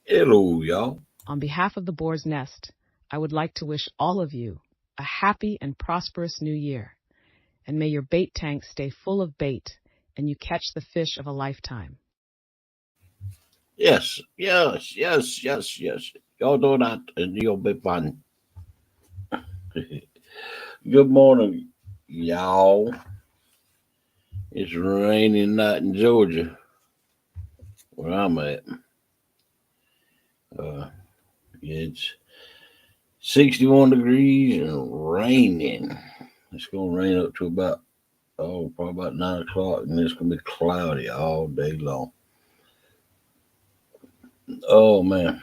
Hello, y'all. On behalf of the Boar's Nest, I would like to wish all of you a happy and prosperous new year. And may your bait tank stay full of bait and you catch the fish of a lifetime. Yes. Y'all do that and you'll be fine. Good morning, y'all. It's raining night in Georgia, where I'm at. It's 61 degrees and raining. It's gonna rain up to about probably about 9 o'clock, and it's gonna be cloudy all day long. Oh man.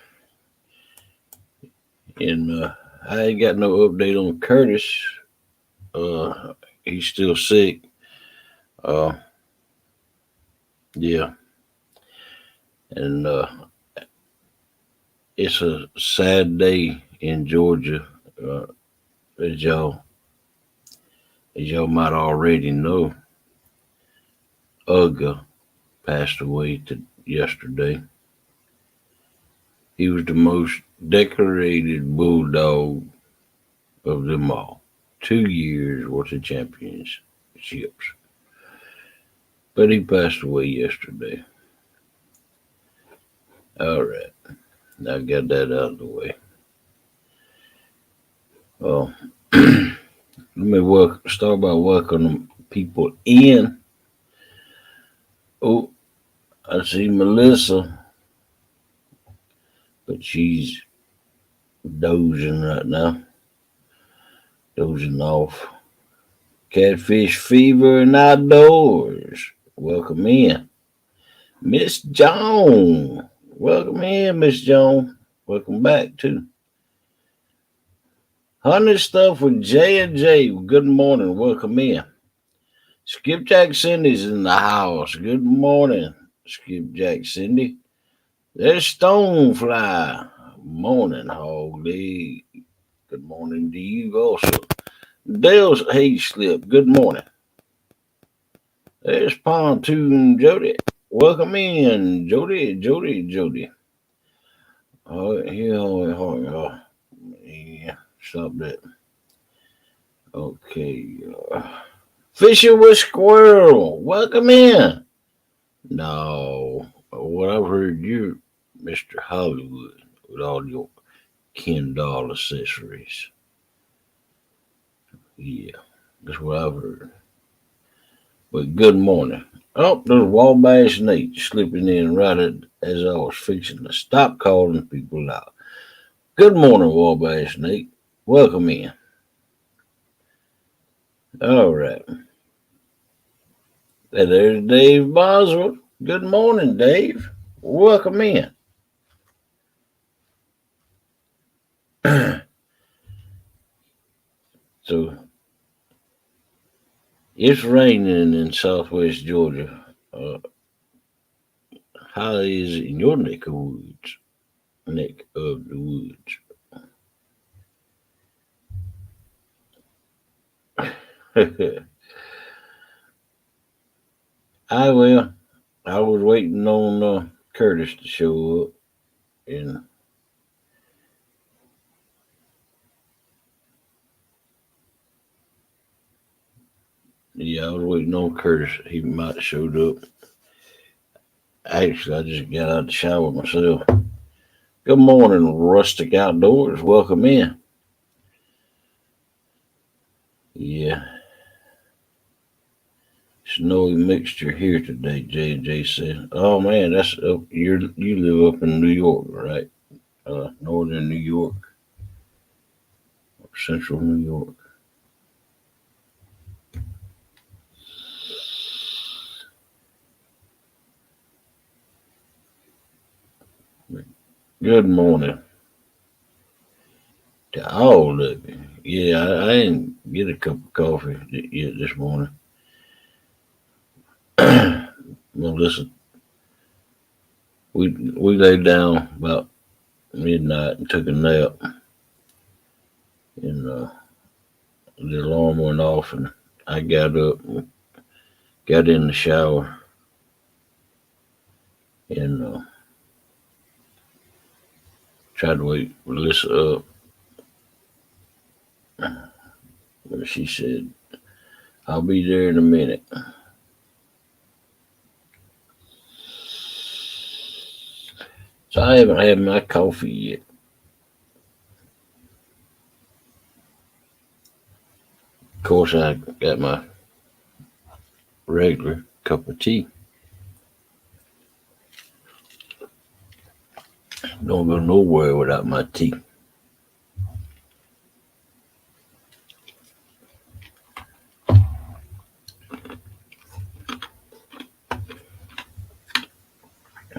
And I ain't got no update on Curtis. He's still sick. Yeah. And it's a sad day in Georgia, as y'all might already know. Uga passed away yesterday. He was the most decorated bulldog of them all. 2 years worth of championships. But he passed away yesterday. All right. I got that out of the way. Well, let me start by welcoming people in. Oh, I see mèLîSSà, but she's dozing right now. Dozing off. Catfish Fever and Outdoors. Welcome in. Miss Joan. Welcome in, Miss Joan. Welcome back, too. Honey Stuff with J&J. Good morning. Welcome in. Skipjack Cindy's in the house. Good morning, Skipjack Cindy. There's Stonefly. Morning, Hoggy. Good morning to you also. Dale's Hayslip. Good morning. There's Pontoon Jody. Welcome in, Jody. Oh, yeah, stop that. Okay. Fishing with Squirrel. Welcome in. No, what I've heard, you're Mr. Hollywood with all your Ken doll accessories. Yeah, that's what I've heard. But good morning. Oh, there's Wabash Nate slipping in right as I was fixing to stop calling people out. Good morning, Wabash Nate. Welcome in. All right. And there's Dave Boswell. Good morning, Dave. Welcome in. So, it's raining in southwest Georgia. How is it in your neck of the woods? I was waiting on Curtis to show up, and yeah, I was waiting on Curtis. He might have showed up. Actually, I just got out of the shower myself. Good morning, Rustic Outdoors. Welcome in. Yeah, Snowy mixture here today, J&J said. Oh man, that's up. You live up in New York, right? Northern New York, Central New York. Good morning to all of you. Yeah, I didn't get a cup of coffee yet this morning. Melissa, we laid down about midnight and took a nap, and the alarm went off, and I got up, and got in the shower, and tried to wake Melissa up. But she said, "I'll be there in a minute." So I haven't had my coffee yet. Of course, I got my regular cup of tea. Don't go nowhere without my tea.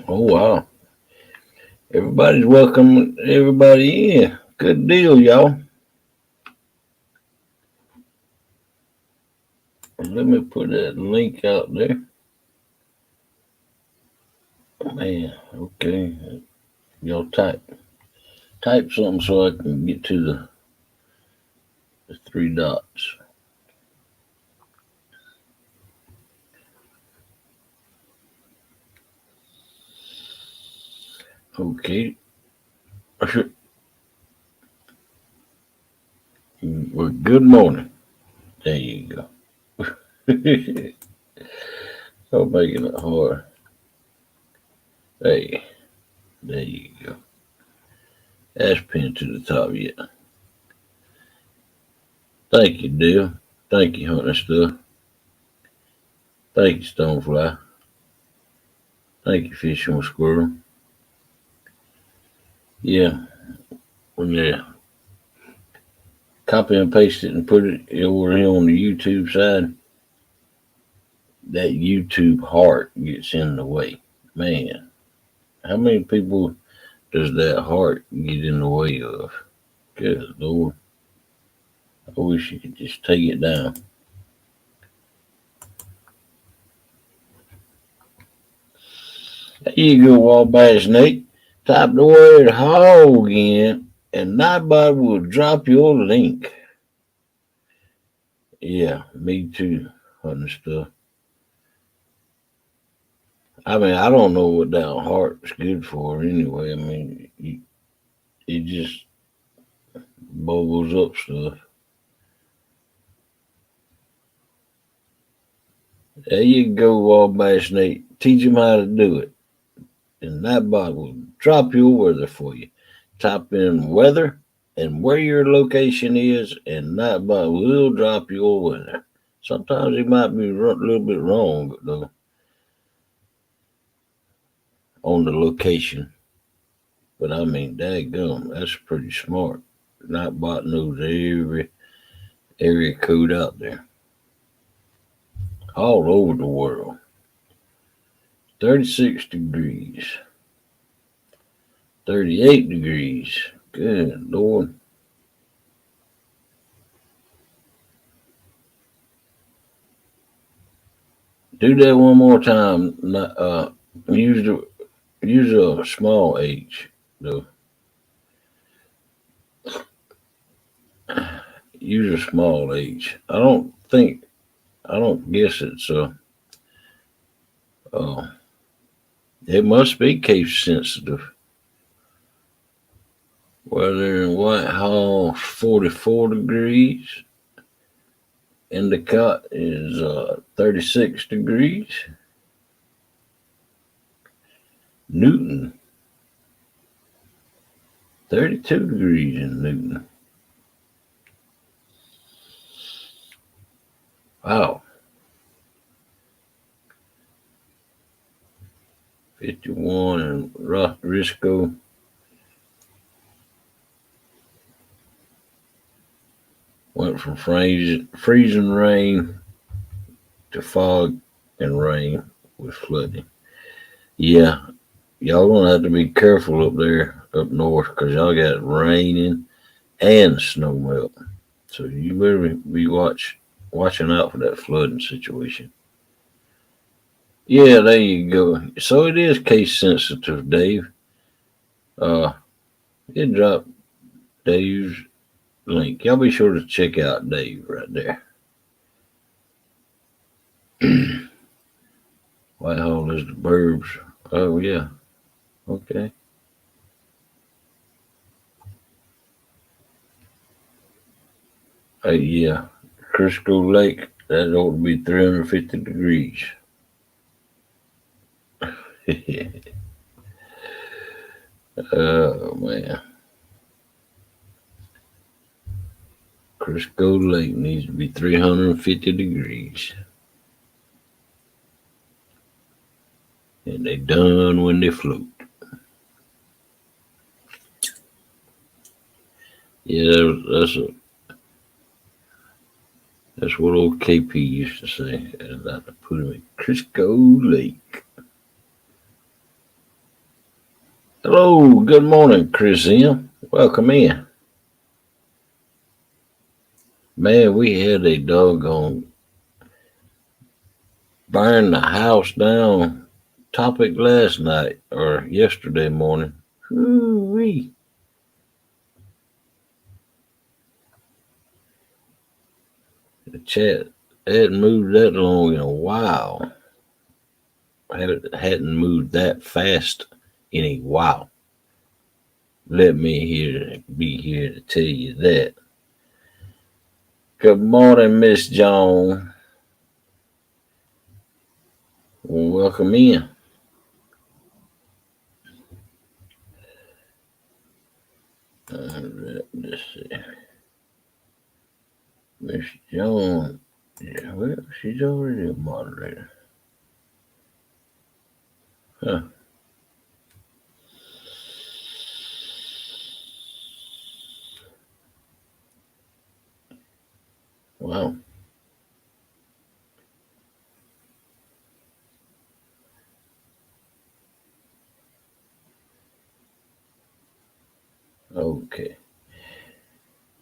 Oh wow. Everybody's welcome everybody in. Good deal, y'all. Let me put that link out there. Man, okay. Y'all type something so I can get to the three dots. Okay. Well, good morning. There you go. I'm making it hard. Hey, there you go. That's pinned to the top yet. Thank you, Dale. Thank you, Hunting Stuff. Thank you, Stonefly. Thank you, Fishing with Squirrel. Yeah, copy and paste it and put it over here on the YouTube side, that YouTube heart gets in the way. Man, how many people does that heart get in the way of? Good Lord. I wish you could just take it down. There you go, Wabash Nate. Type the word hog in, and nobody will drop your link. Yeah, me too, Hunting Stuff. I mean, I don't know what that heart's good for anyway. I mean, it just bubbles up stuff. There you go, Wabash Nate. Teach him how to do it. And that bot will drop your weather for you. Type in weather and where your location is, and that bot will drop your weather. Sometimes it might be a little bit wrong, though, on the location. But I mean, daggum, that's pretty smart. Nightbot knows every area code out there, all over the world. 36 degrees, 38 degrees. Good Lord. Do that one more time. Use a small H, though. Use a small H. I don't guess it's uh it must be case sensitive. Weather in Whitehall 44 degrees. Endicott is 36 degrees. Newton 32 degrees in Newton. Wow. Crisco. Went from freezing rain to fog and rain with flooding. Yeah, y'all gonna have to be careful up there up north because y'all got raining and snow melt. So you better be watching out for that flooding situation. Yeah, there you go. So it is case sensitive, Dave. Uh, it dropped Dave's link. Y'all be sure to check out Dave right there. Whitehall is the burbs. Oh yeah. Okay. Yeah. Crisco Lake. That ought to be 350 degrees. Oh man. Crisco Lake needs to be 350 degrees. And they done when they float. Yeah, that's what old KP used to say. And I put him in Crisco Lake. Hello, good morning, Chris M. Welcome in. Man, we had a doggone burn the house down topic last night or yesterday morning. Ooh-wee. The chat hadn't moved that long in a while. Hadn't moved that fast in a while. Let me be here to tell you that. Good morning, Miss Joan. Welcome in. Let's see. Miss Joan. Yeah, well, she's already a moderator. Huh. Wow. Okay.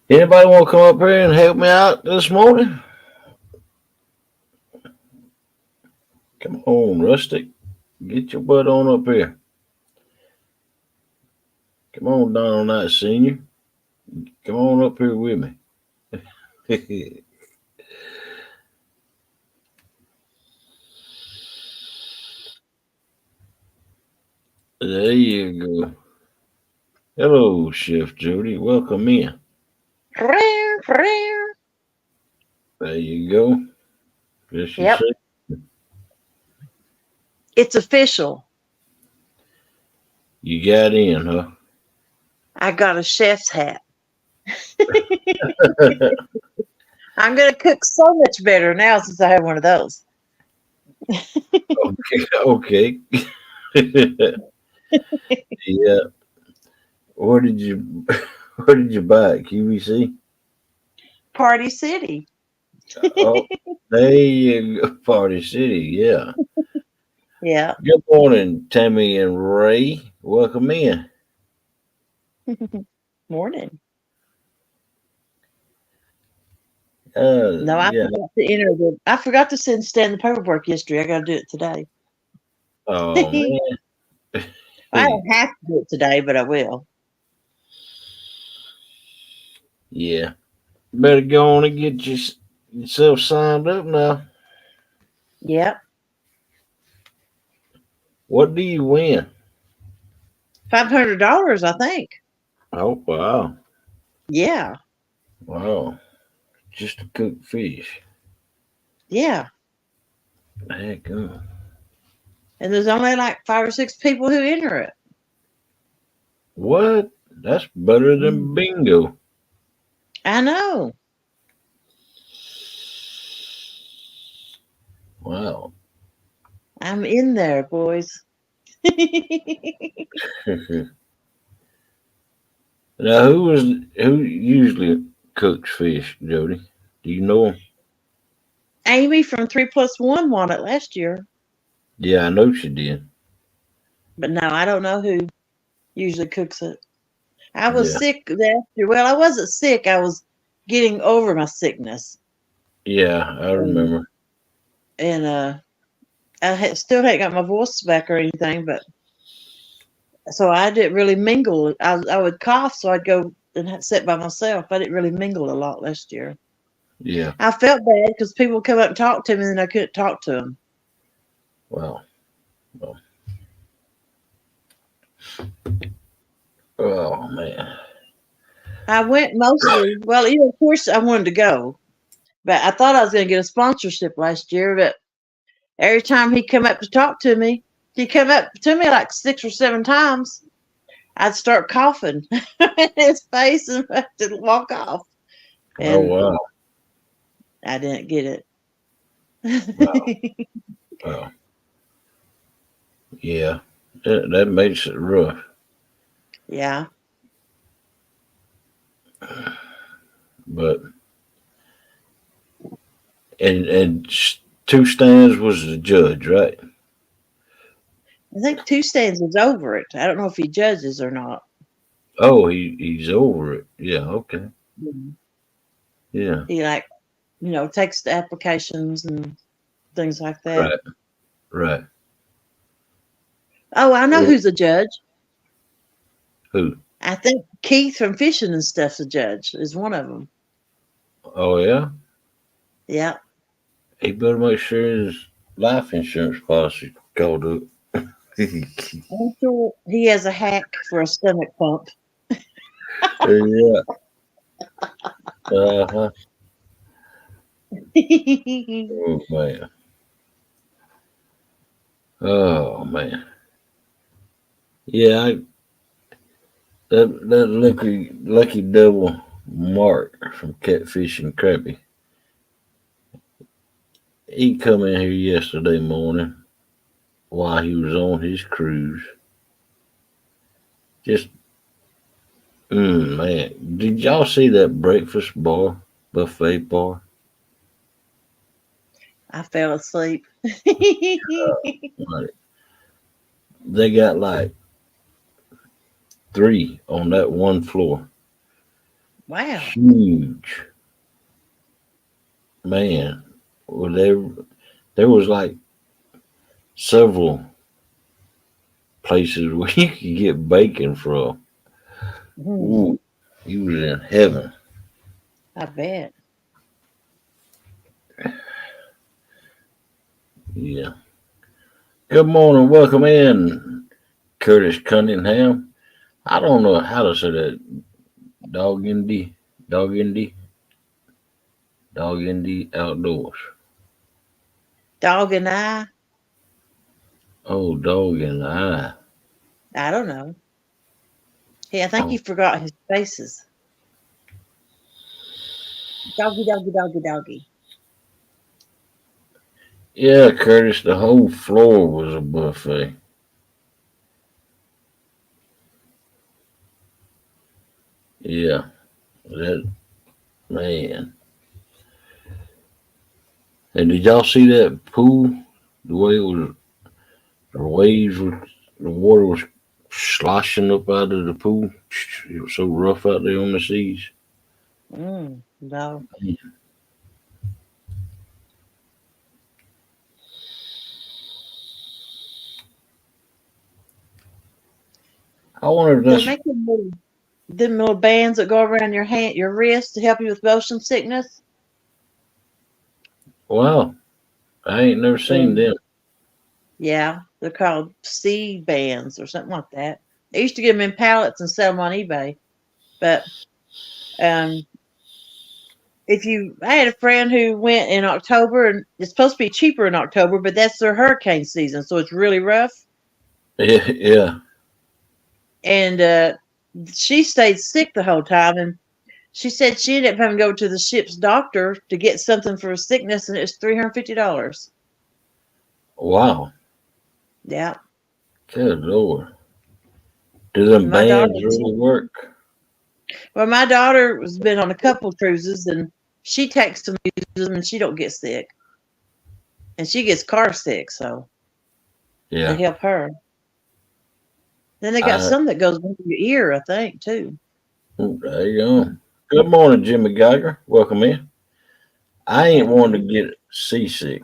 Anybody want to come up here and help me out this morning? Come on, Rustic. Get your butt on up here. Come on, Donald Knight Sr. Come on up here with me. There you go. Hello, Chef Jody. Welcome in. Rare. There you go. Yes, you Yep, say. it's official. You got in, huh? I got a chef's hat. I'm going to cook so much better now since I have one of those. Okay. Yeah. Where did you where did you buy it? QVC? Party City. Oh, there you go. Party City, yeah. Yeah. Good morning, Tammy and Ray. Welcome in. Morning. No, Yeah. I forgot to send Stan the paperwork yesterday. I got to do it today. Oh man. I don't have to do it today, but I will. Yeah. Better go on and get yourself signed up now. Yep. What do you win? $500, I think. Oh wow. Yeah. Wow. Just to cook fish. Yeah. Heck And there's only like 5 or 6 people who enter it. What? That's better than bingo. I know. Wow. I'm in there, boys. Now, who usually cooks fish, Jody? Do you know him? Amy from 3+1 won it last year. Yeah, I know she did. But no, I don't know who usually cooks it. I was Yeah, sick last year. Well, I wasn't sick. I was getting over my sickness. yeah, I And, remember. and still hadn't got my voice back or anything, but so I didn't really mingle. I would cough, so I'd go and sit by myself. I didn't really mingle a lot last year. Yeah, I felt bad because people would come up and talk to me, and I couldn't talk to them. well, well, oh man, I went mostly. Well, of course, I wanted to go, but I thought I was going to get a sponsorship last year. But every time he come up to talk to me, he come up to me like 6 or 7 times. I'd start coughing in his face and I had to walk off. oh And wow, I didn't get wow, it. wow, yeah, that makes it rough. Yeah. But and two stands was the judge, right? I think two stands is over it. I don't know if he judges or not. Oh, he's over it. Yeah, okay, Mhm. yeah, He like, takes the applications and things like that. right, right. Oh, I know Well, who's a judge. who? I think Keith from Fishing and Stuff's a judge, is one of them. Oh yeah, Yeah. he better make sure his life insurance policy called up. I'm sure he has a hack for a stomach pump. Yeah. Uh-huh. Oh man. Oh man. Yeah, that lucky devil Mark from Catfish and Crappie. He come in here yesterday morning while he was on his cruise. Just man, did y'all see that breakfast bar buffet bar? I fell asleep. Like, they got like three on that one floor. Wow. Huge, man. Well, there was like several places where you could get bacon from. Hmm. Ooh, you was in heaven. I bet. Yeah. Good morning. Welcome in, Curtis Cunningham. I don't know how to say that. Dog Indy, Dog Indy, Dog Indy Outdoors. Dog and I. Oh, Dog in the Eye. I don't know. I think he Oh, forgot his faces. Doggy, doggy, doggy, doggy. yeah, Curtis. The whole floor was a buffet. Yeah, that man. And did y'all see that pool? The way it was, the waves were, the water was sloshing up out of the pool. It was so rough out there on the seas. No. I wonder if They that's make them little bands that go around your hand, your wrist to help you with motion sickness. wow. I ain't never seen And them. yeah, they're called seed bands or something like that. They used to get them in pallets and sell them on eBay. But um, I had a friend who went in October, and it's supposed to be cheaper in October, but that's their hurricane season, so it's really rough. Yeah, yeah. And she stayed sick the whole time, and she said she ended up having to go to the ship's doctor to get something for a sickness, and it was $350. Wow. Yeah. Good Lord. Do them My daughter, bands really work? well, my daughter has been on a couple cruises, and she takes them, uses them, and she don't get sick, and she gets car sick, so they Yeah. help her. Then they got I some that goes into your ear, I think, too. There you go. Good morning, Jimmy Geiger. Welcome in. I ain't wanting to get seasick.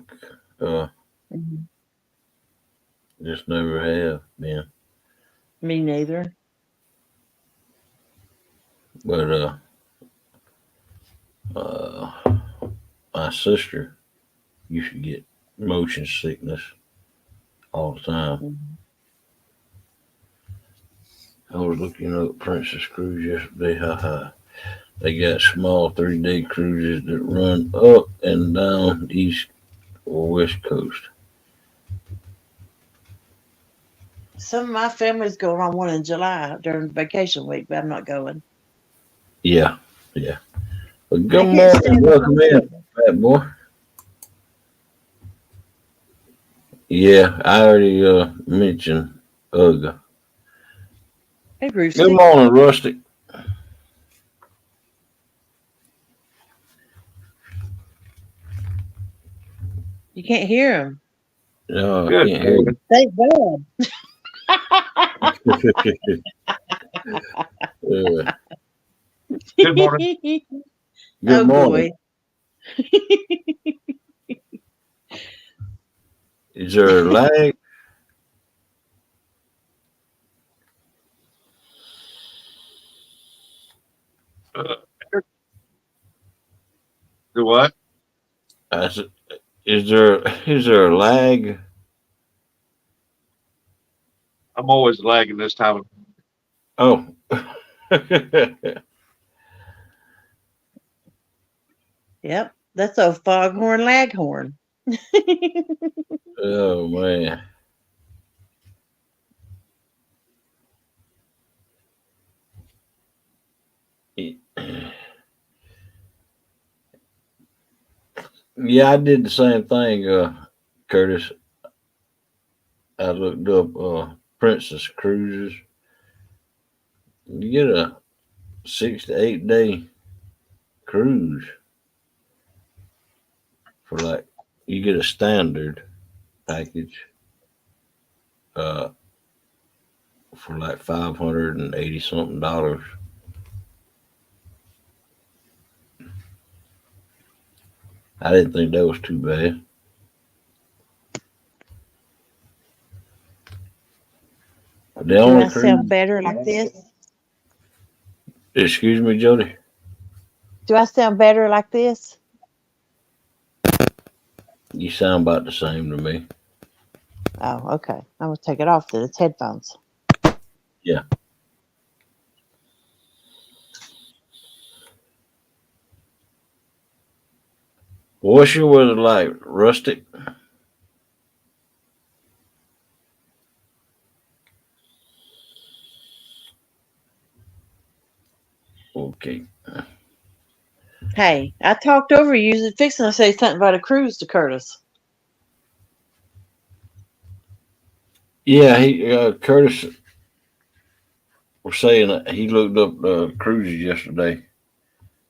Uh, Mhm. just never have been. Me neither. But uh, my sister used to get motion sickness all the time. Mhm. I was looking up Princess Cruise yesterday. Haha. They got small 3-day cruises that run up and down the east or west coast. Some of my family's going on one in July during vacation week, but I'm not going. Yeah, yeah. But I good can't morning. stand the Welcome cold in, weather. fat boy. Yeah, I already mentioned Ugga. Hey, Good Roosty. morning, Rustic. You can't hear him. No, I Good can't hear morning. Thank God. you. uh, Good morning. good Oh morning. boy. Is there a lag? Uh, do what? I said, is there a lag? I'm always lagging this time. Oh. Yep. That's a foghorn laghorn. Oh man. Yeah, I did the same thing, Curtis. I looked up Princess Cruises. You get a 6 to 8 day cruise for like you get a standard package uh for like $580 something. I didn't think that was too bad. The Do only I sound cruise, better like this? excuse me, Jody, Do I sound better like this? you sound about the same to me. Oh, okay. I'm gonna take it off then. It's headphones. Yeah. What's your weather like, Rustic? Okay. Hey, I talked over you. You was fixing to say something about a cruise to Curtis. Yeah, he Curtis was saying that he looked up cruises yesterday.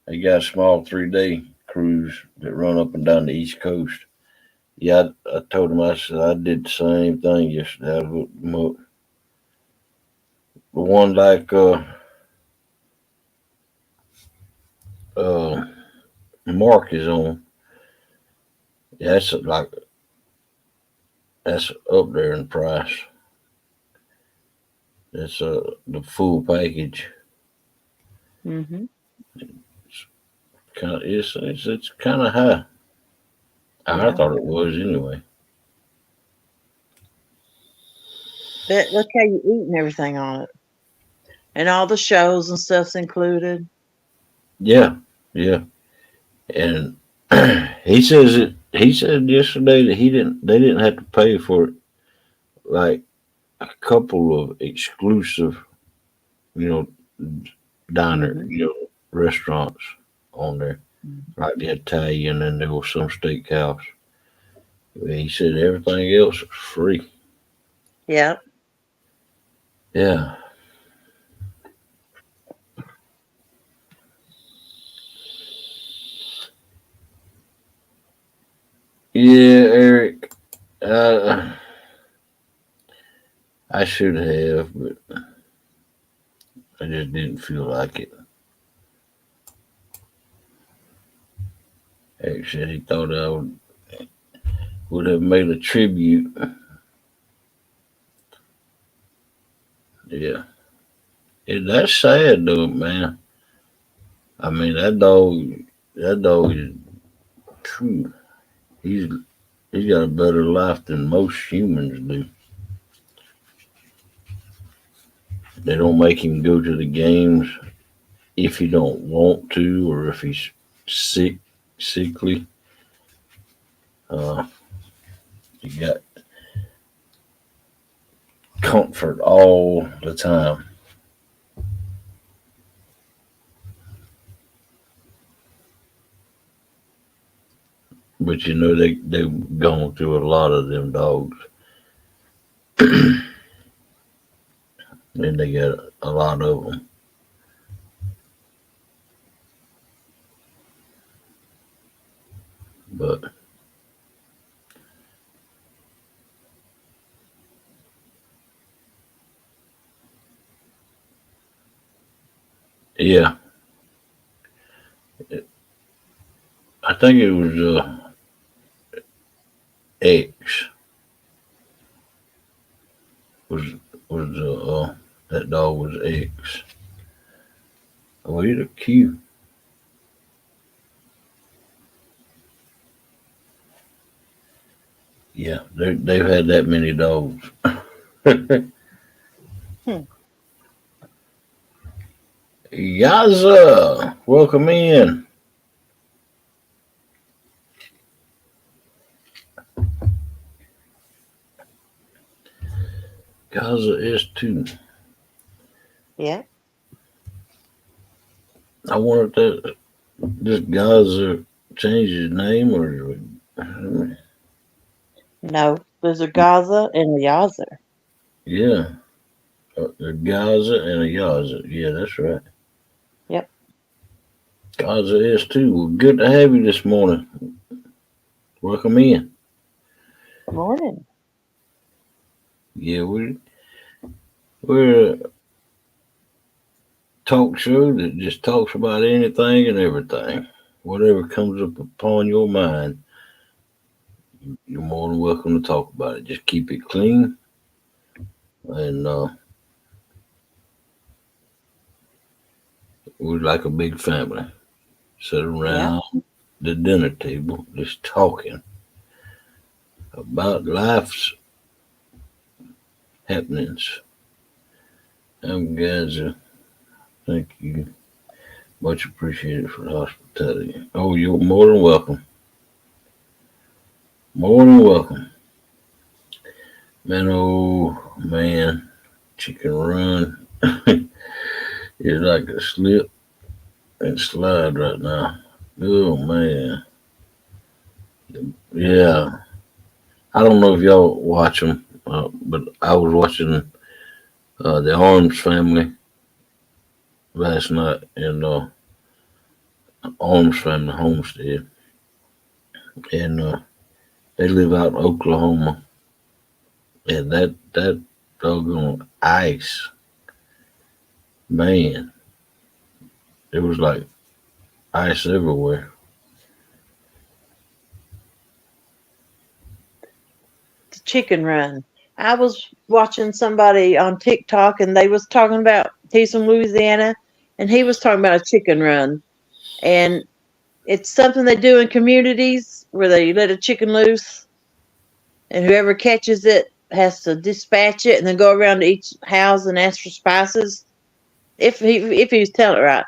They got a small 3-day cruise that run up and down the East Coast. Yeah, I told him, I said I did the same thing yesterday. I looked them up. The one like uh Mark is on. Yeah, that's up there in price. That's the full package. Mm-hmm. Kind of it's kind of high. I Yeah. thought it was anyway. But look how you eat and everything on it. And all the shows and stuff's included. Yeah, yeah. And he said yesterday that they didn't have to pay for like a couple of exclusive, you know, diner, Mm-hmm. restaurants on there, like the Italian, and there was some steakhouse. He said everything else was free. Yeah. Yeah. Yeah, Eric. Uh, I should have, but I just didn't feel like it. Eric said he thought I would have made a tribute. Yeah. That's sad though, man. I mean that dog is true. He's he's got a better life than most humans do. They don't make him go to the games if he don't want to or if he's sickly. Uh, he got comfort all the time. But you know they've gone through a lot of them dogs, and they got a lot of them. But yeah, I think it was X was that dog was X. Oh, he's a cute. Yeah, they've had that many dogs. Hmm. Yaza, welcome in. Gaza is too. Yeah. I wonder if this Gaza changed his name or No, there's a Gaza and a Yaza. yeah, a Gaza and a Yaza. Yeah, that's right. Yep. Gaza is too. Well, good to have you this morning. Welcome in. Morning. Yeah, we're a talk show that just talks about anything and everything. Whatever comes up upon your mind, you're more than welcome to talk about it. Just keep it clean, and we're like a big family. Sit Yeah. around the dinner table, just talking about life's happenings. I'm Gaza. Thank you. Much appreciated for the hospitality. Oh, you're more than welcome. More than welcome. Man, oh man, Chicken Run is like a slip and slide right now. Oh man, yeah. I don't know if y'all watch them, but I was watching the Arms family last night in Arms family homestead, and they live out in Oklahoma, and that doggone ice, man, it was like ice everywhere. The chicken run. I was watching somebody on TikTok and they was talking about he's from Louisiana and he was talking about a chicken run. And it's something they do in communities where they let a chicken loose and whoever catches it has to dispatch it and then go around to each house and ask for spices. If he was telling it right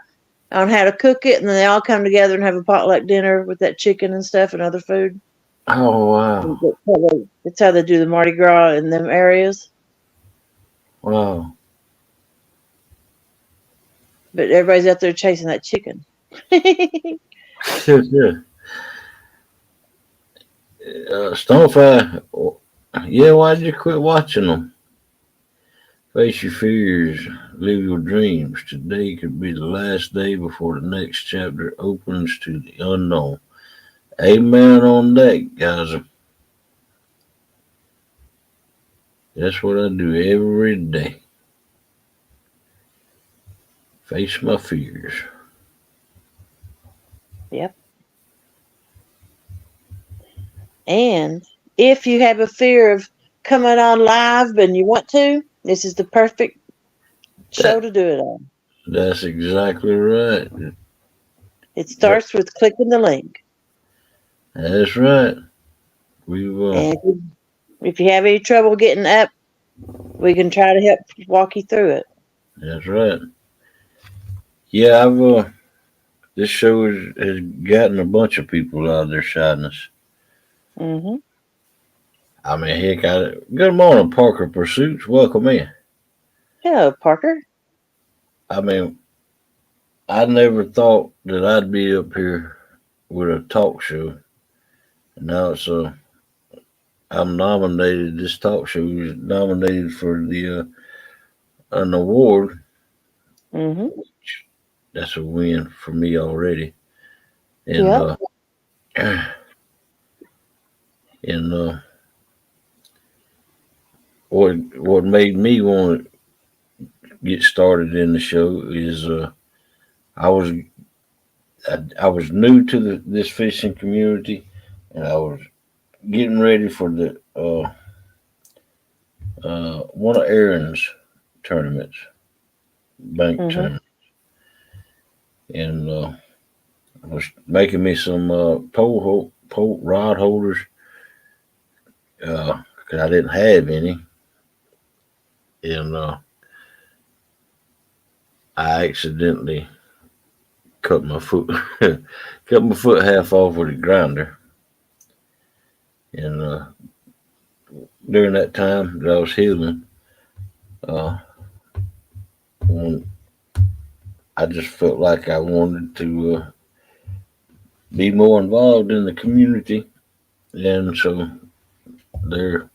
on how to cook it, and then they all come together and have a potluck dinner with that chicken and stuff and other food. Oh wow, That's how they do the Mardi Gras in them areas. wow. But everybody's out there chasing that chicken. Yeah. Stonefire, yeah, why did you quit watching them? Face your fears, live your dreams. Today could be the last day before the next chapter opens to the unknown. Amen on that, guys. That's what I do every day. Face my fears. Yep. And if you have a fear of coming on live and you want to, this is the perfect show That to do it on. that's exactly right. It Yep, starts with clicking the link. that's right. We will. And if you have any trouble getting up, we can try to help walk you through it. That's right. Yeah, I've this show has gotten a bunch of people out of their shyness. Mm-hmm. I mean, heck, good morning, Parker Pursuits. Welcome in. Hello, Parker. I mean, I never thought that I'd be up here with a talk show. Now it's I'm nominated. This talk show is nominated for the an award. Mm-hmm. That's a win for me already. And Yep. and what made me want to get started in the show is I was I was new to this fishing community, and I was getting ready for the one of Aaron's tournaments, bank Mm-hmm. tournament, and I was making me some pole rod holders because I didn't have any, and I accidentally cut my foot cut my foot half off with a grinder, and during that time that I was healing, uh, when I just felt like I wanted to be more involved in the community, and so there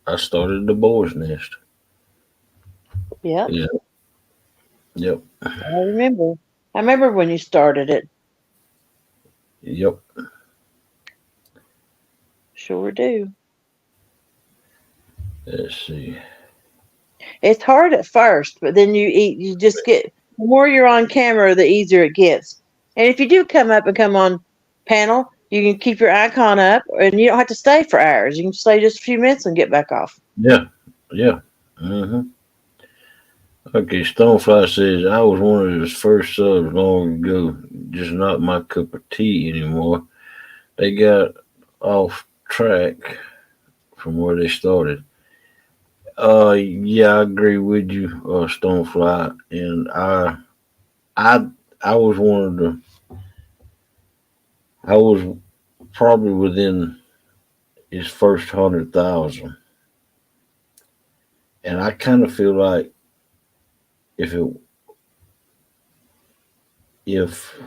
I started the Boar's Nest. Yep. Yeah, yep, I remember. I remember when you started it. yep. Sure do. Let's see. It's hard at first, but then you just get the more you're on camera, the easier it gets. And if you do come up and come on panel, you can keep your icon up and you don't have to stay for hours. You can stay just a few minutes and get back off. Yeah, yeah. hmm Okay, Stonefly says I was one of his first subs long ago. Just not my cup of tea anymore. They got off track from where they started. Yeah, I agree with you, Stonefly, and I, I was one of the. I was probably within his first 100,000, and I kind of feel like if it if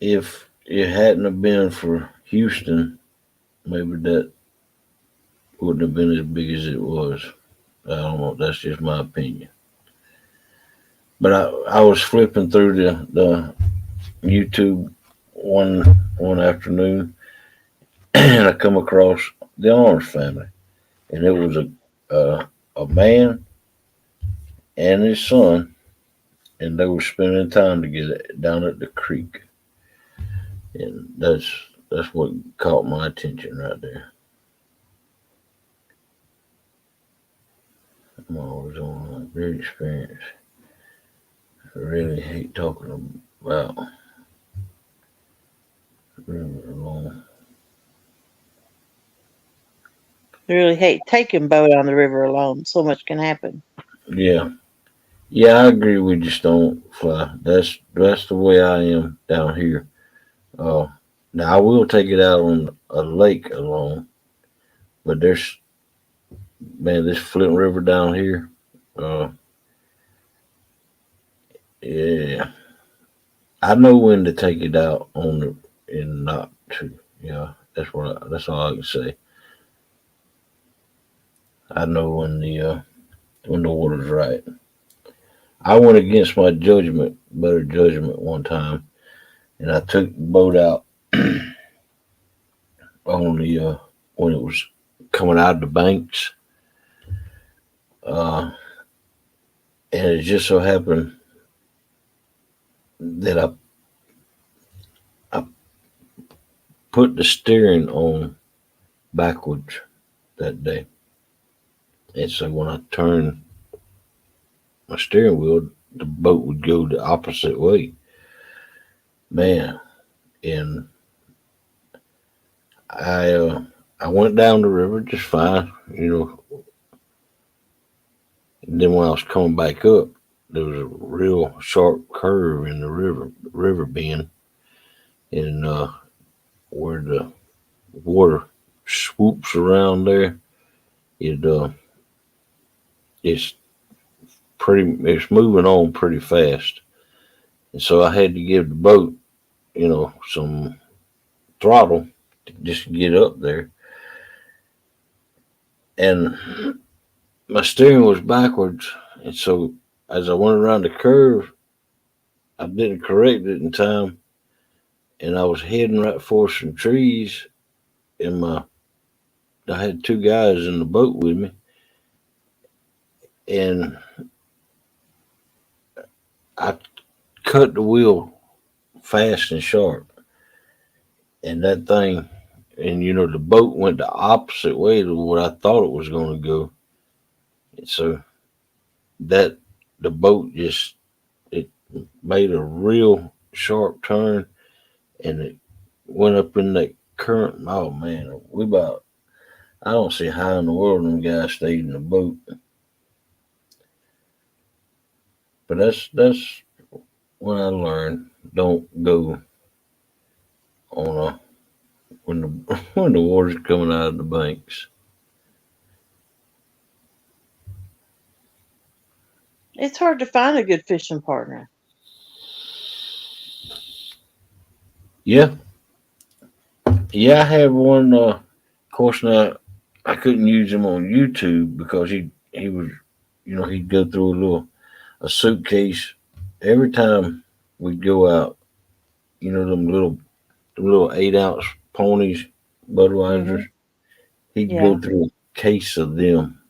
if it hadn't have been for Houston, maybe that wouldn't have been as big as it was. I don't know. That's just my opinion. But I was flipping through the YouTube one one afternoon, and I come across the Orange family, and it was a man and his son, and they were spending time together down at the creek, and that's what caught my attention right there. I'm always on a great experience. I really hate talking about river alone. I really hate taking boat on the river alone. So much can happen. Yeah, yeah, I agree with you, Stonefly. That's the way I am down here. Uh, Now I will take it out on a lake alone, but there's man, this Flint River down here. Uh, yeah, I know when to take it out on the and not to. Yeah, that's all I can say. I know when the water's right. I went against my judgment, better judgment one time, and I took the boat out on the when it was coming out of the banks, uh, and it just so happened that I put the steering on backwards that day, and so when I turned my steering wheel, the boat would go the opposite way, man. And I uh, I went down the river just fine, And then when I was coming back up, there was a real sharp curve in the river bend, and where the water swoops around there, it it's it's moving on pretty fast, and so I had to give the boat, some throttle to just get up there, and my steering was backwards, and so as I went around the curve, I didn't correct it in time, and I was heading right for some trees, and I had two guys in the boat with me, and I cut the wheel fast and sharp, and that thing, and the boat went the opposite way to what I thought it was going to go, and so that the boat just it made a real sharp turn, and it went up in that current. Oh man, we about I don't see how in the world them guys stayed in the boat, but that's when I learned don't go on a when the when the water's coming out of the banks. It's hard to find a good fishing partner. Yeah, yeah, I had one. Of course, now I couldn't use him on YouTube because he was, he'd go through a suitcase every time we'd go out. Them little 8 ounce ponies, Budweisers. Hmm. He'd Yeah, go through a case of them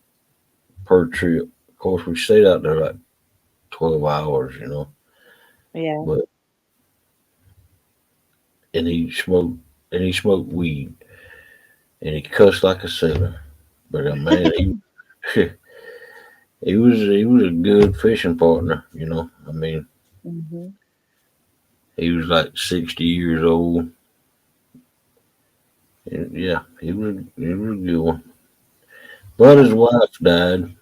per trip. Of course, we stayed out there like 12 hours, yeah. but and he smoked weed and he cussed like a sailor. But man, he was a good fishing partner. I mean, Hmm. he was like 60 years old. And yeah, he was a good one. But his Yeah. wife died,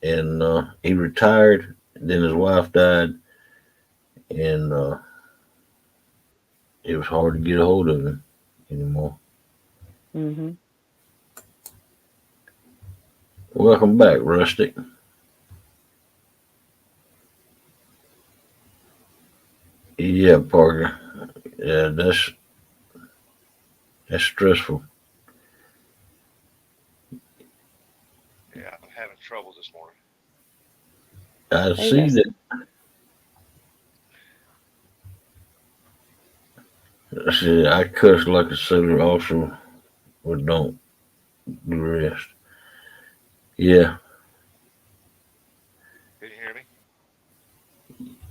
and he retired. And then his wife died, and it was hard to get a hold of him anymore. Hmm. Welcome back, Rustic. Yeah, Parker. Yeah, that's stressful. Yeah, I'm having trouble this morning. I Hey, see that's that. I see. I cuss like a sailor, also, but don't do the rest. Yeah, Can you hear me?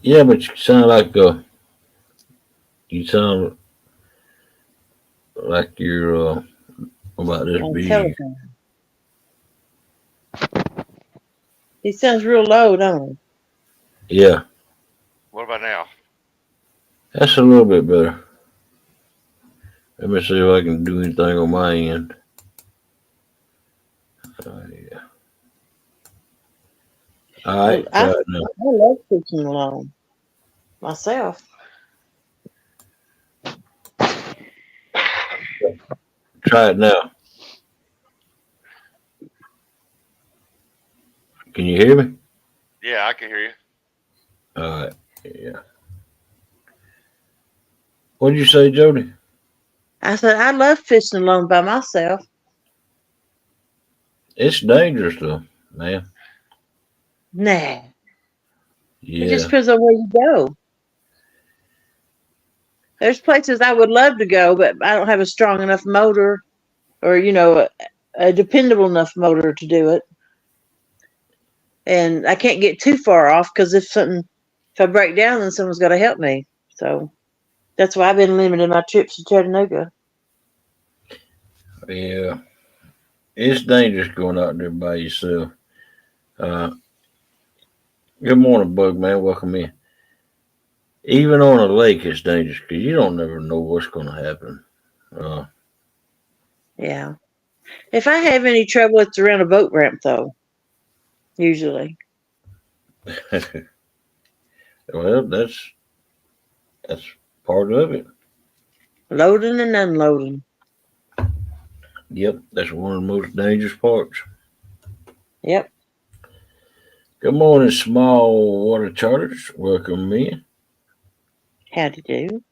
yeah, but you sound like you're about this on big. telephone. He sounds real low, don't he? Yeah, What about now? that's a little bit better. Let me see if I can do anything on my end. Yeah. All Well, right, try it now. I love fishing alone myself. Try it now. Can you hear me? Yeah, I can hear you. All right. Yeah. What did you say, Jody? I said I love fishing alone by myself. It's dangerous though, man. Nah. It just Yeah. depends on where you go. There's places I would love to go, but I don't have a strong enough motor or, a dependable enough motor to do it. And I can't get too far off because if I break down, then someone's got to help me. So that's why I've been limiting my trips to Chattanooga. Yeah. It's dangerous going out there by yourself. Uh, Good morning, Bug Man. Welcome in. Even on a lake, it's dangerous because you don't never know what's going to happen. Uh, Yeah. If I have any trouble, it's around a boat ramp, though, usually. well, that's part of it. Loading and unloading. Yep, that's one of the most dangerous parts. Yep. Good morning, small water charters. Welcome in. How to do.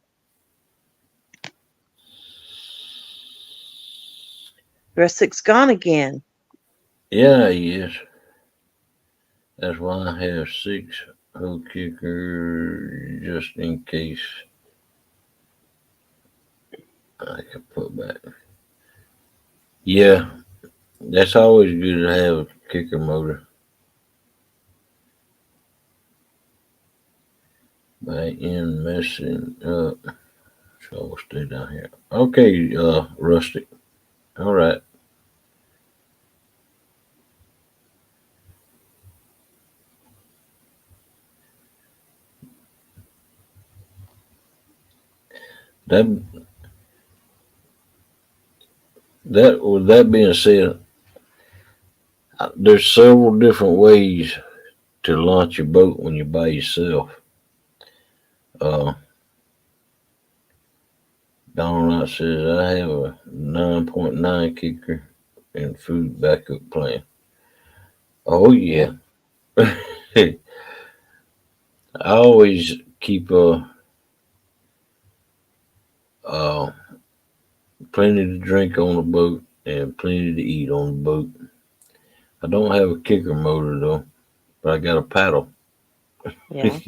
Rustick's gone again. Yeah, yes. That's why I have 6 kickers just in case I can put back. Yeah, that's always good to have a kicker motor. By in messing up. So we'll stay down here. Okay, Rustic. All right. That that with that being said, there's several different ways to launch your boat when you're by yourself. Uh, Donald says I have a 9.9 kicker and food backup plan. Oh yeah, I always keep uh plenty to drink on the boat and plenty to eat on the boat. I don't have a kicker motor though, but I got a paddle. Yeah.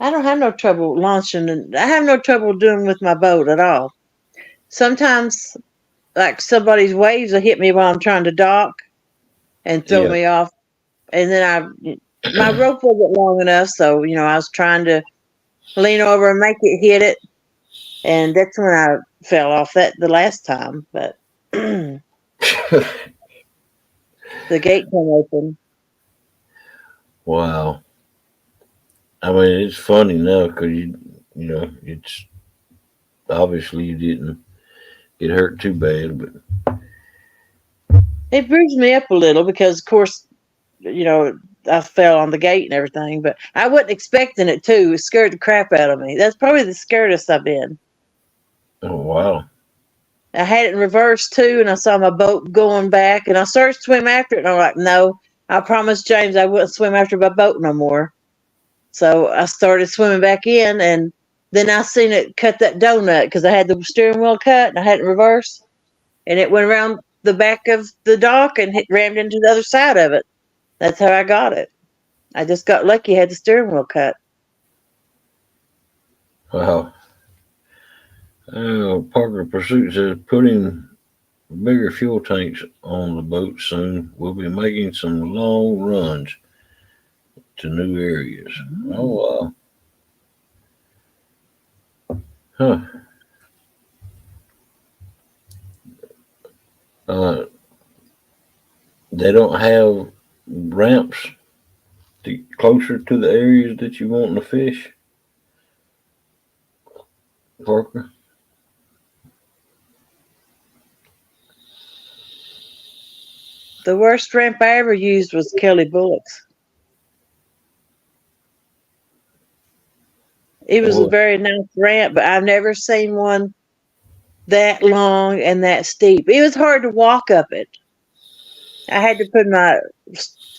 I don't have no trouble launching, and I have no trouble doing with my boat at all. Sometimes, like somebody's waves will hit me while I'm trying to dock and throw Yeah. me off. And then my rope wasn't long enough, so I was trying to lean over and make it hit it, and that's when I fell off that the last time. But the gate came open. Wow. I mean, it's funny now because it's obviously you didn't get hurt too bad, but It bruised me up a little because, of course, I fell on the gate and everything. But I wasn't expecting it to. It scared the crap out of me. That's probably the scaredest I've been. oh wow. I had it in reverse too, and I saw my boat going back, and I started to swim after it, and I'm like, no, I promised James I wouldn't swim after my boat no more. So I started swimming back in, and then I seen it cut that donut because I had the steering wheel cut, and I had it in reverse, and it went around the back of the dock and rammed into the other side of it. That's how I got it. I just got lucky, had the steering wheel cut. Wow. Parker Pursuit says putting bigger fuel tanks on the boat soon. We'll be making some long runs to new areas. Oh wow. Huh. Uh, they don't have ramps closer to the areas that you want to fish, Parker. The worst ramp I ever used was Kelly Bullock's. It was a Boy, very nice ramp, but I've never seen one that long and that steep. It was hard to walk up it. I had to put my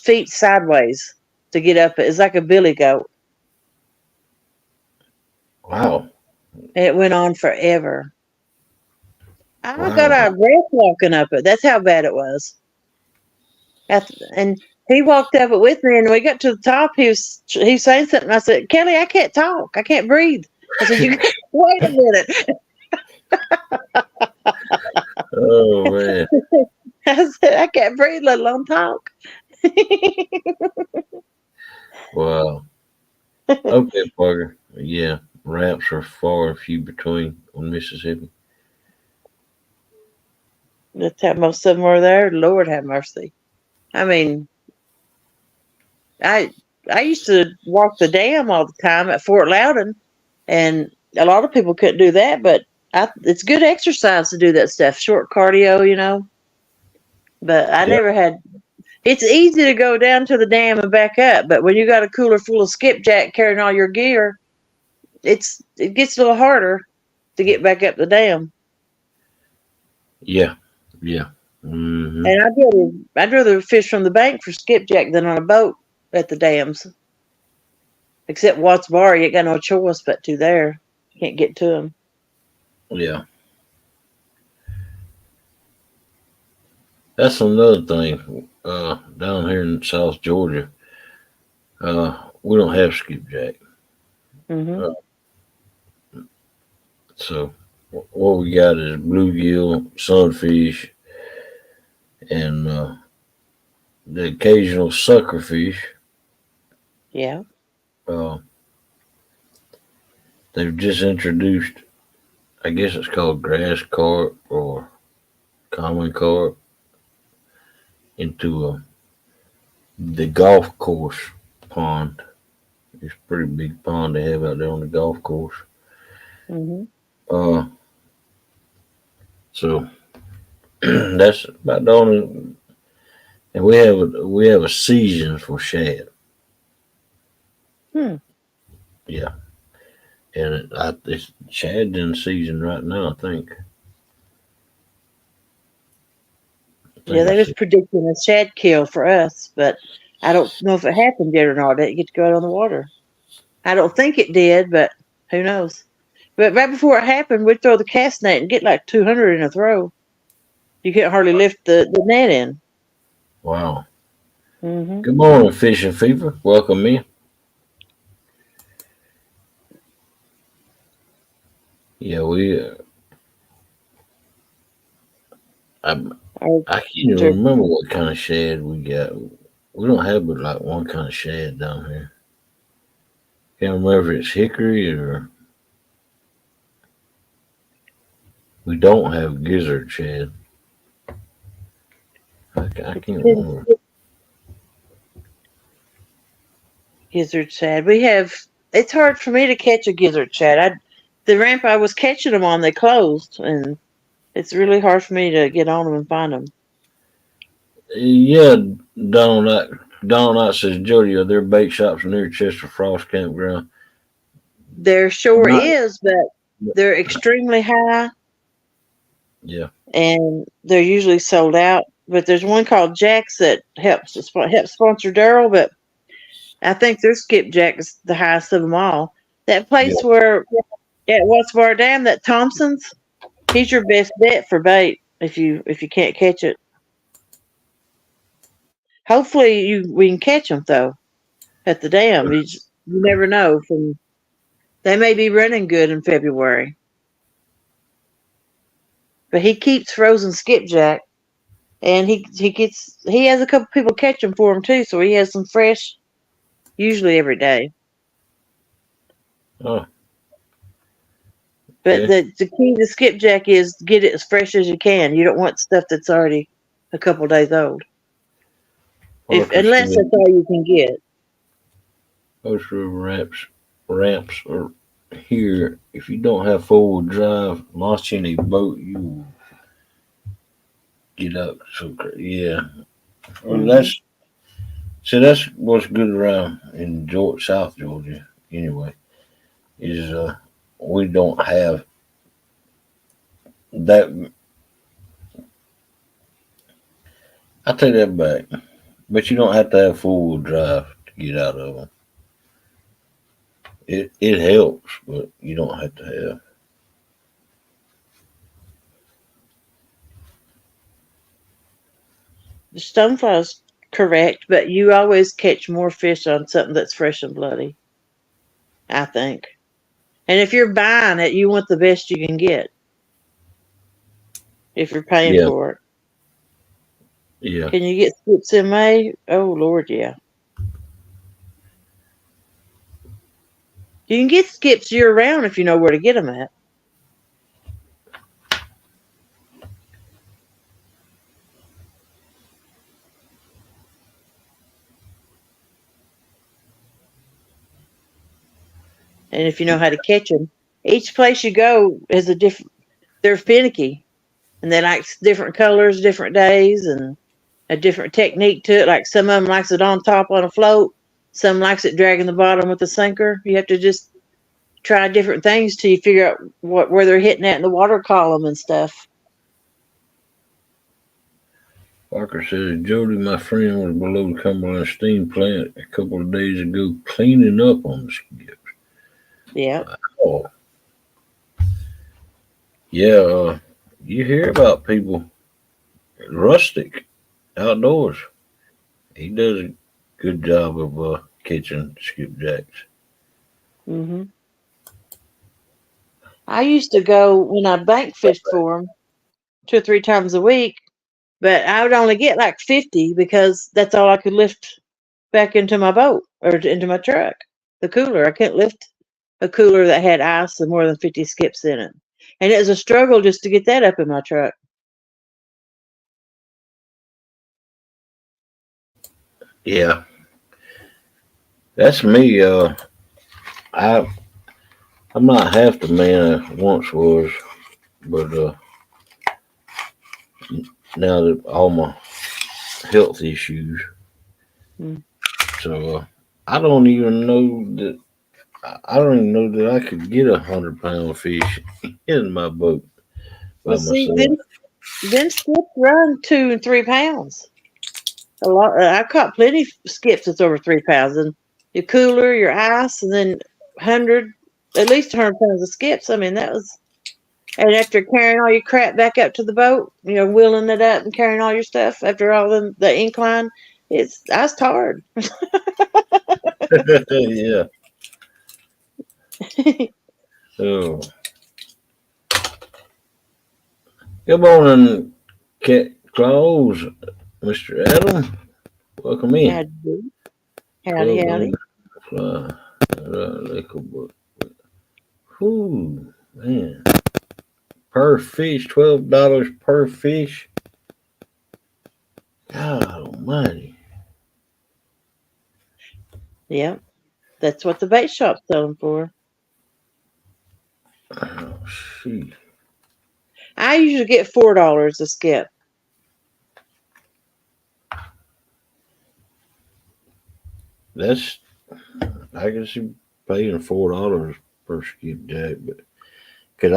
feet sideways to get up it. It's like a billy goat. wow. And it went on forever. I got Wow. a breath walking up it. That's how bad it was. And he walked up it with me, and we got to the top. He was saying something. I said, Kelly, I can't talk. I can't breathe. I said, you wait a minute. Oh man. I said, I can't breathe, let alone talk. Wow. Okay, Parker. Yeah, ramps are far and few between on Mississippi. That's how most of them were there. Lord have mercy. I mean, I I used to walk the dam all the time at Fort Loudon, and a lot of people couldn't do that, but it's good exercise to do that stuff, short cardio. But I Yeah. never had. It's easy to go down to the dam and back up, but when you got a cooler full of skipjack carrying all your gear, it gets a little harder to get back up the dam. Yeah. Yeah. Hmm. And I'd rather fish from the bank for skipjack than on a boat at the dams. Except Watts Bar, you ain't got no choice but to there. You can't get to them. Yeah. That's another thing. Down here in South Georgia, we don't have skipjack. Hmm. Uh, so what we got is bluegill, sunfish, and the occasional suckerfish. Yeah. Uh, they've just introduced, I guess it's called grass carp or common carp, into the golf course pond. It's a pretty big pond they have out there on the golf course. Hmm. Uh, so that's about the only. And we have a season for shad. Hmm. Yeah, and it's shad in season right now. I think. I Yeah, think I they was see. predicting a shad kill for us, but I don't know if it happened yet or not. I didn't get to go out on the water. I don't think it did, but who knows? But right before it happened, we'd throw the cast net and get like 200 in a throw. You can't hardly lift the net in. Wow. Hmm. Good morning, fishing fever. Welcome in. Yeah, I Our I can't even winter. remember what kind of shad we got. We don't have but like one kind of shad down here. Can't remember if it's hickory or we don't have gizzard shad. I can't remember. Gizzard shad. We have. It's hard for me to catch a gizzard shad. The ramp I was catching them on, they closed, and it's really hard for me to get on them and find them. Yeah, Donald says, Jody, are there bait shops near Chester Frost Campground? There sure Not, is, but they're extremely high, yeah, and they're usually sold out. But there's one called Jack's that helps sponsor Daryl, but I think their skipjack is the highest of them all. That yeah. place where at Watts Bar Dam, that Thompson's, he's your best bet for bait if you can't catch it. Hopefully we can catch them though at the dam. You never know. They may be running good in February, but he keeps frozen skipjack, and he has a couple people catch them for him too, so he has some fresh usually every day. Oh, But okay. the key to skipjack is get it as fresh as you can. You don't want stuff that's already a couple days old, if Parker unless said that's all you can get. most river ramps are here. If you don't have four wheel drive, launching a boat, you will get up. So yeah, well, Hmm. that's what's good around in South Georgia. Anyway, is we don't have that. I take that back. But you don't have to have four wheel drive to get out of them. It helps, but you don't have to have. The stonefly's correct, but you always catch more fish on something that's fresh and bloody, I think. And if you're buying it, you want the best you can get if you're paying Yeah, for it. yeah. Can you get skips in May? Oh, Lord, yeah. You can get skips year round if you know where to get them at. And if you know how to catch them. Each place you go is a different, they're finicky. And they like different colors, different days, and a different technique to it. Like some of them likes it on top on a float. Some likes it dragging the bottom with a sinker. You have to just try different things till you figure out where they're hitting at in the water column and stuff. Parker says, Jody, my friend, was below the Cumberland steam plant a couple of days ago cleaning up on the skips. Yeah. Oh, yeah. You hear about people, rustic, outdoors. He does a good job of catching skipjacks. hmm I used to go when I bank fished for them 2 or 3 times a week, but I would only get like 50 because that's all I could lift back into my boat or into my truck. The cooler. I couldn't lift a cooler that had ice and more than 50 skips in it. And it was a struggle just to get that up in my truck. Yeah, that's me. I I'm not half the man I once was, but now that all my health issues, Mm. so I don't even know that I don't even know that I could get 100-pound fish in my boat Well, by see, myself. then skips run 2 and 3 pounds. A lot. I caught plenty of skips that's over 3 pounds, and your cooler, your ice, and then 100, at least 100 pounds of skips. I mean, that was. And after carrying all your crap back up to the boat, wheeling it up and carrying all your stuff after all the incline, I was tired. Yeah. Oh, good morning, Cat Claus, Mr. Adam. Welcome in. Howdy, howdy, Club howdy. Fly. Liquor book. Whew, man. Per fish, $12 per fish. God almighty. Yeah, that's what the bait shop's selling for. Oh, shoot. I usually get $4 a skip. That's, I can see paying $4 per skipjack, but cause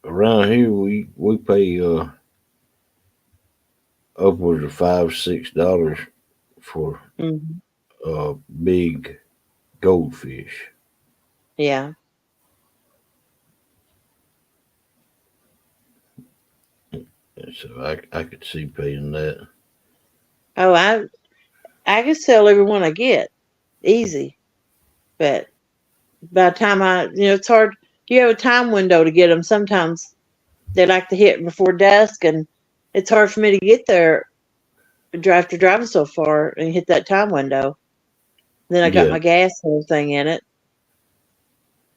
around here we pay upwards of $5, $6 for hmm big goldfish. Yeah. And so I could see paying that. Oh, I can sell every one I get easy, but by the time it's hard. You have a time window to get them. Sometimes they like to hit before dusk, and it's hard for me to get there after driving so far and hit that time window. Then I got Yeah, my gas and everything in it.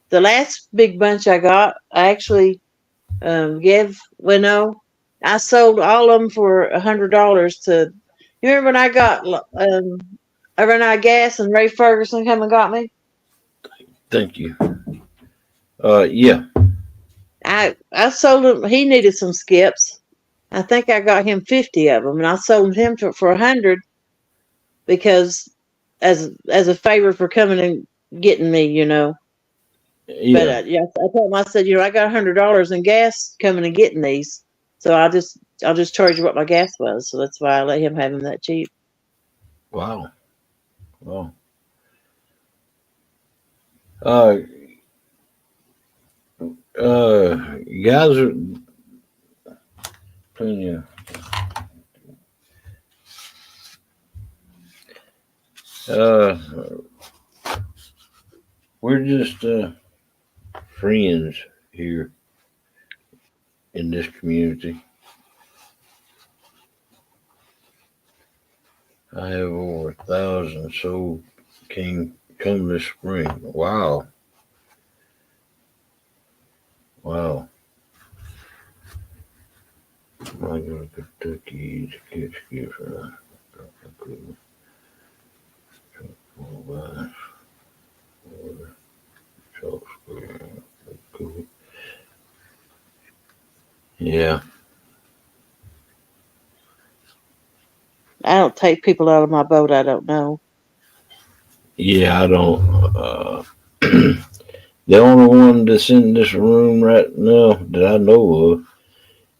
The last big bunch I got, I actually I sold all of them for $100 to. You remember when I ran out of gas and Ray Ferguson come and got me? thank you. Yeah, I sold him. He needed some skips. I think I got him 50 of them, and I sold him for 100 because as a favor for coming and getting me. But yeah. yeah, I told him, I said, I got $100 in gas coming and getting these, so I'll just charge you what my gas was. So that's why I let him have them that cheap. Wow. Wow. Uh, you guys are plenty of Uh, we're just friends here in this community. I have over 1,000 souls come this spring. Wow. Wow. I go to Kentucky to catch gifts. Yeah. I don't take people out of my boat I don't know. Yeah, I don't. The only one that's in this room right now that I know of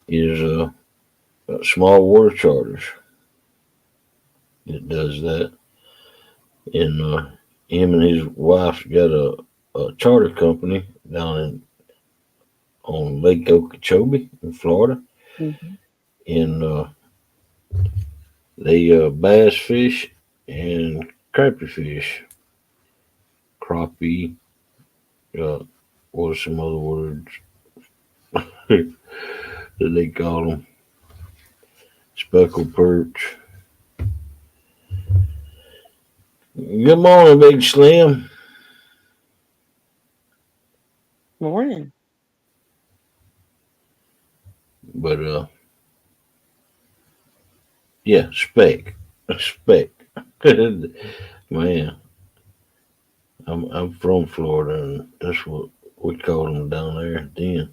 is Small Water Charters that does that. And him and his wife got a charter company down on Lake Okeechobee in Florida. Mhm. And they bass fish and crappie fish. Crappie. What are some other words that they call them? Speckled perch. Good morning, Big Slim. Morning. But yeah, speck. Man, I'm from Florida, and that's what we called them down there then.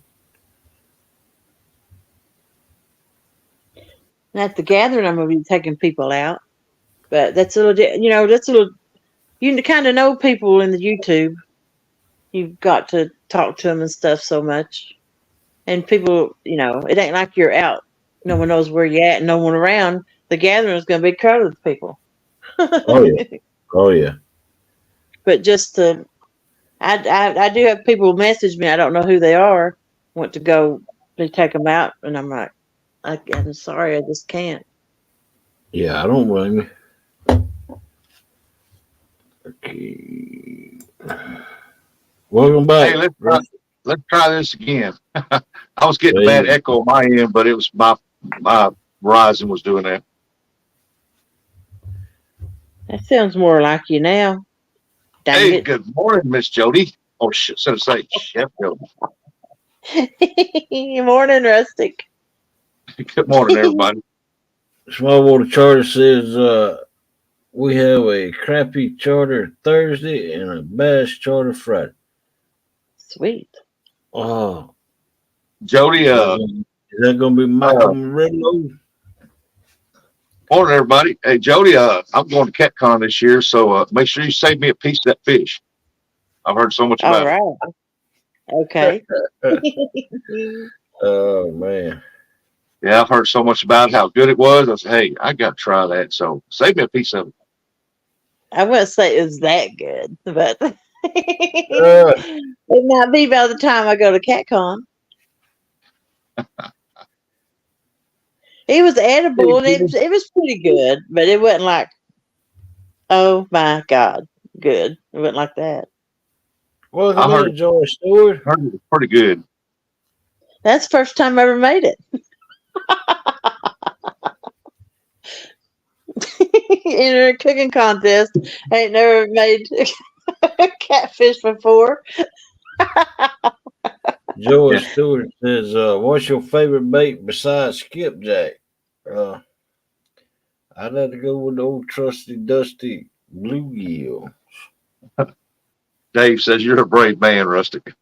And at the gathering, I'm going to be taking people out. But that's a little, that's a little, you kind of know people in the YouTube. You've got to talk to them and stuff so much. And people, it ain't like you're out. No one knows where you're at and no one around. The gathering is going to be crowded with people. Oh yeah, oh yeah. But just to, I do have people message me. I don't know who they are. Want to go to take them out, and I'm like, I'm sorry, I just can't. Yeah, I don't blame you. Okay. Welcome back. Hey, let's try this again. I was getting a Hey, bad echo on my end, but it was my Verizon was doing that. That sounds more like you now. Dang Hey, it. good morning, Miss Jody. Oh shit, so to say, Chef Jody. Morning, Rustic. Good morning, everybody. Small Water Charter says we have a crappie charter Thursday and a bass charter Friday. Sweet. Oh, Jody, is that gonna be Michael Murillo? morning, everybody. Hey, Jody, I'm going to CatCon this year, so make sure you save me a piece of that fish. I've heard so much All about it. right. Okay. Oh man. Yeah, I've heard so much about how good it was. I said, hey, I got to try that. So save me a piece of it. I wouldn't say it was that good, but Uh, it might be by the time I go to CatCon. It was edible and it was pretty good, but it wasn't like, oh my God, good. It wasn't like that. welcome I heard in, Joy Stewart. it was pretty good. That's the first time I ever made it. In a cooking contest, I ain't never made catfish before. Joy Stewart says, "What's your favorite bait besides skipjack?" Uh, I'd have to go with the old trusty dusty bluegill. Dave says you're a brave man, Rustic.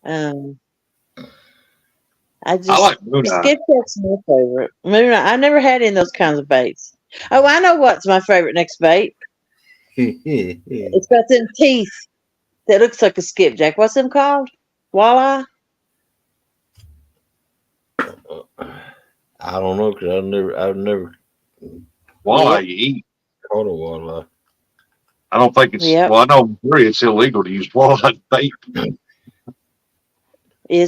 um, I like moon eye. skipjack's my favorite. I never had any of those kinds of baits. Oh, I know what's my favorite next bait. It's got them teeth that looks like a skipjack. What's them called? Walleye? I don't know because I've never Walleye Yep. you eat. caught a walleye. I don't think it's Yep. well. I know in Missouri it's illegal to use walleye bait.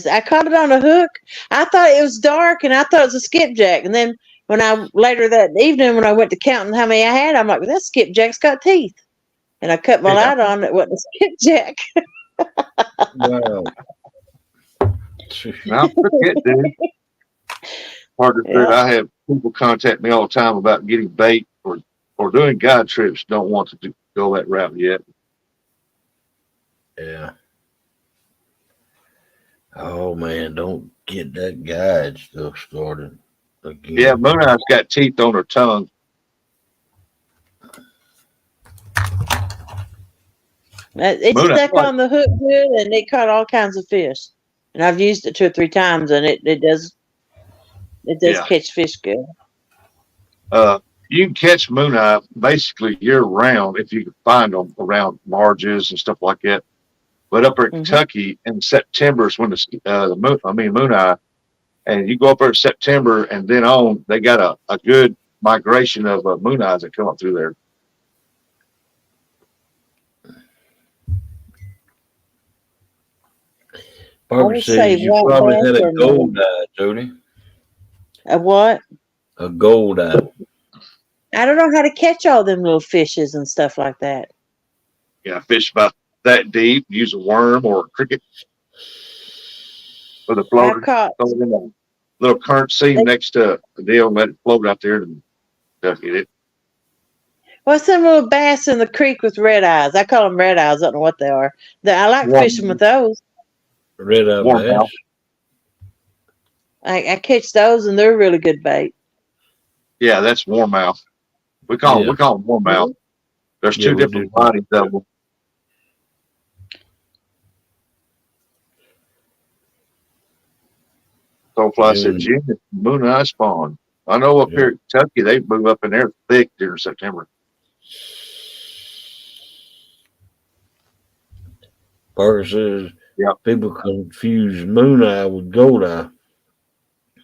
I caught it on a hook. I thought it was dark and I thought it was a skipjack. And then when I later that evening when I went to counting how many I had, I'm like, well, that skipjack's got teeth. And I cut my light on. It wasn't a skipjack. Wow. Now, forget, dude. Partner said, Yeah. I have people contact me all the time about getting bait or doing guide trips. Don't want to go that route yet. Yeah. Oh man, don't get that guide stuff started again. Yeah, Moon Eye's got teeth on her tongue. It Moon Eye, stuck on the hook good, and it caught all kinds of fish. And I've used it 2 or 3 times, and it does Yeah. catch fish good. You can catch Moon Eye basically year round if you can find them around marges and stuff like that. But up there in Kentucky in September is when Moon Eye, and you go up there in September and then on, they got a good migration of Moon Eyes that come up through there. Barbara says you probably had a gold eye, Jody. A what? A gold eye. I don't know how to catch all them little fishes and stuff like that. Yeah, fish about that deep, use a worm or a cricket with a floater. I've caught Throw it in a little current seam next to the deal and let it float out there and duck it. Well, some little bass in the creek with red eyes. I call them red eyes. I don't know what they are. I like fishing with those. Red eye bass. I catch those, and they're really good bait. Yeah, that's warmouth. We call them warmouth. There's 2 different bodies of them. Soulfly said, Jim, Moon Eye spawn. I know up here in Kentucky, they move up in there thick during September. Parker says people confuse Moon Eye with Gold Eye.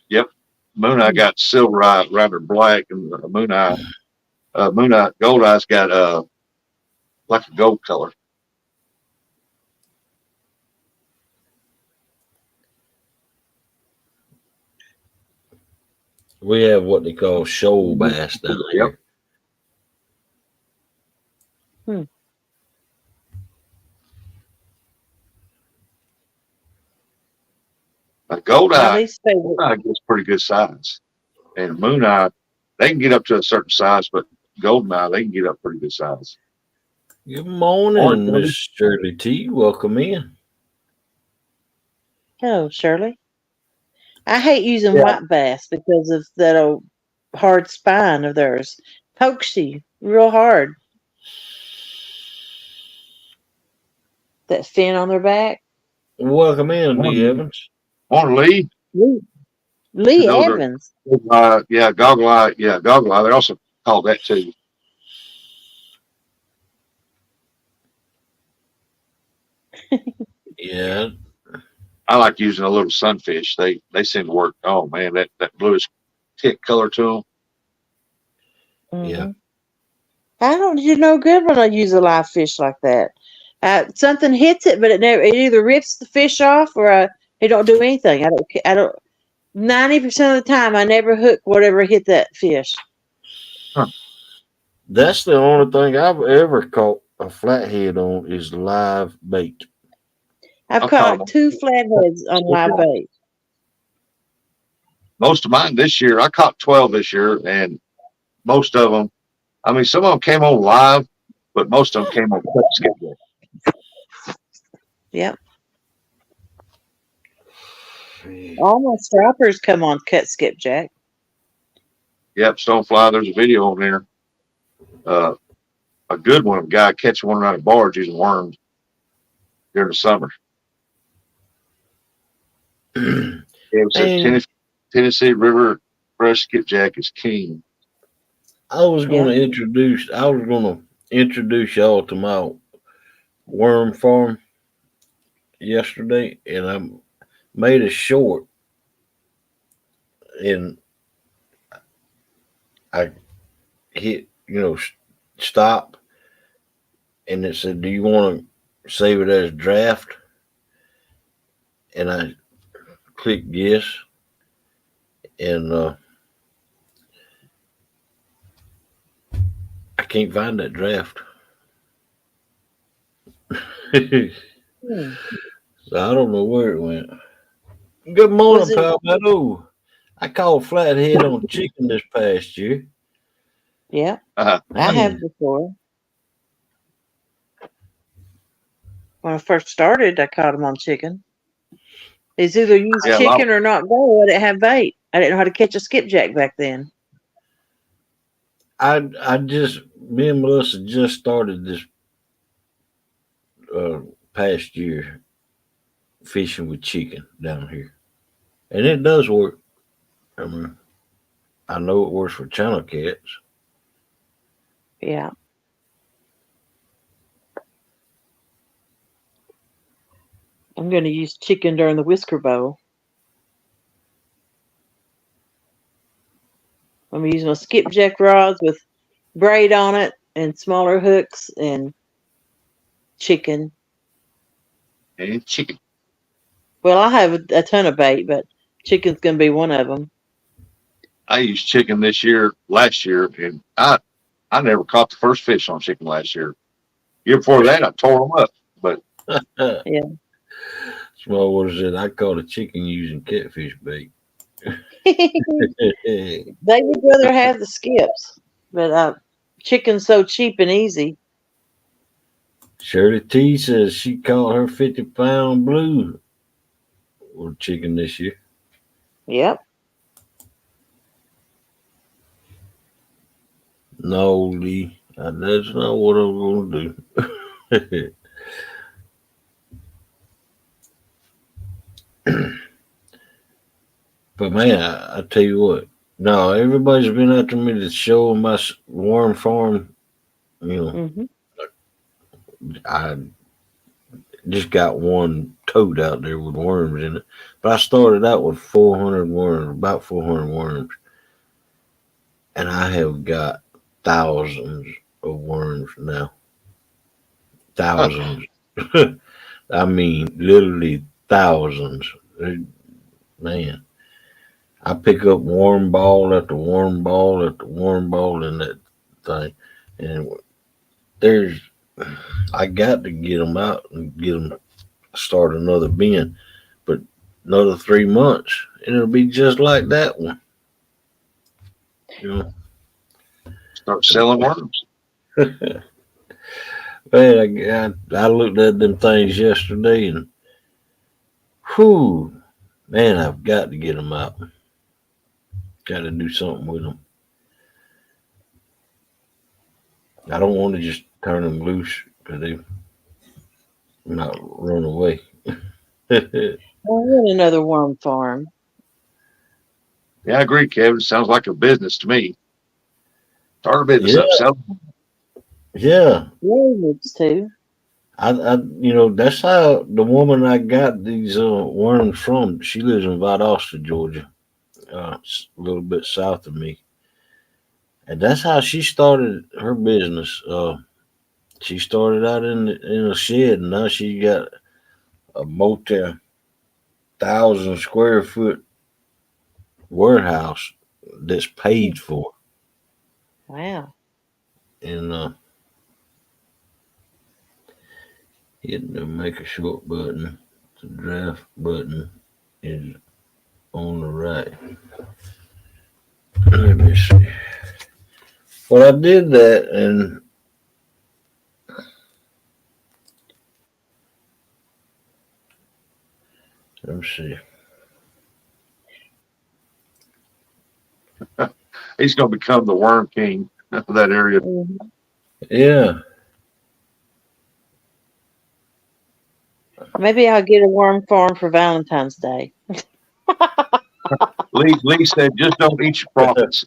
Yep. Moon Eye got silver eye, rather black, and Moon Eye, Gold Eye's got like a gold color. We have what they call shoal bass down here. A Gold Eye gets pretty good size. And Moon Eye, they can get up to a certain size, but Golden Eye, they can get up pretty good size. Good morning, Miss Shirley T. Welcome in. Hello, Shirley. I hate using white bass because of that old hard spine of theirs. Pokes you real hard. That fin on their back. Welcome in, Lee Evans. Morning, Lee. Lee Evans. Goggle Eye. Yeah, Goggle Eye. They're also called that too. Yeah. I like using a little sunfish. They seem to work. Oh man, that bluish tick color to them. Yeah. I don't do no good when I use a live fish like that. Something hits it, but it either rips the fish off or it don't do anything. I don't. 90% of the time, I never hook whatever hit that fish. Huh. That's the only thing I've ever caught a flathead on is live bait. I've caught 2 flatheads on live bait. Most of mine this year, I caught 12 this year, and most of them, I mean, some of them came on live, but most of them came on cut skipjack. Yep. All my stripers come on cut skipjack. Yep, Stonefly, there's a video on there. A good one, a guy catching one around a barge using worms during the summer. It was Tennessee River fresh skipjack is king. I was going to introduce y'all to my worm farm yesterday, and I made a short, and I hit, stop, and it said, "Do you want to save it as draft?" And I clicked yes, and can't find that draft. So I don't know where it went. Good Was morning, it? Palmetto. I called flathead on chicken this past year. Yeah, Uh, I have Man, before. When I first started, I caught them on chicken. It's either use yeah, a lot. chicken or not go. I didn't have bait. I didn't know how to catch a skipjack back then. me and Melissa just started this uh, past year fishing with chicken down here, and it does work. I mean, I know it works for channel cats. Yeah, I'm going to use chicken during the whisker bowl. I'm using my skipjack rods with braid on it and smaller hooks and chicken. And chicken. Well, I have a ton of bait, but chicken's going to be one of them. I used chicken last year, and I never caught the first fish on chicken last year. Year before that, I tore them up. But Yeah. Small water said I caught a chicken using catfish bait. They would rather have the skips, but chicken's so cheap and easy. Shirley T says she caught her 50-pound blue with chicken this year. Yep. No, Lee, that's not what I'm going to do. But man, I tell you what, no, everybody's been after me to show my worm farm. You know, Hmm. I just got one tote out there with worms in it. But I started out with 400 worms, about 400 worms, and I have got thousands of worms now. Thousands. I mean, literally thousands. Man, I pick up worm ball after worm ball after worm ball in that thing, and there's I got to get them out and get them start another bin, but another 3 months and it'll be just like that one. You know, start selling worms. man, I looked at them things yesterday and whew, man, I've got to get them out. Got to do something with them. I don't want to just turn them loose because they might run away. I want another worm farm. Yeah, I agree, Kevin. Sounds like a business to me. Start a business Yeah, up, sell. yeah. Worms too. That's how the woman I got these worms from. She lives in Valdosta, Georgia, a little bit south of me, and that's how she started her business. She started out in a shed, and now she got a multi-thousand-square-foot warehouse that's paid for, Wow. and hit the make a short button. The draft button is on the right. Let me see. Well, I did that, and let me see. He's going to become the worm king of that area. Mhm. Yeah, Maybe I'll get a worm farm for Valentine's Day. Lee said, just don't eat your profits.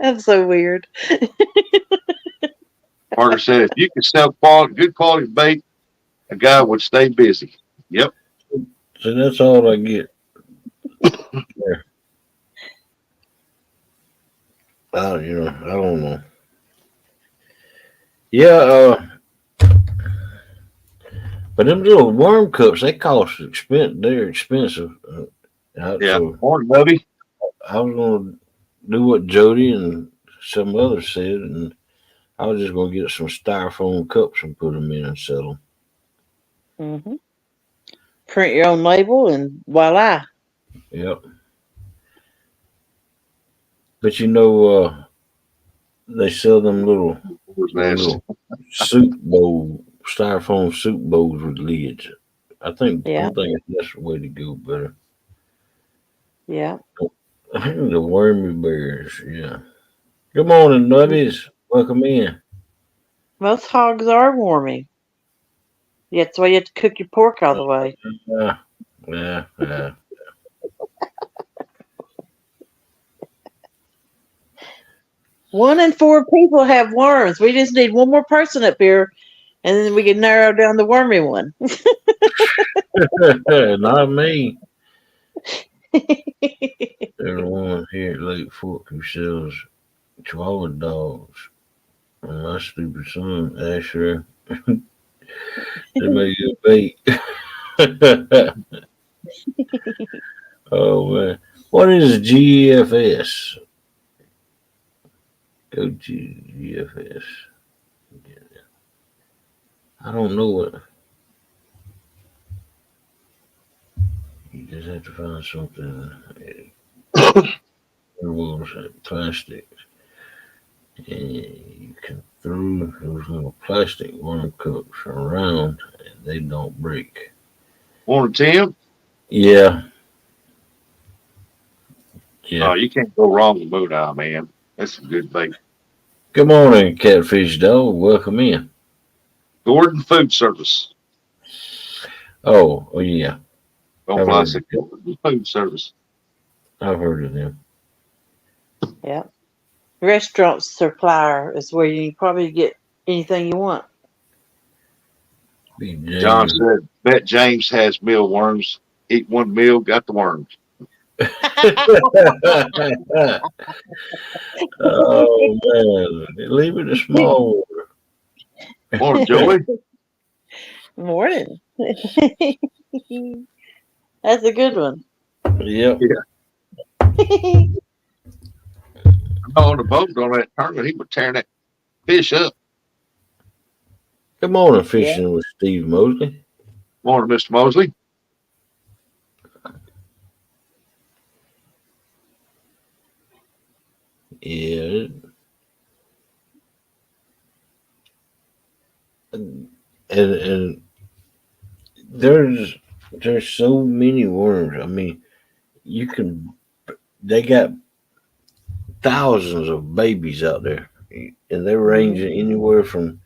That's so weird. Parker said, if you could sell good quality bait, a guy would stay busy. Yep. so that's all I get there. I don't know. Yeah, but them little worm cups, they cost expensive. They're expensive. Yeah. So Morning, Bubby. I was going to do what Jody and some others said, and I was just going to get some styrofoam cups and put them in and sell them. Hmm. Print your own label and voila. Yep. But you know, they sell It was them nasty. little soup bowl, styrofoam soup bowls with lids. Yeah, I'm thinking that's the way to go better. yeah. I think the wormy bears, yeah. Good morning, Nubbies. Welcome in. Most hogs are warming. That's why you have to cook your pork all the way. Yeah, yeah. 1 in 4 people have worms. We just need one more person up here, and then we can narrow down the wormy one. Not me. Everyone here at Lake Fork who sells Chihuahua dogs. And my stupid son, Asher, they made you a bait. Oh, man. What is GFS? Go to GFS. I don't know what. You just have to find something. Werewolves and plastic. And you can throw those little plastic worm cups around and they don't break. Morning, Tim. Yeah, Oh, yeah. you can't go wrong with Moon Eye, man. That's a good bait. Good morning, Catfish Dog. Welcome in. Gordon Food Service. Oh, yeah. Don't I've fly, I heard, said Gordon Food Service. I've heard of them. Yeah. Restaurant supplier is where you can probably get anything you want. Big John James. said, bet James has mealworms. Eat one meal, got the worms. Oh man, leave it a small Morning, Joey. Morning. That's a good one. order. Yep. Yeah. On the boat on that tournament, he was tearing that fish up. Good morning, Yeah. fishing with Steve Mosley. Morning, Mr. Mosley. Yeah, and there's so many worms. I mean, you can. They got thousands of babies out there, and they're Hmm. ranging anywhere from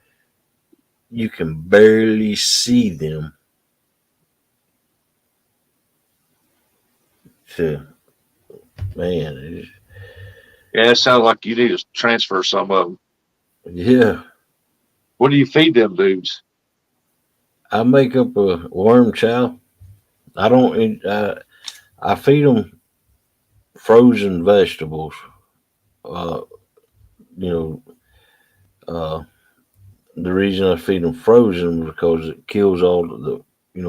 you can barely see them to man. Yeah, it sounds like you need to transfer some of them. Yeah, What do you feed them dudes? I make up a worm chow. I don't. I feed them frozen vegetables. Uh, you know, uh, the reason I feed them frozen is because it kills all of the.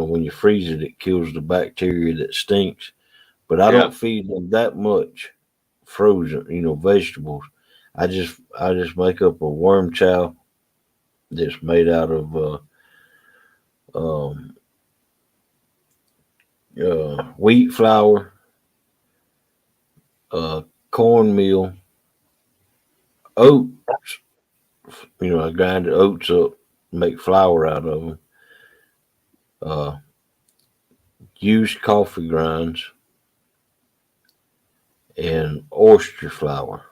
When you freeze it, it kills the bacteria that stinks. But I Yeah, don't feed them that much frozen. Vegetables. I just make up a worm chow that's made out of um, wheat flour, uh, cornmeal, oats. I grind the oats up, make flour out of them. Uh, use coffee grinds and oyster flour,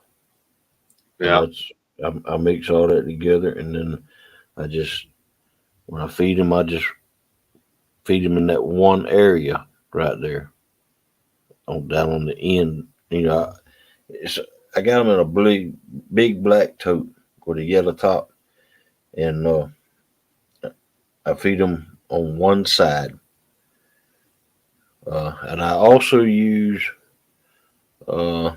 and yeah. I mix all that together, and then I just when I feed them, I just feed them in that one area right there, down on the end. It's I got them in a big black tote with a yellow top, and I feed them on one side, and I also use uh,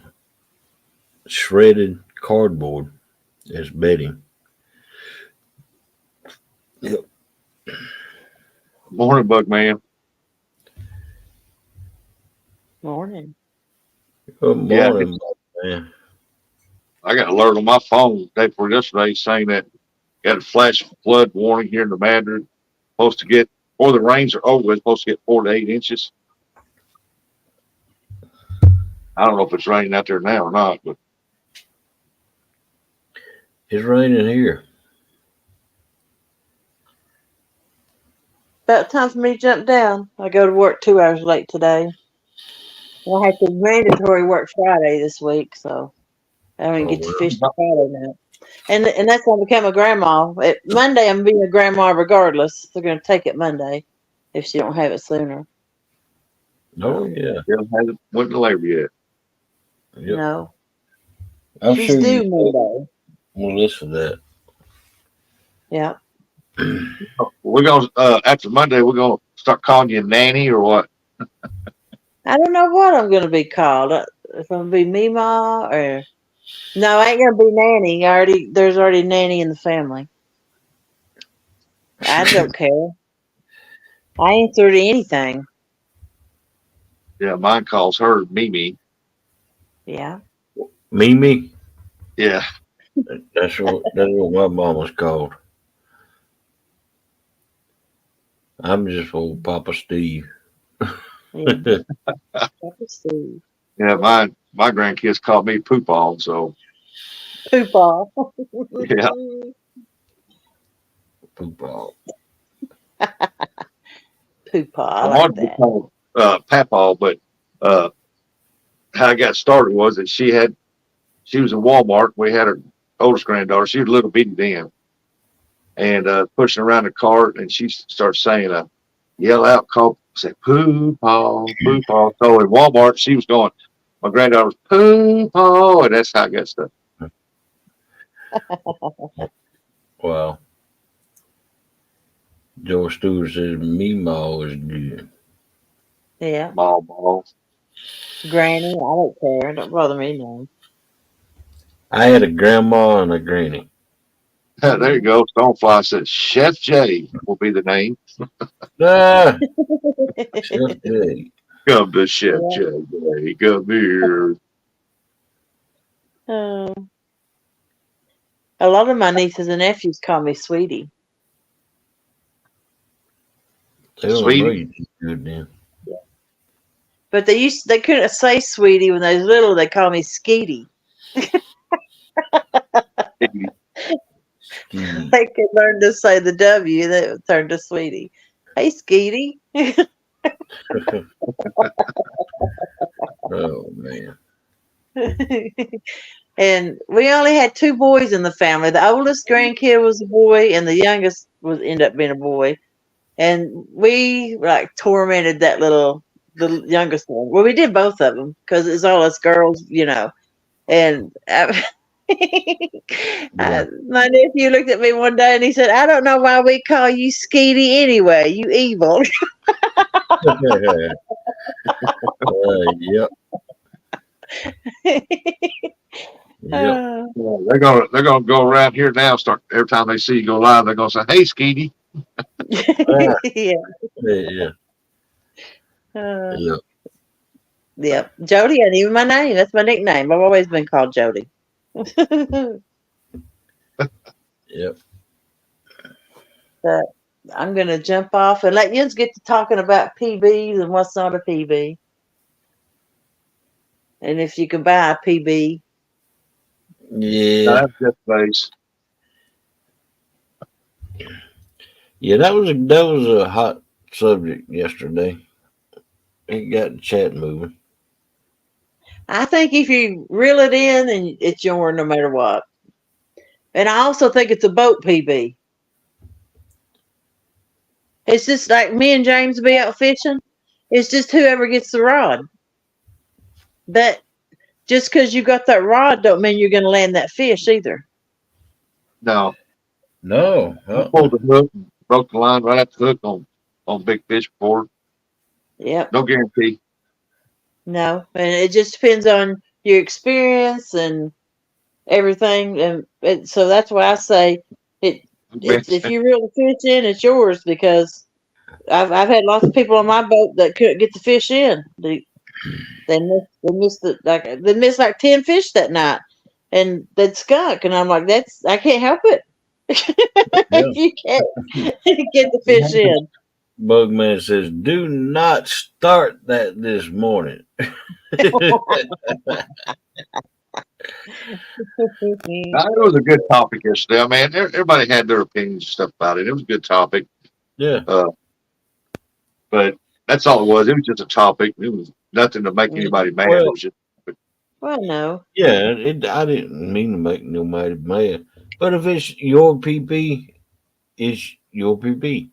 shredded cardboard as bedding. Yep. Morning, Bug Man. Morning. Good Yeah, morning, man. I got an alert on my phone day before yesterday saying that got a flash flood warning here in the Mandarin. Supposed to get, before the rains are over, it's supposed to get 4 to 8 inches. I don't know if it's raining out there now or not, but It's raining here. About time for me to jump down. I go to work 2 hours late today. I have to mandatory work Friday this week, so I don't even Oh get to well. fish till Friday now. And that's when I become a grandma. Monday, I'm being a grandma regardless. They're going to take it Monday if she don't have it sooner. Oh So, yeah. still hasn't went to labor yet. Yep. no, I'm she's sure you due Monday. will listen to Yeah. that. We're gonna after Monday we're gonna start calling you nanny or what? I don't know what I'm going to be called. If I'm going to be Mima or no, I ain't going to be Nanny. There's already Nanny in the family. I don't care. I answer to anything. Yeah, mine calls her Mimi. Yeah. Mimi. Yeah, That's what my mom was called. I'm just old Papa Steve. Yeah. Papa Steve. yeah, my grandkids call me Poopall. So Poopaw. yeah, Football. Poopaw. I I like wanted to be that. called Papal, but uh, how I got started was that she was in Walmart. We had her oldest granddaughter. She was a little bitty then, and pushing around the cart, and she starts saying yell out, call, say poo paw, poo paw. So in Walmart, she was going, my granddaughter was poo paw, and that's how I got stuff. Wow. Joe Stewart says Mima is good. Yeah. Ball, ball. Granny. I don't care. Don't bother me none. I had a grandma and a granny. There you go. Stonefly says Chef J will be the name. Ah, Chef J. Come to Chef Yeah. J. Come here. Um, a lot of my nieces and nephews call me Sweetie. They don't know Sweetie. you too good then. But they couldn't say Sweetie when they was little. They call me Skeety. Skeety. They could learn to say the W. They would turn to Sweetie. Hey, Skeety. Oh man. And we only had two boys in the family. The oldest grandkid was a boy, and the youngest was ended up being a boy. And we like tormented the youngest one. Well, we did both of them because it's all us girls, you know. And Yeah. my nephew looked at me one day and he said, "I don't know why we call you Skeety anyway. You evil." Yep. Yep. Uh, Yeah, they're gonna go around here now. Start every time they see you go live, they're gonna say, "Hey, Skeety." Ah, yeah. yeah. Uh, Yep. yep. Jody ain't even my name. That's my nickname. I've always been called Jody. Yep. But I'm going to jump off and let you get to talking about PBs and what's not a PB. And if you can buy a PB. Yeah. That's just face. Yeah, that was a hot subject yesterday. It got the chat moving. I think if you reel it in, and it's yours no matter what. And I also think it's a boat PB. It's just like me and James be out fishing. It's just whoever gets the rod. But just because you got that rod don't mean you're going to land that fish either. No, No. I pulled the hook, and broke the line right at the hook on big fish before. Yep. No guarantee. No. And it just depends on your experience and everything. And so that's why I say it. It's if you reel the fish in, it's yours because I've had lots of people on my boat that couldn't get the fish in. They missed like 10 fish that night, and they'd skunk, and I'm like, I can't help it. Yeah. You can't get the fish in. Bugman says, "Do not start that this morning." It was a good topic yesterday. I mean, everybody had their opinions and stuff about it. It was a good topic. Yeah. But that's all it was. It was just a topic. It was nothing to make anybody mad. Well, It was just Well, no. yeah. I didn't mean to make nobody mad, but if it's your PP, it's your PP.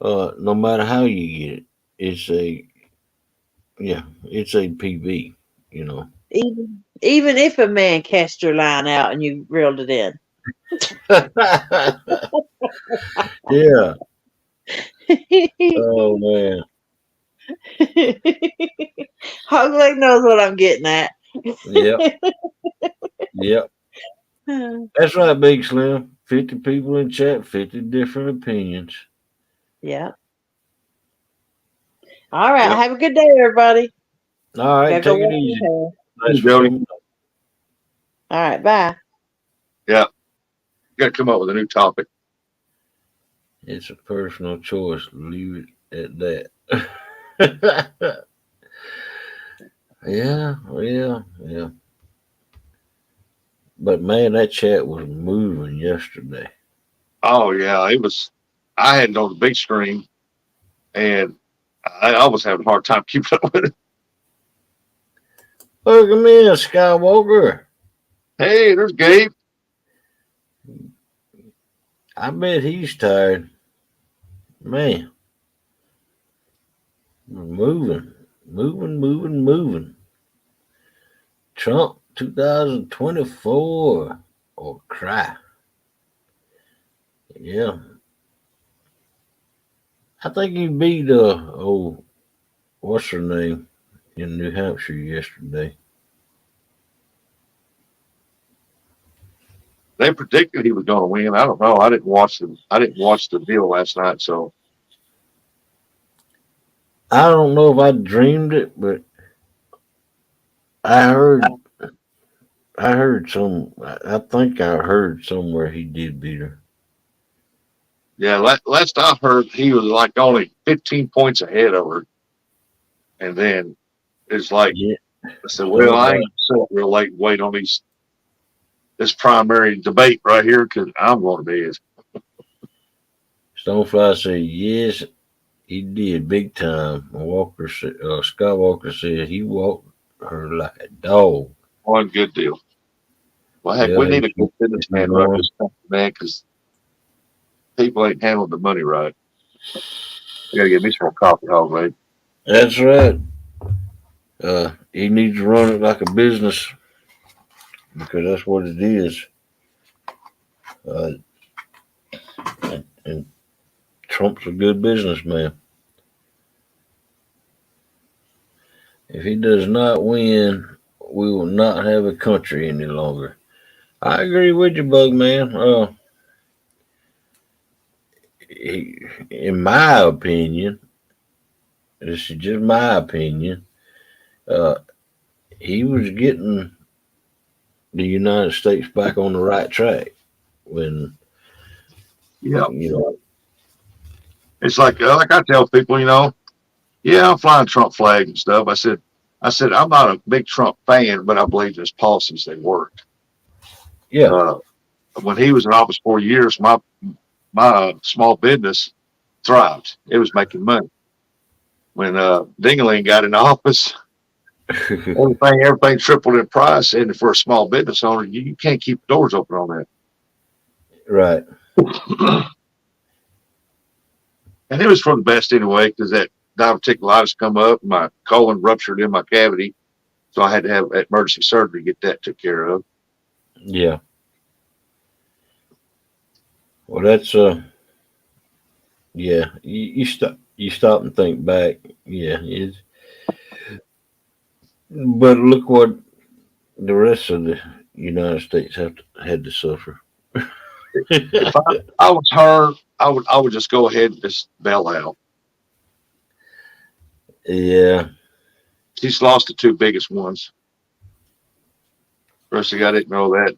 No matter how you get it, it's a it's a PB. You know. Even if a man cast your line out and you reeled it in. Yeah. Oh man. Hog leg knows what I'm getting at. Yep. Yep. That's right, Big Slim. 50 people in chat, 50 different opinions. Yeah. All right. Yep. Have a good day, everybody. All right, Gotta go take it wash easy. my hair. Nice for Jody. coming. All right. Bye. Yeah. Got to come up with a new topic. It's a personal choice. Leave it at that. Yeah. But man, that chat was moving yesterday. Oh yeah, it was. I had it on the big screen, and I was having a hard time keeping up with it. Welcome in, Skywalker. Hey, there's Gabe. I bet he's tired. Man, we're moving. Trump 2024 or cry. Yeah. I think he beat what's her name in New Hampshire yesterday. They predicted he was going to win. I don't know. I didn't watch the deal last night, so I don't know if I dreamed it, but I heard I think I heard somewhere he did beat her. yeah. Last I heard, he was like only 15 points ahead of her, and then it's like Yeah. I said, well, I ain't so real late and wait on this primary debate right here because I'm going to be it. Stonefly said yes, he did big time. Skywalker said he walked her like a dog. One good deal. Well, heck, Yeah, we need a good businessman run this company, man, because people ain't handling the money right. I gotta get me some coffee, hog, right? That's right. He needs to run it like a business because that's what it is. And Trump's a good businessman. If he does not win, we will not have a country any longer. I agree with you, Bugman. In my opinion, this is just my opinion. Uh, he was getting the United States back on the right track when Yeah. It's like I tell people, yeah, I'm flying Trump flag and stuff. I said I'm not a big Trump fan, but I believe his policies they worked. Yeah. When he was in office 4 years, my small business thrived. It was making money. When Dingaling got in office, everything tripled in price, and for a small business owner, you can't keep doors open on that. Right. And it was for the best anyway, because that diverticulitis come up, my colon ruptured in my cavity, so I had to have emergency surgery to get that took care of. Yeah. Well, that's yeah. You stop and think back. Yeah, but look what the rest of the United States had to suffer. If I was her, I would just go ahead and just bail out. Yeah. She's lost the two biggest ones. First thing I didn't know that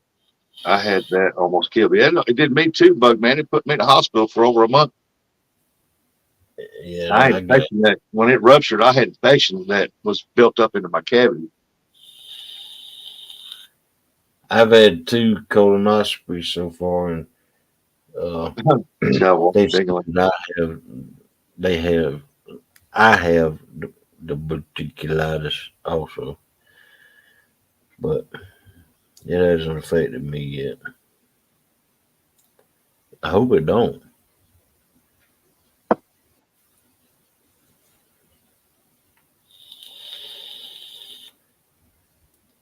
I had that almost killed me. It did me too, Bug man. It put me in the hospital for over a month. I Yeah, had I got. infection that when it ruptured, I had infection that was built up into my cavity. I've had 2 colonoscopies so far, and uh, Devil, they said dingling. that they have, I have the particulitis also, but it hasn't affected me yet. I hope it don't.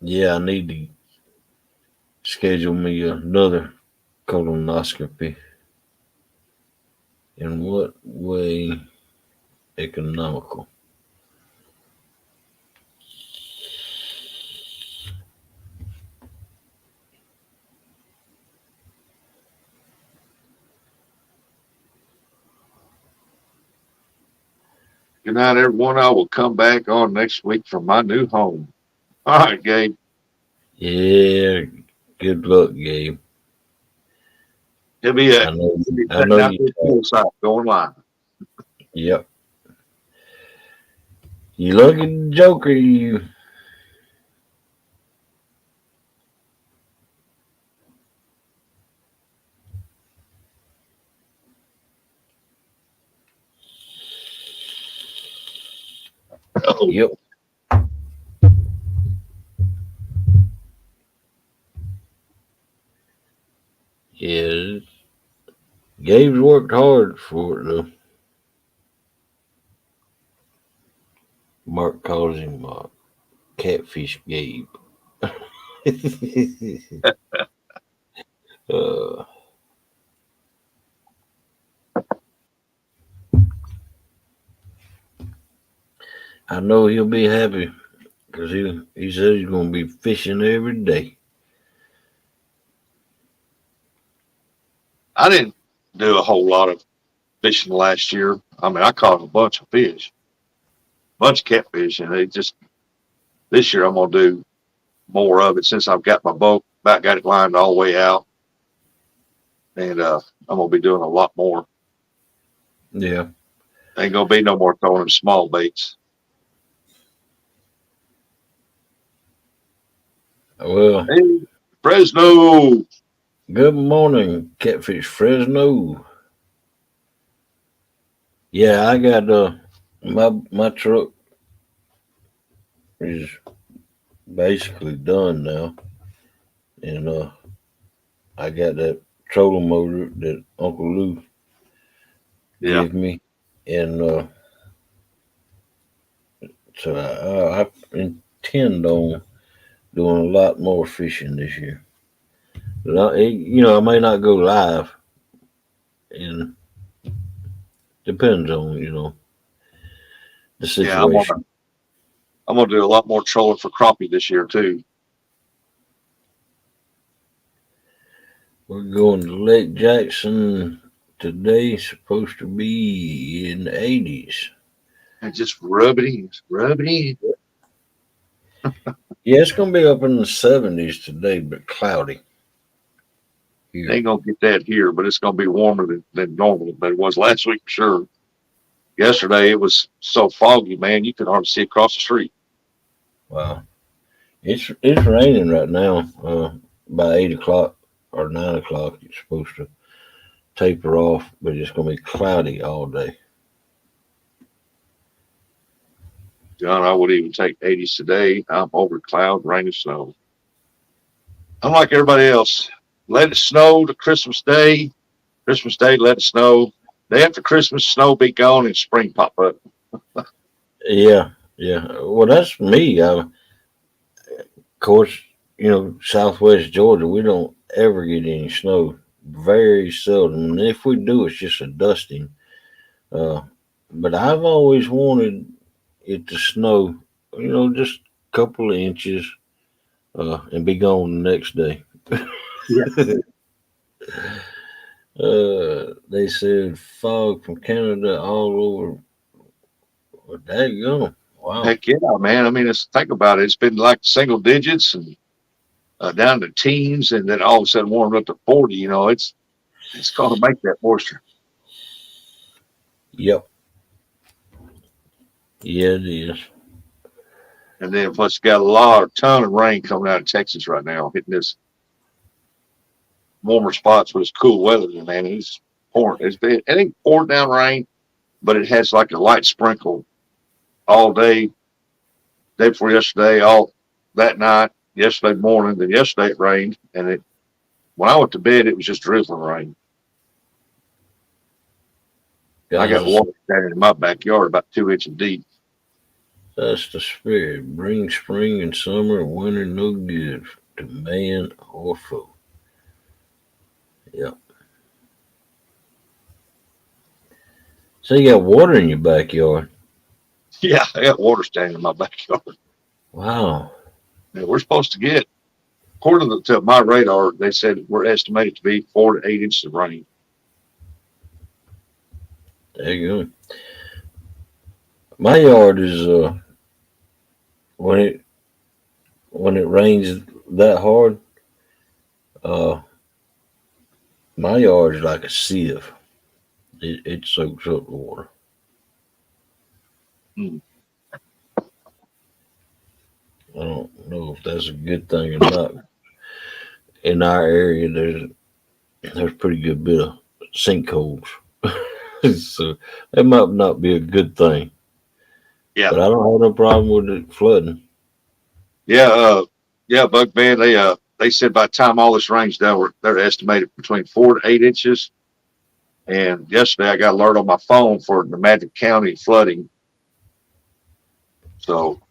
Yeah, I need to schedule me another colonoscopy. In what way economical? Good night, everyone. I will come back on next week from my new home. All right, Gabe. Yeah, good luck, Gabe. He'll be I know. I sitting know out you. there poolside going live. Yep. You lucky joker, you. Oh, Yep. Yeah. Gabe's worked hard for it though. Mark calls him Catfish Gabe. uh, I know he'll be happy because he said he's going to be fishing every day. I didn't do a whole lot of fishing last year. I mean, I caught a bunch of fish, bunch of catfish, and they just this year I'm gonna do more of it since I've got my boat about got it lined all the way out, and I'm gonna be doing a lot more. Yeah. Ain't gonna be no more throwing them small baits. Well, Hey, Fresno. good morning, Catfish Fresno. Yeah, I got my truck is basically done now, and I got that trolling motor that Uncle Lou Yeah, gave me, and so I intend on doing a lot more fishing this year. But I may not go live, and depends on the yeah. situation. I'm gonna do a lot more trolling for crappie this year too. We're going to Lake Jackson today. Supposed to be in the 80s. And just rub it in, rub it in. Yeah, it's going to be up in the 70s today, but cloudy here. Ain't gonna get that here, but it's gonna be warmer than normal than it was last week for sure. Yesterday it was so foggy, man, you could hardly see across the street. Wow, it's raining right now. By 8 o'clock or 9 o'clock, it's supposed to taper off, but it's going to be cloudy all day. John, I would even take 80s today. I'm over cloud, rain, and snow. I'm like everybody else. Let it snow to Christmas Day. Christmas Day, let it snow. Day after Christmas, snow be gone and spring pop up. Yeah, yeah. Well, that's me. Of course, Southwest Georgia, we don't ever get any snow. Very seldom. And if we do, it's just a dusting. Uh, but I've always wanted it to snow, just a couple of inches, and be gone the next day. Yeah. They said fog from Canada all over. Well, daggone. Wow. Heck yeah, man. I mean, think about it. It's been like single digits and down to teens, and then all of a sudden warmed up to 40. It's going to make that moisture. Yep. Yeah, it is. And then plus got a ton of rain coming out of Texas right now, hitting this warmer spots with this cool weather. Man, it's pouring. It ain't pouring down rain, but it has like a light sprinkle all day before yesterday, all that night, yesterday morning. Then yesterday it rained, and when I went to bed, it was just drizzling rain. I got water standing in my backyard about 2 inches deep. That's the spirit. Bring spring and summer and winter no good to man or foe. Yep. So you got water in your backyard. Yeah, I got water standing in my backyard. Wow. And we're supposed to get, according to my radar, they said we're estimated to be 4 to 8 inches of rain. There you go. My yard is when it rains that hard, uh my yard is like a sieve. It soaks up the water. Hmm. I don't know if that's a good thing or not. In our area, there's a pretty good bit of sinkholes, so that might not be a good thing. Yeah, But I don't have no problem with it flooding. yeah, yeah, Bug Man. They said by the time all this rain's done, they're estimated between 4 to 8 inches. And yesterday I got an alert on my phone for the Magic County flooding. So,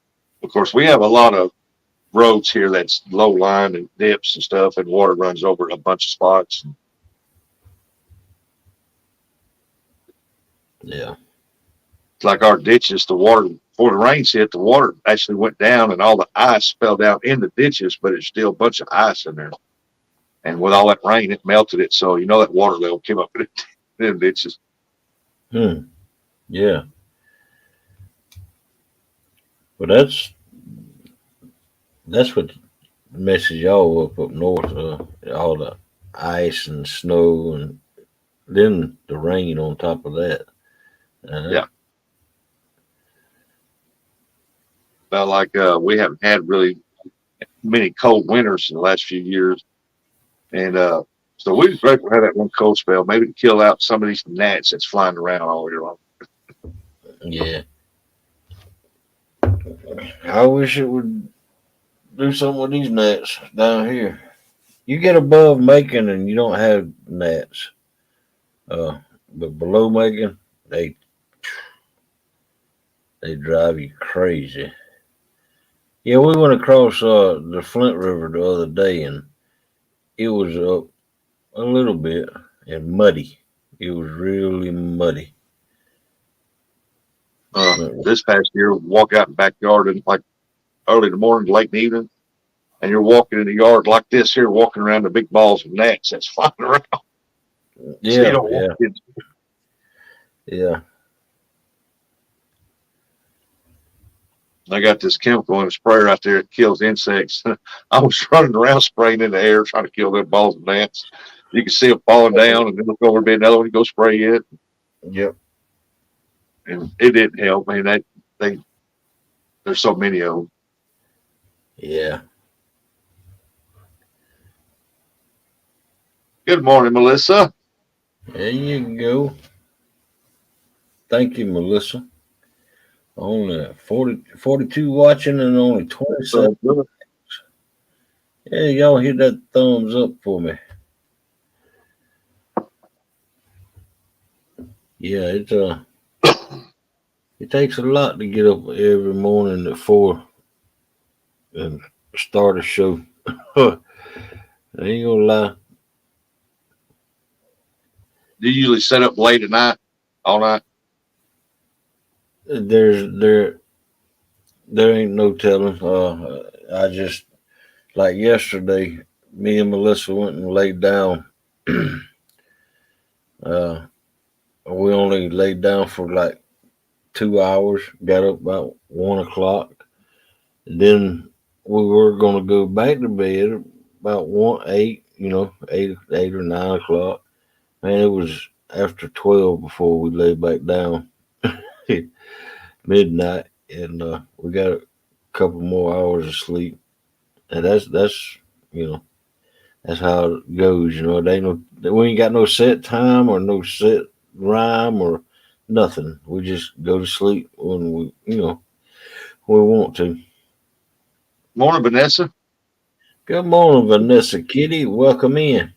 of course, we have a lot of roads here that's low lying and dips and stuff, and water runs over a bunch of spots. Yeah, It's like our ditches, the water, before the rains hit, the water actually went down and all the ice fell down in the ditches, but it's still a bunch of ice in there. And with all that rain, it melted it. So, that water level came up in the ditches. yeah. But that's what messes y'all up north. All the ice and snow, and then the rain on top of that. Yeah. Felt like we haven't had really many cold winters in the last few years. And so we was grateful to have that one cold spell, maybe to kill out some of these gnats that's flying around all year long. Yeah. I wish it would do something with these gnats down here. You get above Macon and you don't have gnats. But below Macon, they drive you crazy. Yeah, we went across the Flint River the other day, and it was up a little bit and muddy. It was really muddy. This past year, walk out in the backyard and like early in the morning, late in the evening, and you're walking in the yard like this here, walking around the big balls of gnats that's flying around. Yeah, So you don't walk in. Yeah. I got this chemical in a sprayer out there that kills insects. I was running around spraying in the air trying to kill them balls of gnats. You can see them falling down, and then look over to be another one to go spray it. Yep. And it didn't help, man. There's so many of them. Yeah. Good morning, Melissa. There you go. Thank you, Melissa. Only 42 watching and only 27. Yeah, y'all hit that thumbs up for me. Yeah, it takes a lot to get up every morning at 4 and start a show. I ain't gonna lie. Do you usually set up late at night, all night? There ain't no telling. I just like yesterday, me and Melissa went and laid down. uh, we only laid down for like 2 hours. Got up about 1 o'clock. Then we were gonna go back to bed about 1 8, 8 or 9 o'clock. Man, it was after 12 before we lay back down. Midnight, and we got a couple more hours of sleep. And that's you know that's how it goes. They ain't we ain't got no set time or no set rhyme or nothing. We just go to sleep when we want to. Morning, Vanessa. Good morning, Vanessa Kitty. Welcome in.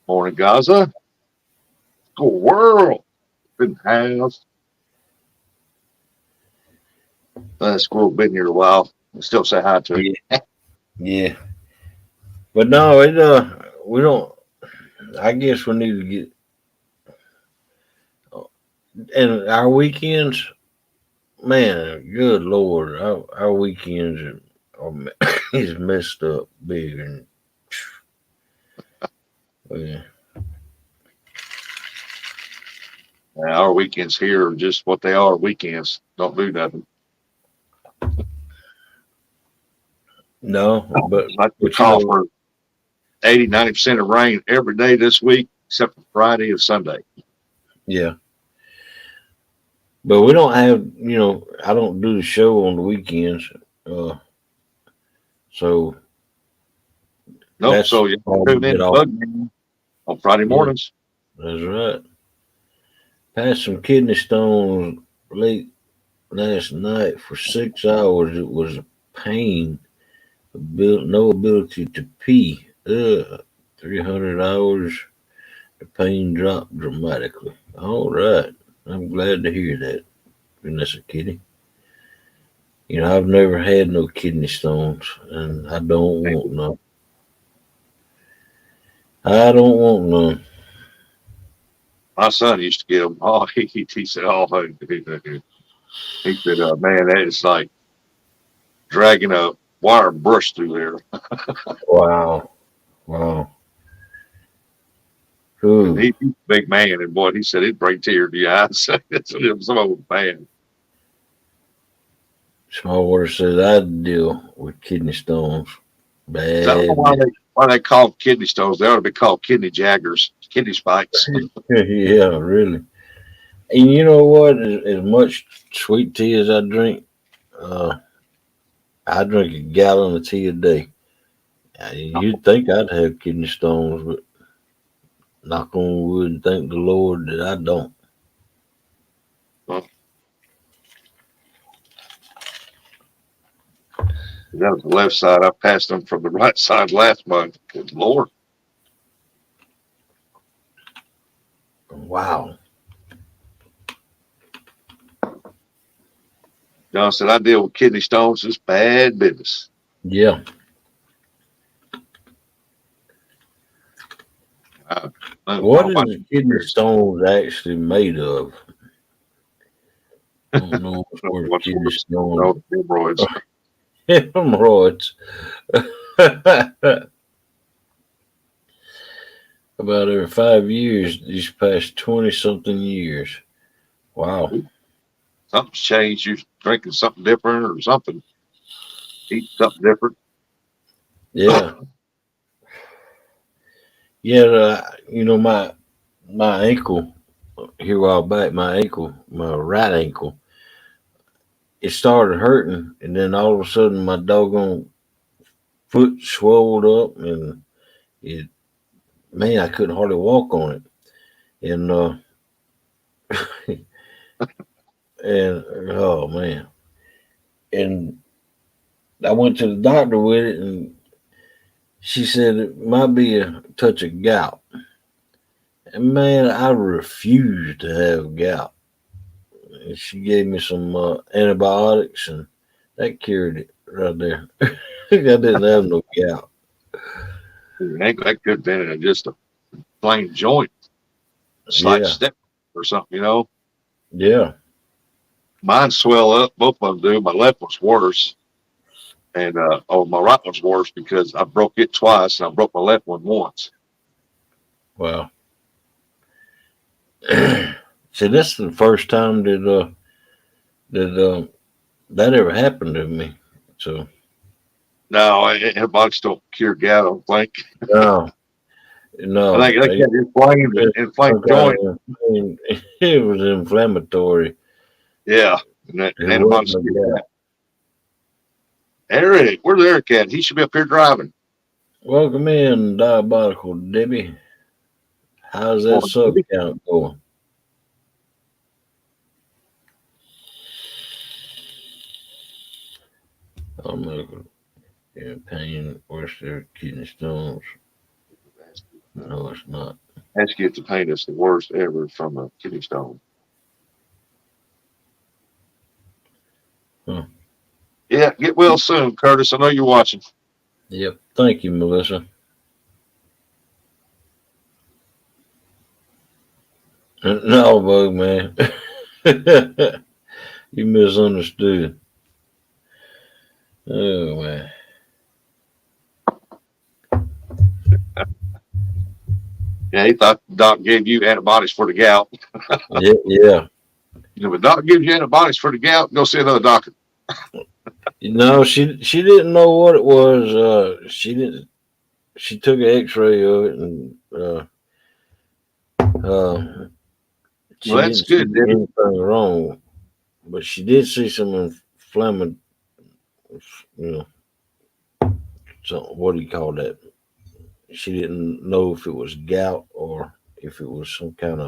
Morning, Gaza. Good world. In the house. Squirrel been here a while. I still say hi to him. Yeah, yeah. But no, we don't. I guess we need to get and our weekends. Man, good lord, our weekends is messed up big, and yeah. Our weekends here are just what they are. Weekends don't do nothing. No, but Like we call for 80-90% of rain every day this week, except for Friday and Sunday. yeah. But we don't have, I don't do the show on the weekends, so Nope. that's So you all we tune in get to off. Bug Man on Friday Yeah, mornings. that's right. Passed some kidney stones late last night for 6 hours. It was a pain. No ability to pee. 300 hours. The pain dropped dramatically. All right. I'm glad to hear that, Vanessa Kitty. I've never had no kidney stones, and I don't want none. I don't want none. My son used to get them. Oh, he said, oh, he said, man, that is like dragging a wire brush through there. Wow. Wow. And Ooh. he's a big man, and boy, he said it'd bring tears to your eyes. Some of them bad. Small water says I deal with kidney stones. I don't know Bad. why they call them kidney stones. They ought to be called kidney jaggers, kidney spikes. Yeah, really. And you know what? As much sweet tea as uh, I drink a gallon of tea a day. You'd think I'd have kidney stones, but knock on wood and thank the Lord that I don't. Well, that was the left side. I passed them from the right side last month. Good Lord. Wow. John said, I deal with kidney stones. It's bad business. Yeah. What is kidney stones actually made of? I don't know what's kidney stones. Hemorrhoids. Hemorrhoids. About every 5 years, these past 20 something years. Wow. Something's changed. You're drinking something different or something. Eating something different. Yeah. Yeah. My ankle here a while back, my right ankle, it started hurting, and then all of a sudden my doggone foot swelled up, and it, man, I couldn't hardly walk on it. And and oh man, and I went to the doctor with it, and she said it might be a touch of gout. And man, I refused to have gout. And she gave me some antibiotics, and that cured it right there. I didn't have no gout. That could have been just a plain joint, slight Yeah, step or something. yeah. Mine swell up. Both of them do. My left one's worse. And my right one's worse because I broke it twice and I broke my left one once. Wow. See, that's the first time that ever happened to me. So No, antibiotics don't cure gout. I don't think. no, I no, think they get inflamed some kind joint. it was inflammatory. Yeah, and that It antibiotics wasn't a cure gout. that. Eric, where's Eric at? He should be up here driving. Welcome in, Diabolical Debbie. How's that Morning, sub baby. count going? I'll make a pain worse their kidney stones. No, it's not. Ask you if the pain is the worst ever from a kidney stone. Huh. Yeah, get well soon, Curtis. I know you're watching. Yep. Thank you, Melissa. No, Bug Man. You misunderstood. Oh man. Yeah, he thought the doc gave you antibiotics for the gout. Yeah, yeah. You know, if a doc gives you antibiotics for the gout, go see another doctor. No, she didn't know what it was. She didn't. She took an X-ray of it, and uh, she Well, that's didn't see good, Debbie. anything wrong. But she did see some inflammation. You know, so what do you call that? She didn't know if it was gout or if it was some kind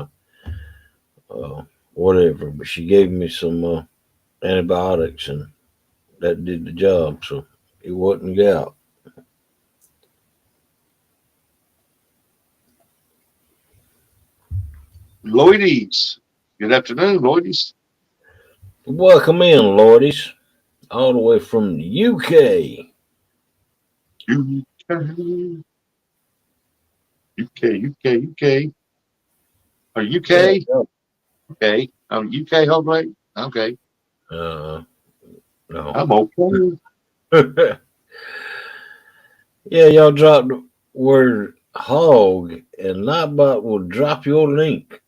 of whatever. But she gave me some antibiotics, and that did the job. So it wasn't gout. Lloydies. Good afternoon, Lloydies. Welcome in, Lordies, all the way from the UK. UK. Are you Yeah. UK? Okay. UK home rate? Okay. Uh, no. I'm okay. Yeah, y'all dropped the word hog, and Nightbot will drop your link.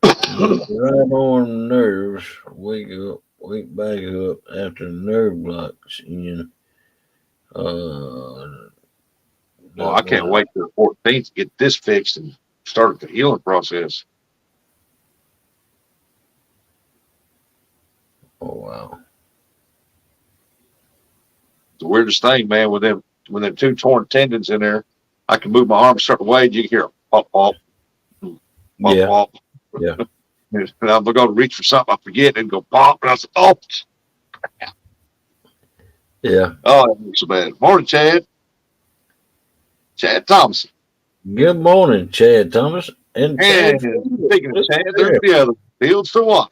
Right on nerves. Wake back up after nerve blocks in. Uh, Well, I can't wait till the 14th to get this fixed and start the healing process. oh wow. The weirdest thing, man, with them two torn tendons in there, I can move my arm a certain way, and you can hear a pop, pop, pop, Yeah, pop. yeah. And I'm going to reach for something, I forget, and go pop, and I say, oh, Yeah. oh, that looks so bad. Morning, Chad. Chad Thompson. Good morning, Chad Thomas. And And Chad, speaking of Chad, there's the other. Fields for one.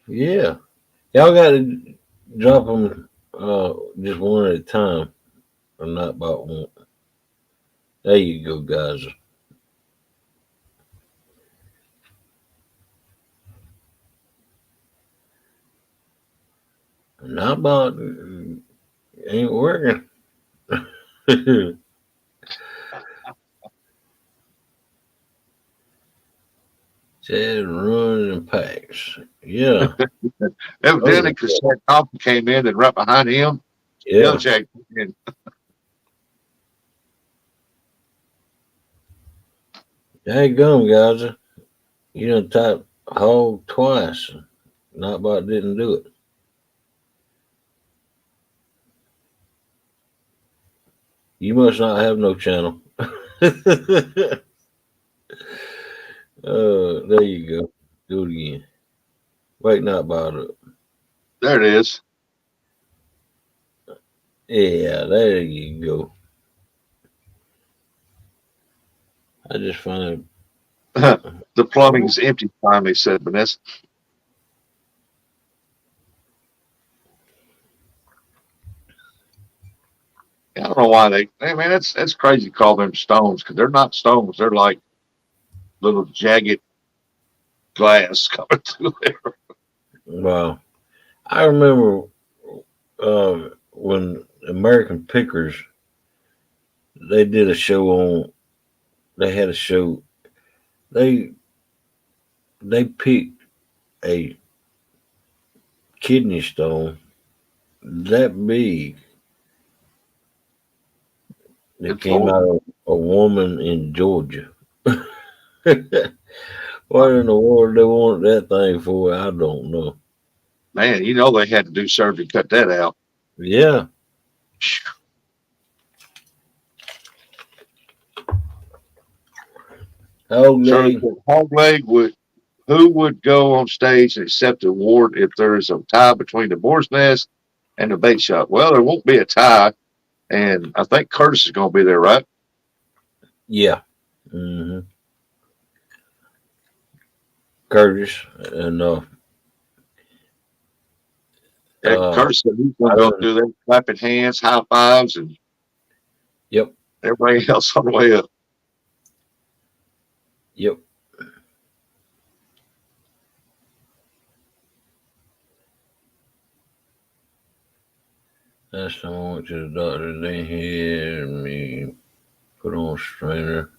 yeah. Y'all got to drop them just one at a time, or not about one. There you go, guys. Not about ain't working. Chad running in packs. Yeah. Evidently, because Chad Thompson came in and right behind him, the Yeah. other Chad came in. Hey, gum, guys. You done typed hog twice. Not about didn't do it. You must not have no channel. There you go. Do it again. Wake not about it. There it is. Yeah, there you go. I just find The plumbing's empty finally, said Vanessa. I don't know why hey man, that's crazy to call them stones because they're not stones. They're like little jagged glass coming through there. wow. I remember when American Pickers they did a show on they had a show. They they picked a kidney stone that big that In came Florida. out of a woman in Georgia. What in the world they wanted that thing for? I don't know. Man, you know they had to do surgery to cut that out. Yeah. Hog Sir, leg. hog leg would who would go on stage and accept the award if there is a tie between the Boar's Nest and the bait shop? Well, there won't be a tie, and I think Curtis is going to be there, right? Yeah. hmm Curtis and Yeah, uh Curtis said he's going I to go done through there, clapping hands, high fives, and yep, everybody else on the way up. yep. Last time I went to the doctor they had me put on a strainer.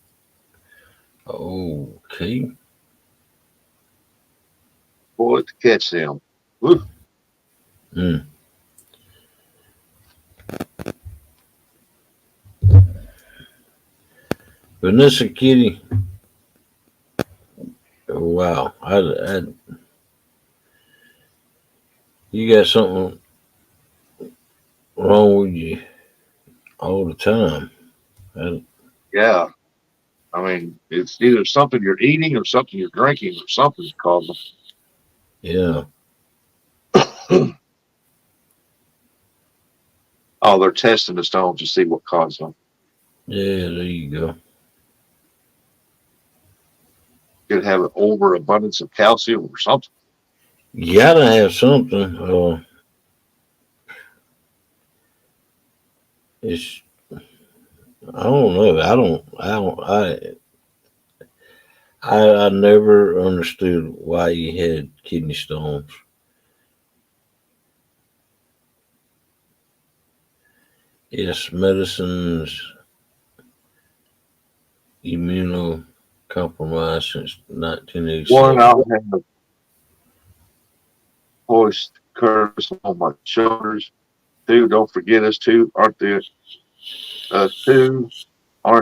Okay. Boy, to catch them. Woo. Mm. Vanessa Kitty. Wow. You got something wrong with you all the time. I, Yeah. I mean, it's either something you're eating or something you're drinking or something's causing yeah. them. Oh, they're testing the stones to see what caused them. Yeah, there you go. Could have an overabundance of calcium or something. You gotta have something. It's I don't know. I never understood why he had kidney stones. Yes, medicines immunocompromised since One, 1987. I'll have hoist curse on my shoulders. Two, don't forget us. Two aren't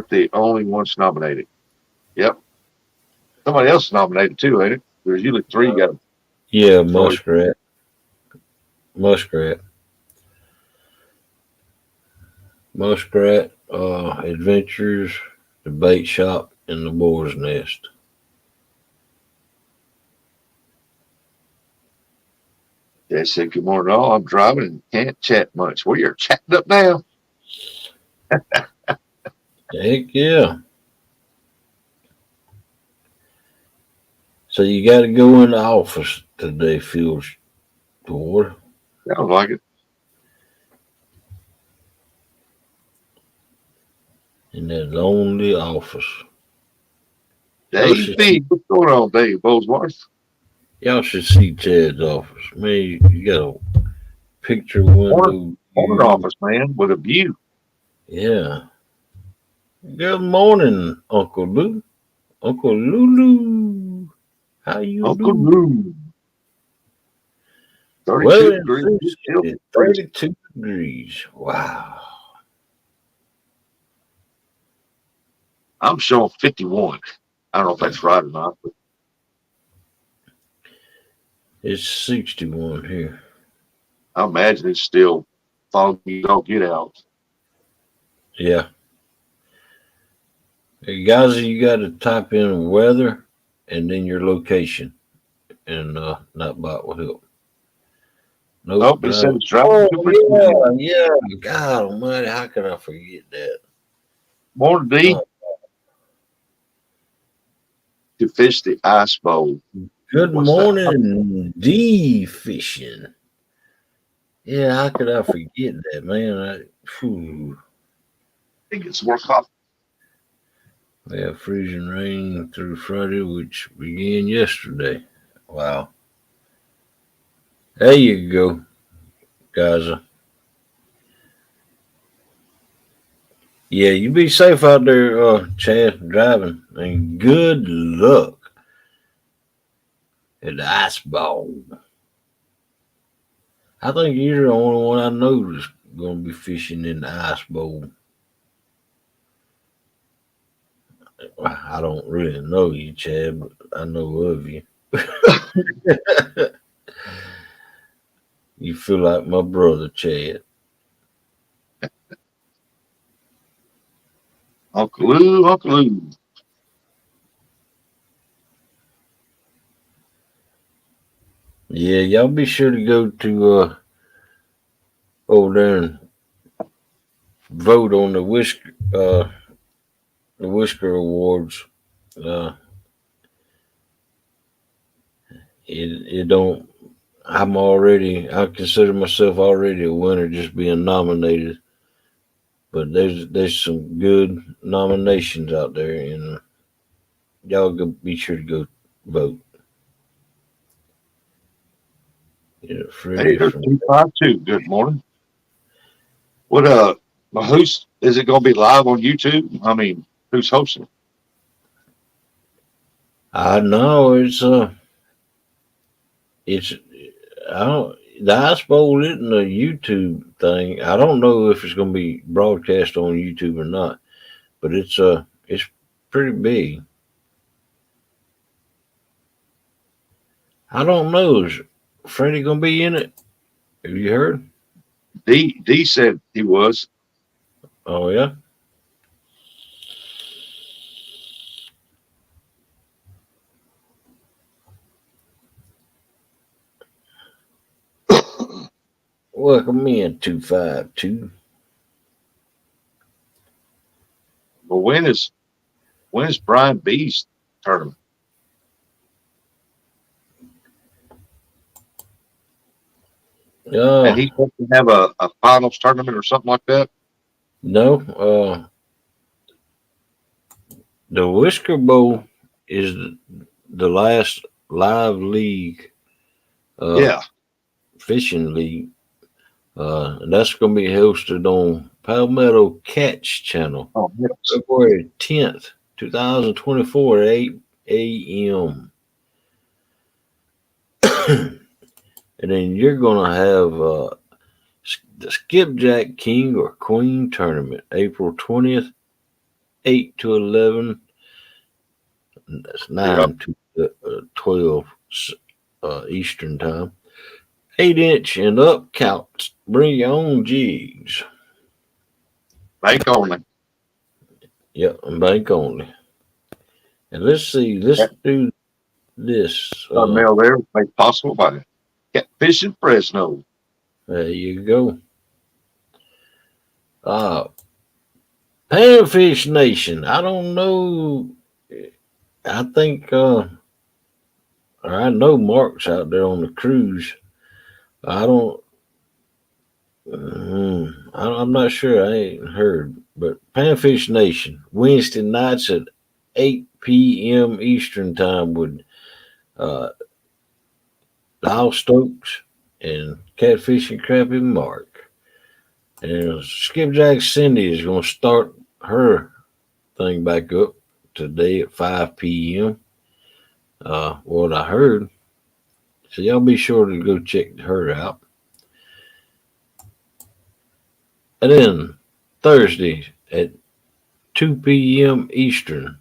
the only ones nominated. Yep. Somebody else is nominated too, ain't it? There's usually three you got to Yeah, throw. muskrat, muskrat. Adventures, the bait shop, and the boar's nest. They said, good morning, all. I'm driving and can't chat much. Well, you're chatting up now. Heck yeah! So you got to go in the office today, Fields Board, Sounds like it. in that lonely office. Y'all Dave should B. What's going on, Dave Bosworth? Y'all should see Ted's office. Man, you got a picture Corner, window corner view. office, man, with a view. Yeah. Good morning, Uncle Lou. Uncle Lulu. How you Uncle do? Lou. 32 Weather in degrees. Sioux It's still City, freezing. 32 degrees. Wow. I'm showing 51. I don't know if that's right or not, but It's 61 here. I imagine it's still foggy. Don't get out. Yeah. Hey, guys, you got to type in weather and then your location, and not bot will help. Nope. Nope, he said it's dropping Oh, to precision. yeah. God almighty, how could I forget that? Morning, D. Uh, To fish the ice bowl. Good What's that? I morning, D fishing. Yeah, how could I forget that, man? Phew. think it's more coffee. We have freezing rain through Friday, which began yesterday. Wow. There you go, guys. Yeah, you be safe out there, Chad, driving, and good luck at the ice ball. I think you're the only one I know that's going to be fishing in the ice bowl. I don't really know you, Chad, but I know of you. You feel like my brother, Chad. Uncle Lou, Uncle Lou. Yeah, y'all be sure to go to over there and vote on the Whisker Awards. Uh, it don't. I consider myself already a winner just being nominated. But there's some good nominations out there, and y'all be sure to go vote. Yeah, Hey, Freddie there's from 252. Good morning. What who's is it gonna be live on YouTube? I mean, who's hosting? I know it's I don't the Ice Bowl isn't a YouTube thing. I don't know if it's gonna be broadcast on YouTube or not, but it's pretty big. I don't know. Is Freddie gonna be in it? Have you heard? D said he was. Oh yeah. Welcome in 252. But when is Brian B's tournament? And Uh he's supposed to have a finals tournament or something like that. no. The Whisker Bowl is the last live league, uh, Yeah. fishing league. And that's going to be hosted on Palmetto Catch Channel, Oh, yes. February 10th, 2024 at 8 a.m. And then you're going to have the Skipjack King or Queen tournament, April 20th, 8 to 11. That's Yeah. 9 to 12 Eastern time. 8 inch and up counts. Bring your own jigs. Bank only. Yep, and bank only. And let's see, let's That do this. thumbnail there was made possible by Catfish in Fresno. There you go. Uh, Panfish Nation. I don't know. I think, or I know Mark's out there on the cruise. I don't, I'm not sure. I ain't heard. But Panfish Nation, Wednesday nights at 8 p.m. Eastern time with uh, Lyle Stokes and Catfish and Crappy Mark. And Skipjack Cindy is going to start her thing back up today at 5 p.m. What I heard. So y'all be sure to go check her out. And then Thursday at 2 p.m. Eastern,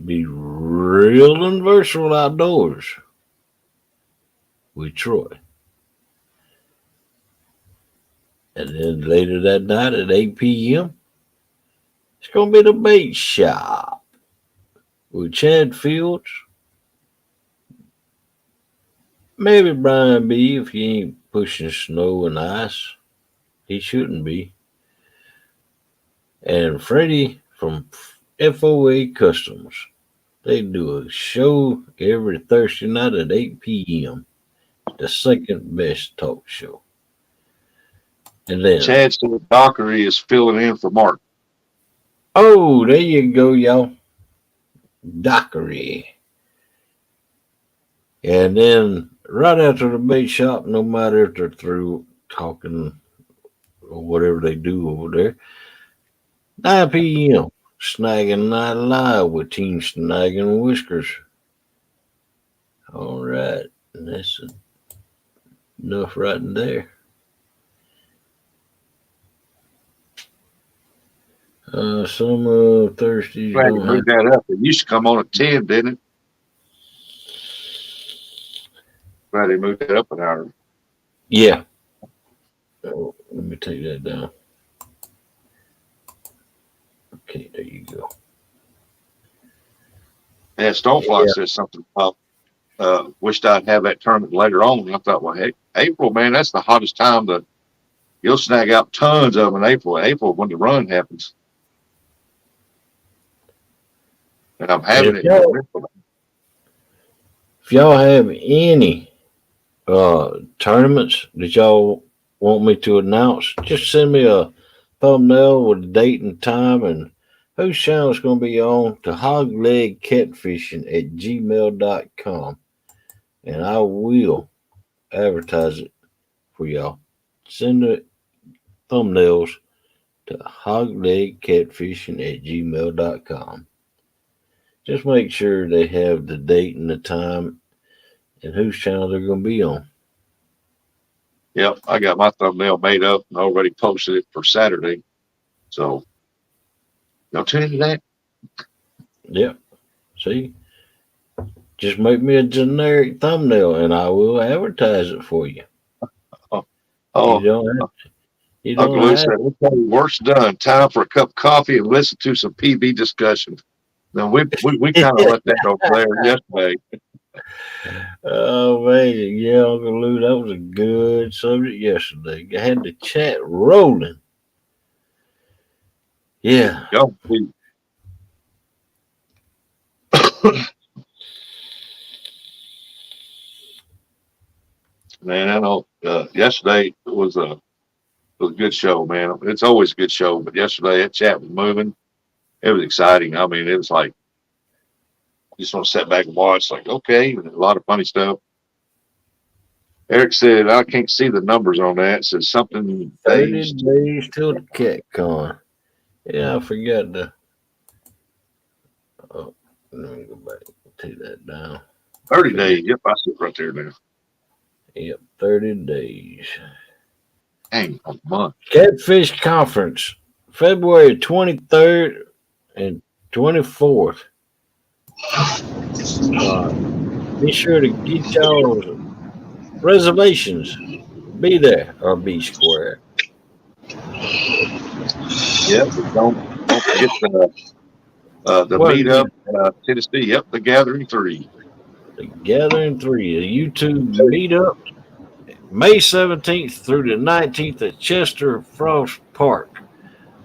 be real and versatile outdoors with Troy. And then later that night at 8 p.m., it's going to be the bait shop with Chad Fields. Maybe Brian B. if he ain't pushing snow and ice. He shouldn't be. And Freddie from FOA Customs. They do a show every Thursday night at 8 p.m. The second best talk show. And then, Chad said Dockery is filling in for Mark. oh, there you go, y'all. Dockery. And then right after the bait shop, no matter if they're through talking or whatever they do over there. 9 p.m. Snagging Night Live with Team Snagging Whiskers. All right. And that's enough right in there. Some Thursdays Glad you don't have. moved that up. It used to come on at 10, didn't it? Glad they moved that up an hour. Yeah. Oh, let me take that down. Okay, there you go. Yeah, Stonefly says something about wished I'd have that tournament later on. And I thought, well, hey, April, man, that's the hottest time to you'll snag out tons of them in April. April when the run happens. And I'm having If it in November. y'all have any tournaments that y'all want me to announce, just send me a thumbnail with the date and time and whose channel is going to be on to hoglegcatfishing@gmail.com, and I will advertise it for y'all. Send the thumbnails to hoglegcatfishing@gmail.com. Just make sure they have the date and the time and whose channel they're going to be on. Yep, I got my thumbnail made up and already posted it for Saturday. So don't tune into that. Yep. See? Just make me a generic thumbnail and I will advertise it for you. You Oh, don't have to. You Uncle don't Lou have said, okay, work's done. Time for a cup of coffee and listen to some PB discussion. Now we kind of let that go there yesterday. Oh man, yeah, Uncle Lou, that was a good subject yesterday. I had the chat rolling. Yeah. Go. Man, I know yesterday was a good show, man. It's always a good show, but yesterday that chat was moving. It was exciting. I mean, it was like you just want to sit back and watch. Like, okay, a lot of funny stuff. Eric said, I can't see the numbers on that. It says something 30 days. days till the cat con. Yeah, I forgot to. Oh, let me go back and take that down. 30 days. Yep, I see it right there now. Yep, 30 days. Dang, a month. Catfish Conference, February 23rd and 24th. Be sure to get y'all reservations. Be there or be square. Yep, but don't forget the Well, meetup, Tennessee. Yep, the Gathering 3. the Gathering 3, a YouTube meetup, May 17th through the 19th at Chester Frost Park.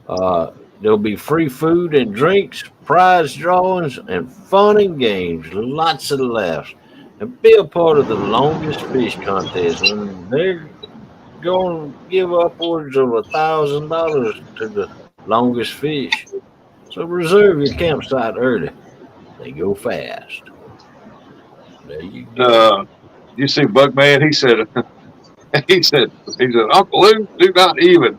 There'll be free food and drinks, prize drawings, and fun and games. Lots of laughs. And be a part of the longest fish contest when they're going to give upwards of $1,000 to the longest fish. So reserve your campsite early. They go fast. There you go. You see Bugman? He said, Uncle Lou, do not even.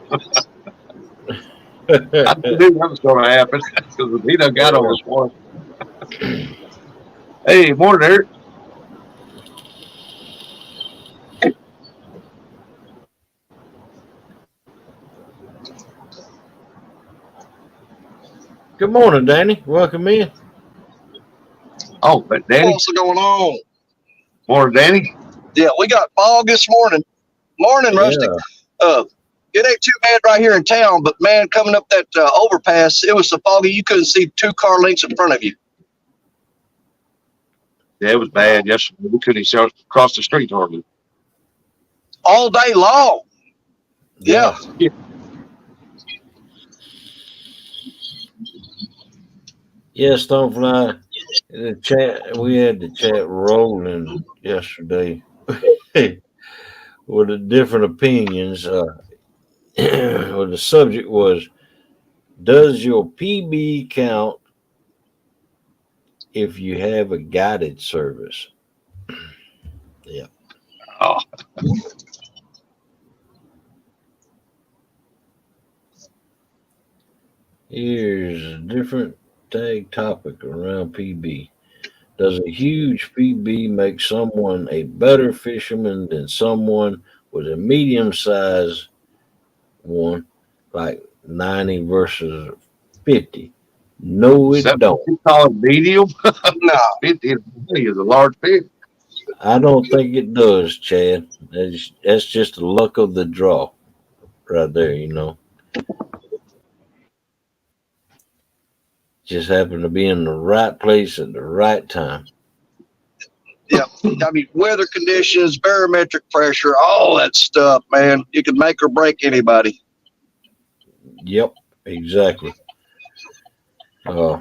I knew that was going to happen because he done got on us once. Hey, morning, Eric. Good morning, Danny. Welcome in. Oh, but Danny. What's going on? Morning, Danny. Yeah, we got fog this morning. Morning, Rustic. Yeah. It ain't too bad right here in town, but man, coming up that overpass, it was so foggy you couldn't see 2 car lengths in front of you. Yeah, it was bad yesterday. We couldn't even cross the street hardly. All day long. Yeah. Yes, Stonefly. The chat, we had the chat rolling yesterday with the different opinions. Well, the subject was, does your PB count if you have a guided service? Yeah. Oh. Here's a different tag topic around PB. Does a huge PB make someone a better fisherman than someone with a medium size one, like 90 versus 50? No, Is it that what don't. you call a medium? No, 50 is a large fish. I don't think it does, Chad. That's just the luck of the draw right there, you know. Just happened to be in the right place at the right time. yeah. I mean, weather conditions, barometric pressure, all that stuff, man. You can make or break anybody. Yep, exactly. Uh,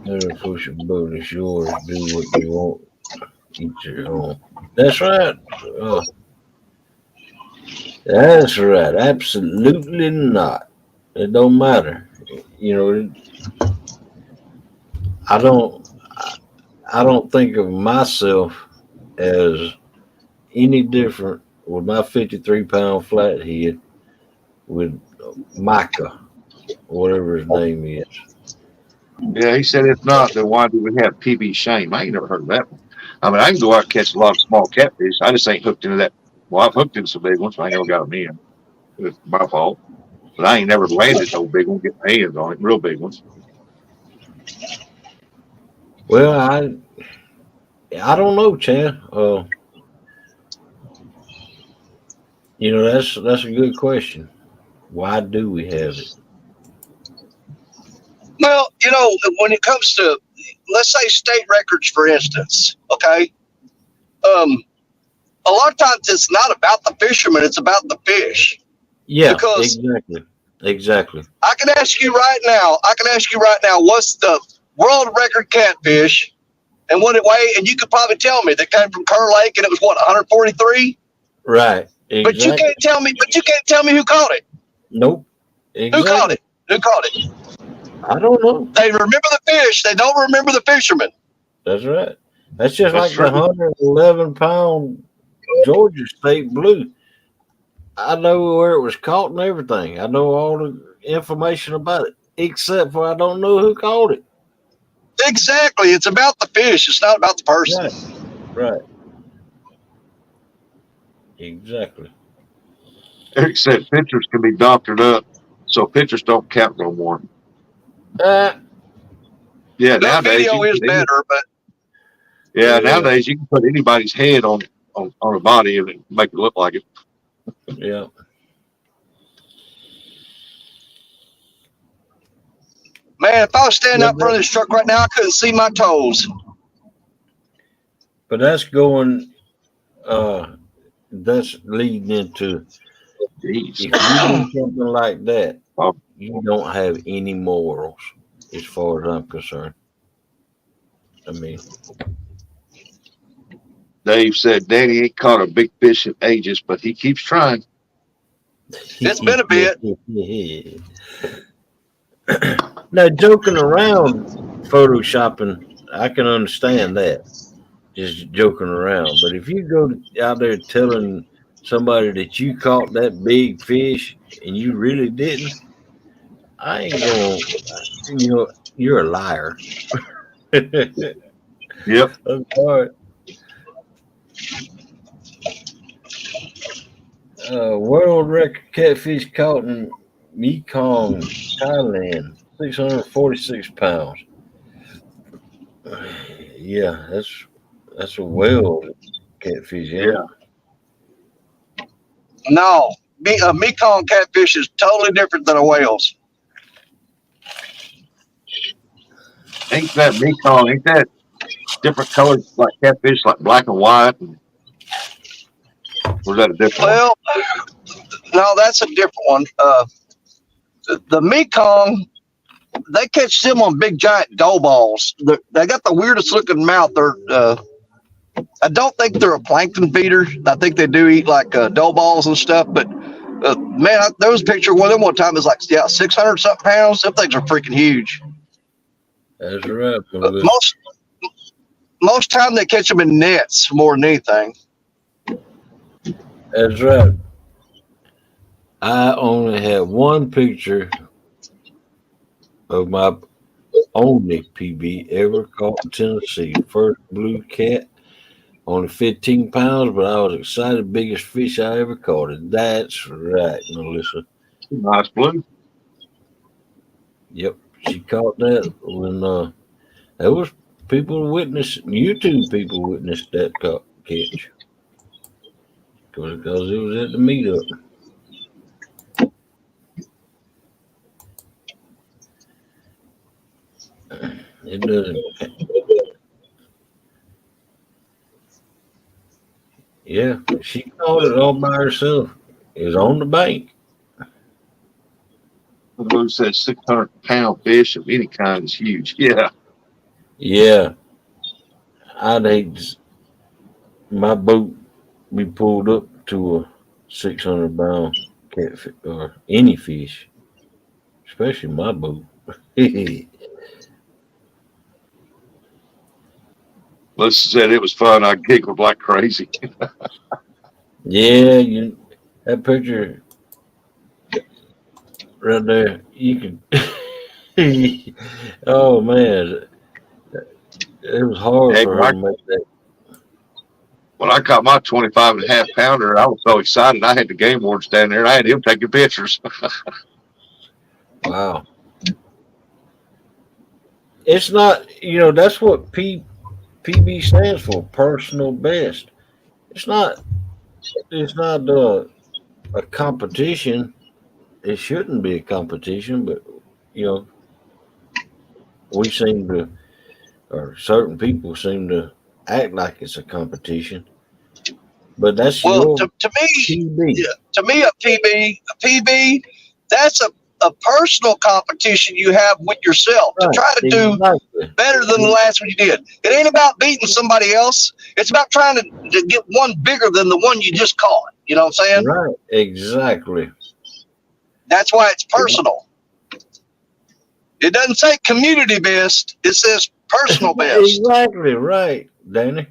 Never push a boat ashore. Do what you want. Eat your own. That's right. Uh, that's right. Absolutely not. It don't matter. You know, I don't. I don't think of myself as any different with my 53-pound flathead with Micah, whatever his name is. Yeah, he said if not, then why do we have PB shame? I ain't never heard of that one. I mean, I can go out and catch a lot of small catfish. I just ain't hooked into that. Well, I've hooked into some big ones, but I ain't never got them in. It's my fault. But I ain't never landed no big one, get my hands on it, real big ones. Well, I don't know, Chad. You know that's a good question. Why do we have it? Well, when it comes to, let's say, state records, for instance, okay, a lot of times it's not about the fisherman, it's about the fish. Yeah, Because exactly, exactly. I can ask you right now, what's the world record catfish and what it weighed? And you could probably tell me that came from Kerr Lake and it was what, 143? Right, But you exactly. can't tell me, who caught it. Nope, Who caught exactly. it? Who caught it? I don't know. They remember the fish, they don't remember the fisherman. That's right. That's just That's like the true. 111-pound Georgia State Blue. I know where it was caught and everything. I know all the information about it, except for I don't know who caught it. Exactly. It's about the fish. It's not about the person. Right, right, exactly. Eric said pictures can be doctored up, so pictures don't count no more. Uh, Yeah, The nowadays video is better, but yeah, nowadays you can put anybody's head on a body and make it look like it. yeah. man, if I was standing Yeah, out in front of this truck right now, I couldn't see my toes. but that's going. That's leading into Jeez. if you do something like that, Oh, you don't have any morals, as far as I'm concerned. I mean, Dave said Danny ain't caught a big fish in ages, but he keeps trying. It's been a bit. now joking around, photoshopping, I can understand that. Just joking around, but if you go out there telling somebody that you caught that big fish and you really didn't, I ain't going. You know, you're a liar. I'm Yep. sorry. World record catfish caught in Mekong, Thailand, 646 pounds. Yeah, that's a whale catfish, ain't it? Yeah. No, a Mekong catfish is totally different than a whale's. Ain't that Mekong? Ain't that different colors like catfish, like black and white? Or is that a different one? Well, no, that's a different one. The Mekong, they catch them on big giant dough balls. They got the weirdest looking mouth. I don't think they're a plankton feeder. I think they do eat like dough balls and stuff. But man, there was a picture of one of them one time. It was like 600 something pounds. Them things are freaking huge. That's right, But Melissa. most time they catch them in nets more than anything. That's right. I only have one picture of my only PB ever caught in Tennessee. First blue cat, only 15 pounds, but I was excited. Biggest fish I ever caught. And that's right, Melissa. Nice blue. Yep, she caught that when there was people witness YouTube people witnessed that catch because it was at the meetup. It doesn't. Yeah, she caught it all by herself. It was on the bank. The blue said 600-pound fish of any kind is huge. Yeah. Yeah, I'd hate my boat be pulled up to a 600-pound catfish or any fish, especially my boat. Yeah, Melissa said it was fun. I giggled like crazy. that picture right there, you can. Oh man, it was hard Hey, for her to make that. when I caught my 25.5 pounder, I was so excited. I had the game warden stand there and I had him taking pictures. Wow, it's not. That's what PB stands for. Personal best. It's not. It's not a competition. It shouldn't be a competition, but you know, we seem to, or certain people seem to act like it's a competition. But that's Well, your to me, PB. yeah, to me, a PB, that's a personal competition you have with yourself to Right, try to do exactly. better than the last one you did. It ain't about beating somebody else. It's about trying to get one bigger than the one you just caught. You know what I'm saying? Right, exactly. That's why it's personal. It doesn't say community best. It says personal best. Exactly right, Danny.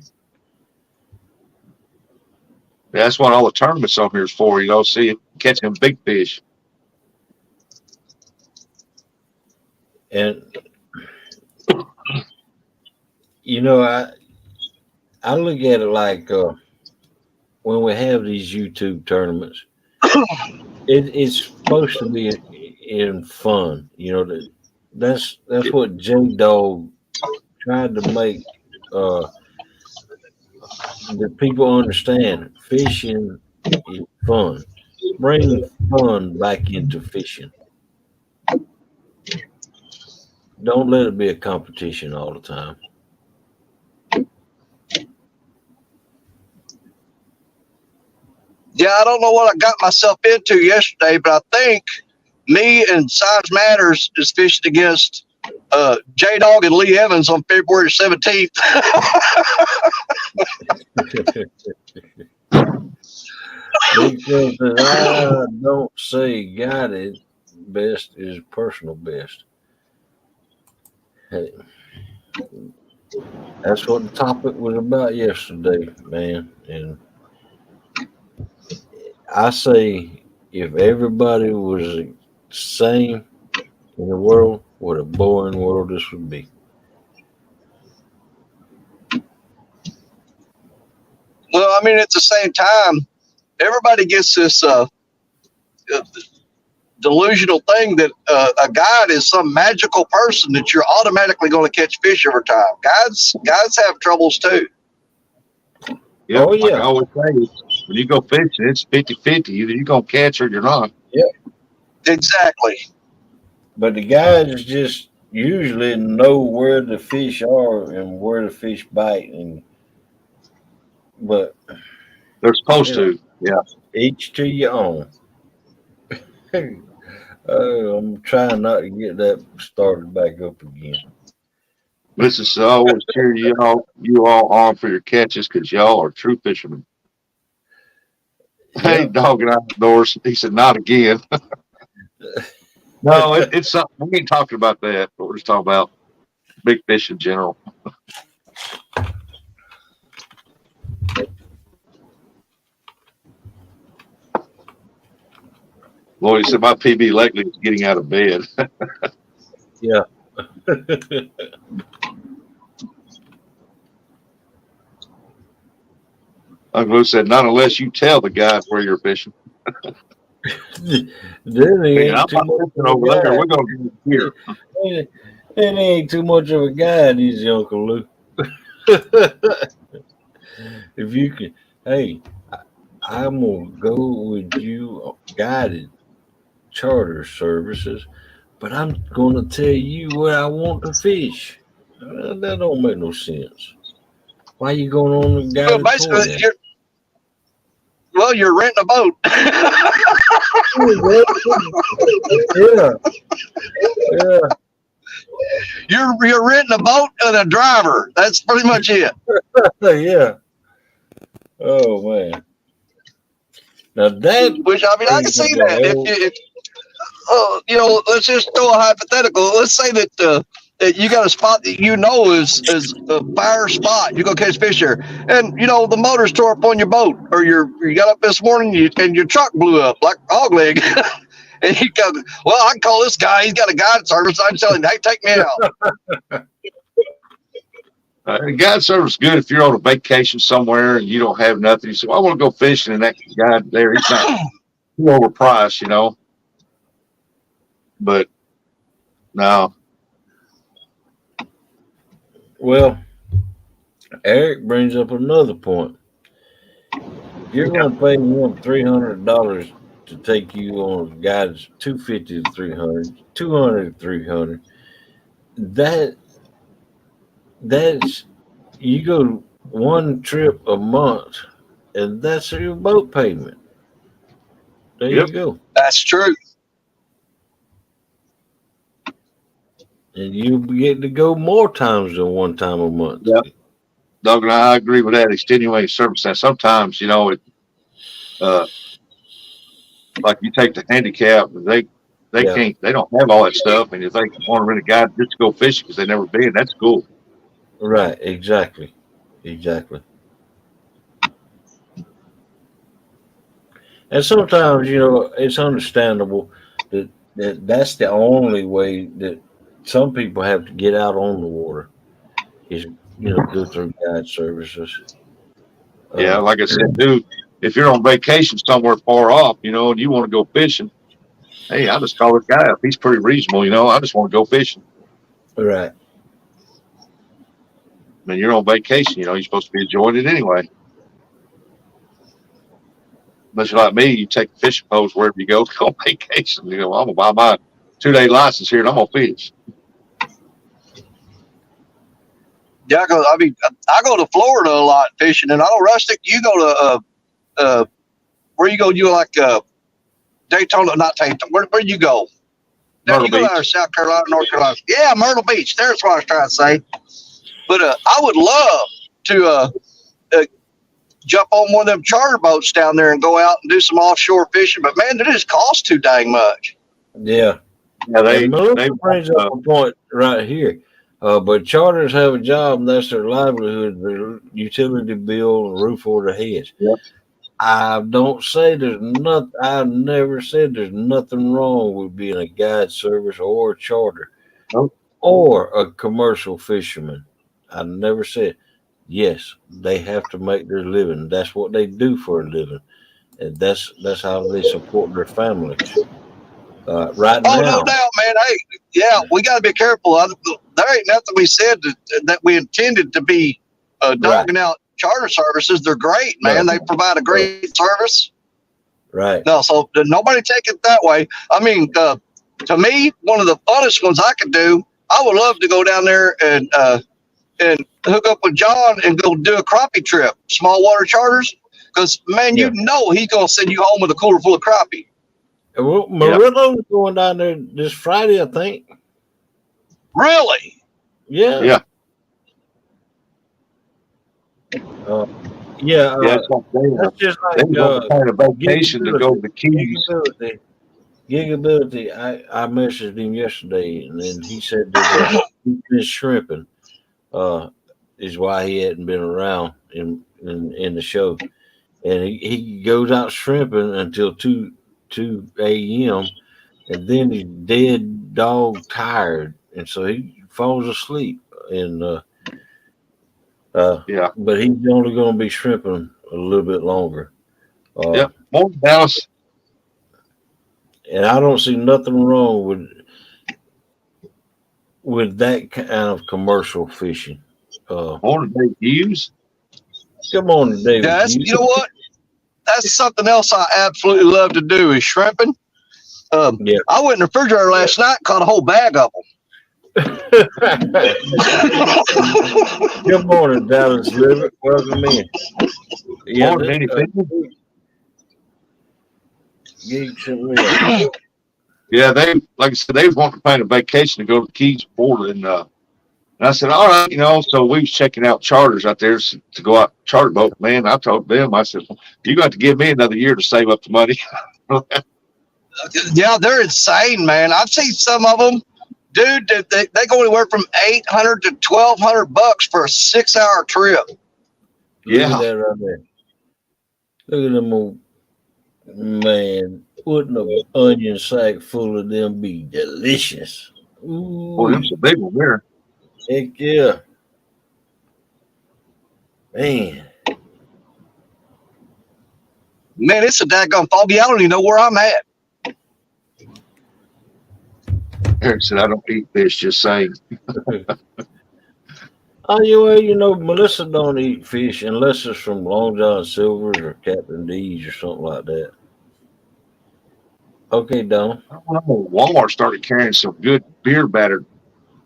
That's what all the tournaments on here is for. See, catching big fish. And I look at it like when we have these YouTube tournaments, it's supposed to be in fun. That's what J Dog tried to make uh, the people understand. Fishing is fun. Bring fun back into fishing. Don't let it be a competition all the time. Yeah, I don't know what I got myself into yesterday, but I think me and Size Matters is fishing against J Dog and Lee Evans on February 17th. Because I don't say guided best is personal best. Hey, that's what the topic was about yesterday, man. And I say if everybody was the same in the world, what a boring world this would be. Well, I mean, at the same time, everybody gets this delusional thing that a guide is some magical person that you're automatically going to catch fish over time. Guides have troubles too. Yep, Oh like I yeah, always say, when you go fishing, it's 50-50. Either you're going to catch or you're not. yeah. Exactly. But the guys just usually know where the fish are and where the fish bite, but They're supposed you know, to. Yeah. each to your own. I'm trying not to get that started back up again. This is always cheer you all on for your catches because y'all are true fishermen. Hey, Yep. dog and outdoors. He said, not again. No, it's something. We ain't talking about that, but we're just talking about big fish in general. Lloyd said my PB lately is getting out of bed. Yeah. Uncle Lou said, not unless you tell the guys where you're fishing. Then he Hey, ain't I'm too not much fishing of a over there. guy. We're going to do it here. And he ain't too much of a guy, is your Uncle Lou. If you can, hey, I'm gonna go with you on guided charter services, but I'm gonna tell you where I want to fish. That don't make no sense. Why you going on a Well, guided tour basically, then? you're renting a boat. Yeah, yeah, You're renting a boat and a driver. That's pretty much it. yeah. Oh man. Now that Which I mean, I can brings up see a that. whole. If let's just throw a hypothetical. Let's say that you got a spot that is a fire spot. You go catch fish there, and the motor's tore up on your boat, or you got up this morning and your truck blew up like hog leg. And you go, well, I can call this guy. He's got a guide service. I can tell him, hey, take me out. Guide service is good if you're on a vacation somewhere and you don't have nothing. You say, well, I want to go fishing, and that guy there, he's not too overpriced. But no, Well, Eric brings up another point. If you're yeah, gonna pay him $300 to take you on guides 250 to 300, 200 to 300, that that's you go one trip a month, and that's your boat payment. There yep, you go, That's true. and you get to go more times than one time a month. yep. Doug and I agree with that. Extenuating service. Now, sometimes, uh, like you take the handicap, they Yeah, can't, they don't have all that stuff, and if they want to rent a guide just to go fishing because they never been, that's cool. right, exactly, exactly. And sometimes, it's understandable that's the only way that some people have to get out on the water is, go through guide services. Yeah, Uh, like I said, dude, if you're on vacation somewhere far off, and you want to go fishing, hey, I just call this guy up. He's pretty reasonable, I just want to go fishing. right. I mean, you're on vacation, you're supposed to be enjoying it anyway. Unless you're like me, you take the fishing poles wherever you go on vacation. I'm gonna buy my 2-day license here and I'm gonna fish. Yeah, I mean, I go to Florida a lot fishing, and I know Rustic, you go to where you go? You like Daytona, not Daytona. Where you go? Now Myrtle you go down Beach. to South Carolina, North Carolina. Yeah, Myrtle Beach. There's what I was trying to say. But I would love to uh, jump on one of them charter boats down there and go out and do some offshore fishing. But man, it just costs too dang much. Yeah. Yeah, And they Melissa brings up a point right here. But charters have a job, and that's their livelihood, their utility bill, and roof over their heads. Yep. I don't say there's nothing. I've never said there's nothing wrong with being a guide service or a charter Nope. or a commercial fisherman. I never said. Yes, they have to make their living. That's what they do for a living, and that's how they support their families. Right Oh, no now, doubt, man. Hey, yeah, we got to be careful. There ain't nothing we said that we intended to be right, dogging out charter services. They're great, no, man. They provide a no, great service. right, No, so nobody take it that way. I mean, to me, one of the funnest ones I could do, I would love to go down there and hook up with John and go do a crappie trip, small water charters. Because, man, yeah. he's going to send you home with a cooler full of crappie. Well, Yep. Murillo's going down there this Friday, I think. Really? Yeah, Yeah. uh, yeah. Yeah, it's like That's just they like was on the kind of vacation to go to gigability. the Keys. Gigability. Gigability. I messaged him yesterday, and then he said that he's been shrimping. Is why he hadn't been around in the show, and he goes out shrimping until 2 a.m. and then he's dead dog tired, and so he falls asleep. And Yeah. but he's only going to be shrimping a little bit longer. Yep. Morning, Dallas. And I don't see nothing wrong with that kind of commercial fishing. Morning, Dave Hughes. Good morning, David. Yeah, you know what? That's something else I absolutely love to do is shrimping. Yeah. I went in the refrigerator last night and caught a whole bag of them. Good morning, Dallas River. Welcome in. Yeah, Morning, Geeks and Will. Yeah, they like I said, they was wanting to plan a vacation to go to the Keys Florida, and I said, all right, so we was checking out charters out there to go out charter boat. Man, I told them, I said, you got to give me another year to save up the money. Yeah, they're insane, man. I've seen some of them, dude. They go anywhere from $800 to $1,200 for a 6-hour trip. Look at that right there. Look at them old man. Wouldn't an onion sack full of them be delicious? Ooh. Well, that's a big one there. Heck yeah. Man. Man, it's a daggone foggy. I don't even know where I'm at. Eric said, I don't eat fish, just saying. Oh, mèLîSSà don't eat fish unless it's from Long John Silver's or Captain D's or something like that. Okay, Don. I don't know. Walmart started carrying some good beer battered,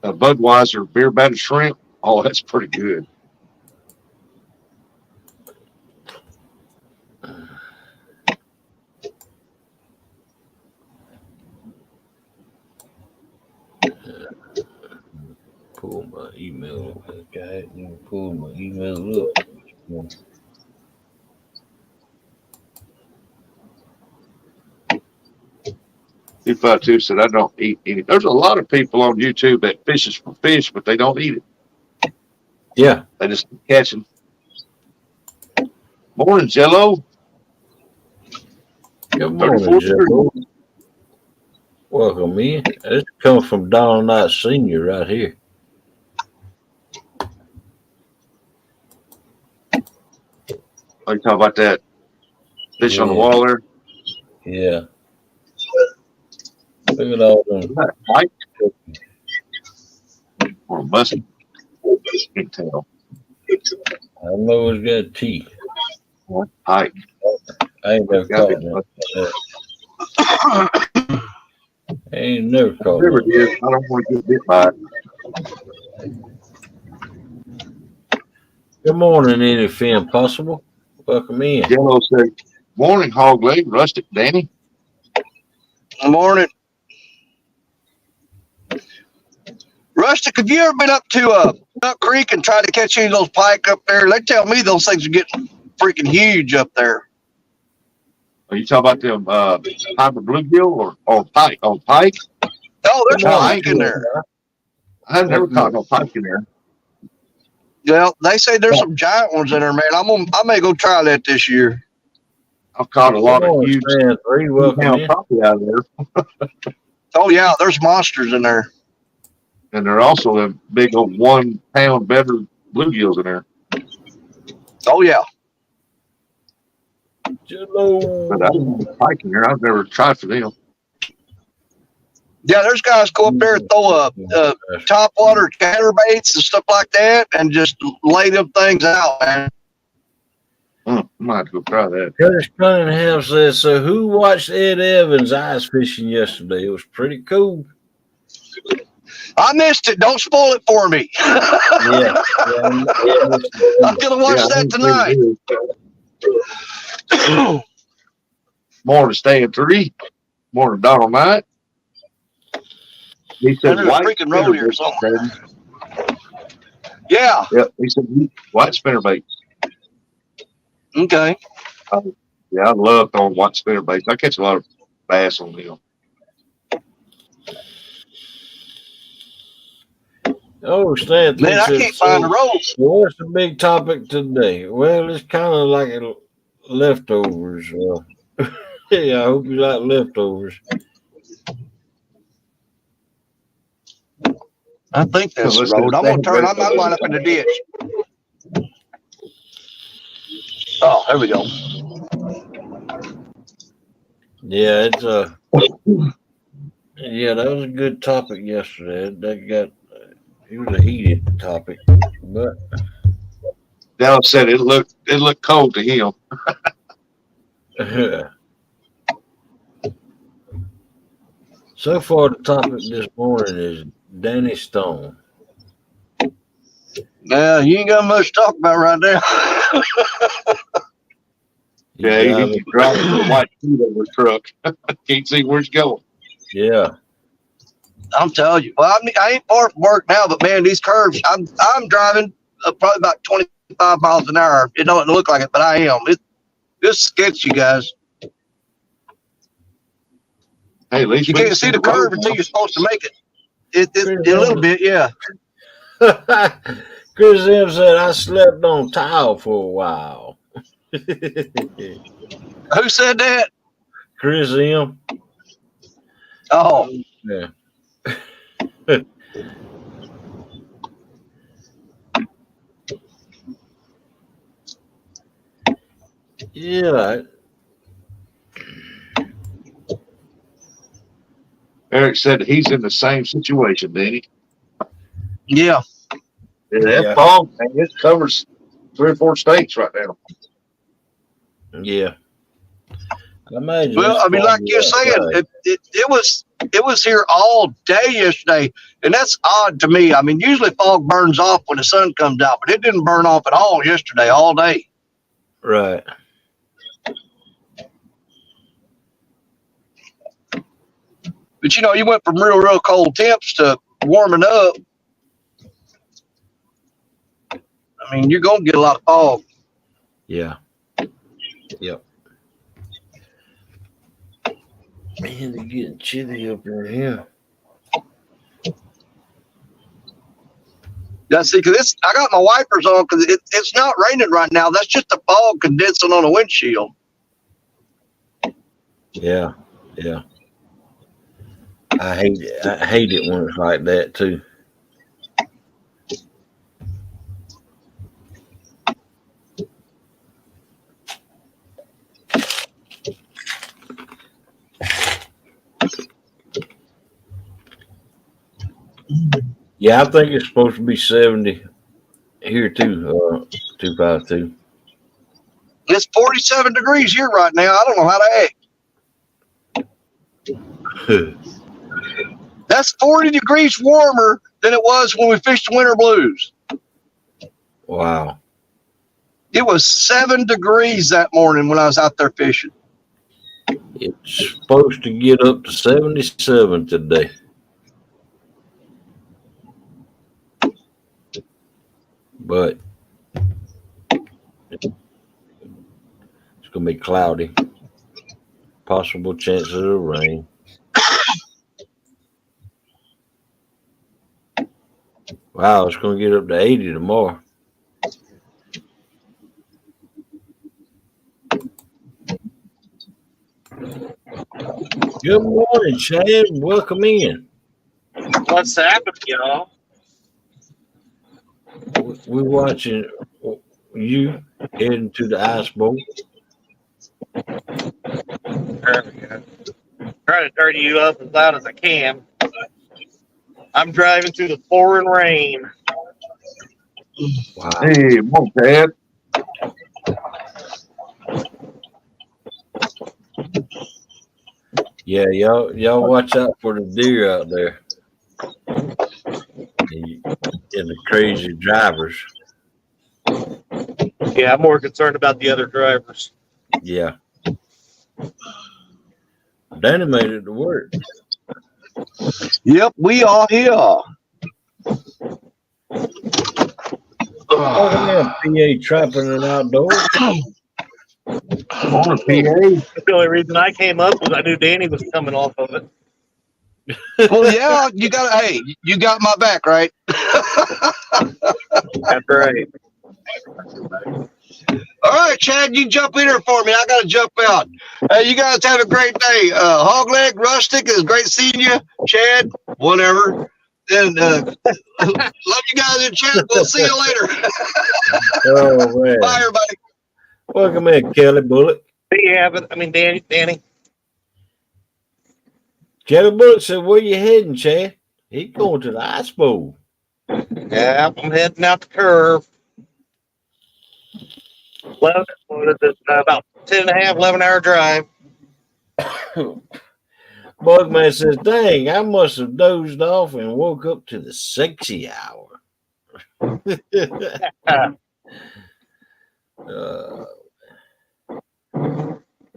Budweiser beer battered shrimp. Oh, that's pretty good. Pull my email. Okay, pull my email up. 252 said, I don't eat any. There's a lot of people on YouTube that fishes for fish, but they don't eat it. Yeah. They just catch them. Morning, Jello. Good morning, Jello. Welcome in. This comes from Donald Knight Sr. right here. Oh, you talking about that fish on the wall there? Yeah. Look at all them. Mike? Or musky? Can't tell. I know it's got teeth. Pike. I ain't never caught that. I ain't never caught Whatever it is, I don't want to get bit by it. Good morning, anything possible. Welcome in. Jello said, morning, hog leg, rustic, Danny. Good morning. Rustic, have you ever been up to Duck Creek and tried to catch any of those pike up there? They tell me those things are getting freaking huge up there. Are you talking about them hybrid bluegill or pike? Oh, pike? Oh, there's pike in there. I've never caught no pike in there. Well, they say there's some giant ones in there, man. I may go try that this year. I've caught a lot of huge property out of there. Oh yeah, there's monsters in there. And there are also the big old 1 pound better bluegills in there. Oh yeah. But I don't know pike in there. I've never tried for them. Yeah, there's guys go up there and throw top water chatterbaits and stuff like that and just lay them things out, man. I might have to go try that. Curtis Cunningham says, so who watched Ed Evans ice fishing yesterday? It was pretty cool. I missed it. Don't spoil it for me. Yeah. I'm going to watch that tonight. Morning, staying 3. Morning, Donald Knight. He said, white freaking road here or something. Yeah. Yep. He said, white spinnerbaits. Okay. Yeah, I love throwing white spinnerbaits. I catch a lot of bass on them. Oh, Stan. Man, I can't find the road. What's the big topic today? Well, it's kind of like leftovers. Yeah, I hope you like leftovers. I think that's the Listen, road. I'm gonna turn. I'm not line up in the ditch. Oh, there we go. Yeah, it's yeah, that was a good topic yesterday. It was a heated topic, but Dallas said it looked cold to him. so far the topic this morning is Danny Stone. Yeah, you ain't got much to talk about right now. Yeah, he's driving the white seat over the truck. Can't see where it's going. Yeah. I'm telling you. Well, I ain't far from work now, but man, these curves. I'm driving probably about 25 miles an hour. It don't look like it, but I am. It's sketchy, guys. Hey, at least You can't see the curve until you're supposed to make it. A little bit, yeah. Chris M said I slept on tile for a while. Who said that? Chris M. Oh, Yeah. Yeah. Eric said he's in the same situation, Danny. yeah. Yeah, that fog, man, it covers 3 or 4 states right now. Yeah. I imagine Well, I mean, like you're saying, it was here all day yesterday, and that's odd to me. I mean, usually fog burns off when the sun comes out, but it didn't burn off at all yesterday, all day. Right. But you know, you went from real cold temps to warming up. I mean, you're gonna get a lot of fog. Yeah. Yep. Man, it's getting chilly up in here. Yeah, see, because I got my wipers on because it's not raining right now. That's just the fog condensing on the windshield. Yeah. Yeah. I hate it when it's like that too. Yeah, I think it's supposed to be 70 here too, 252. It's 47 degrees here right now. I don't know how to act. That's 40 degrees warmer than it was when we fished the winter blues. Wow. It was 7 degrees that morning when I was out there fishing. It's supposed to get up to 77 today. But it's going to be cloudy. Possible chances of rain. Wow, it's going to get up to 80 tomorrow. Good morning, Chad. Welcome in. What's happening, y'all? We're watching you heading to the ice bowl. There we go. Trying to turn you up as loud as I can. I'm driving through the pouring rain. Wow. Hey, come on, Dad. Yeah, y'all watch out for the deer out there. And the crazy drivers. Yeah, I'm more concerned about the other drivers. Yeah. Danny made it to work. Yep, we are here. Oh, yeah, PA trapping and outdoors. On a PA. The only reason I came up was I knew Danny was coming off of it. Well, yeah, you got my back, right? That's right. All right, Chad, you jump in here for me. I got to jump out. Hey, you guys have a great day. Hogleg, Rustic, it's great seeing you. Chad, whatever. And love you guys in chat. We'll see you later. Oh man. Bye, everybody. Welcome in, Kelly Bullock. Danny. Kelly Bullock said, "Where you heading, Chad?" He going to the ice bowl. Yeah, I'm heading out the curve. 11, what is it? About 10 and a half, 11-hour drive. Bugman says, "Dang, I must have dozed off and woke up to the sexy hour."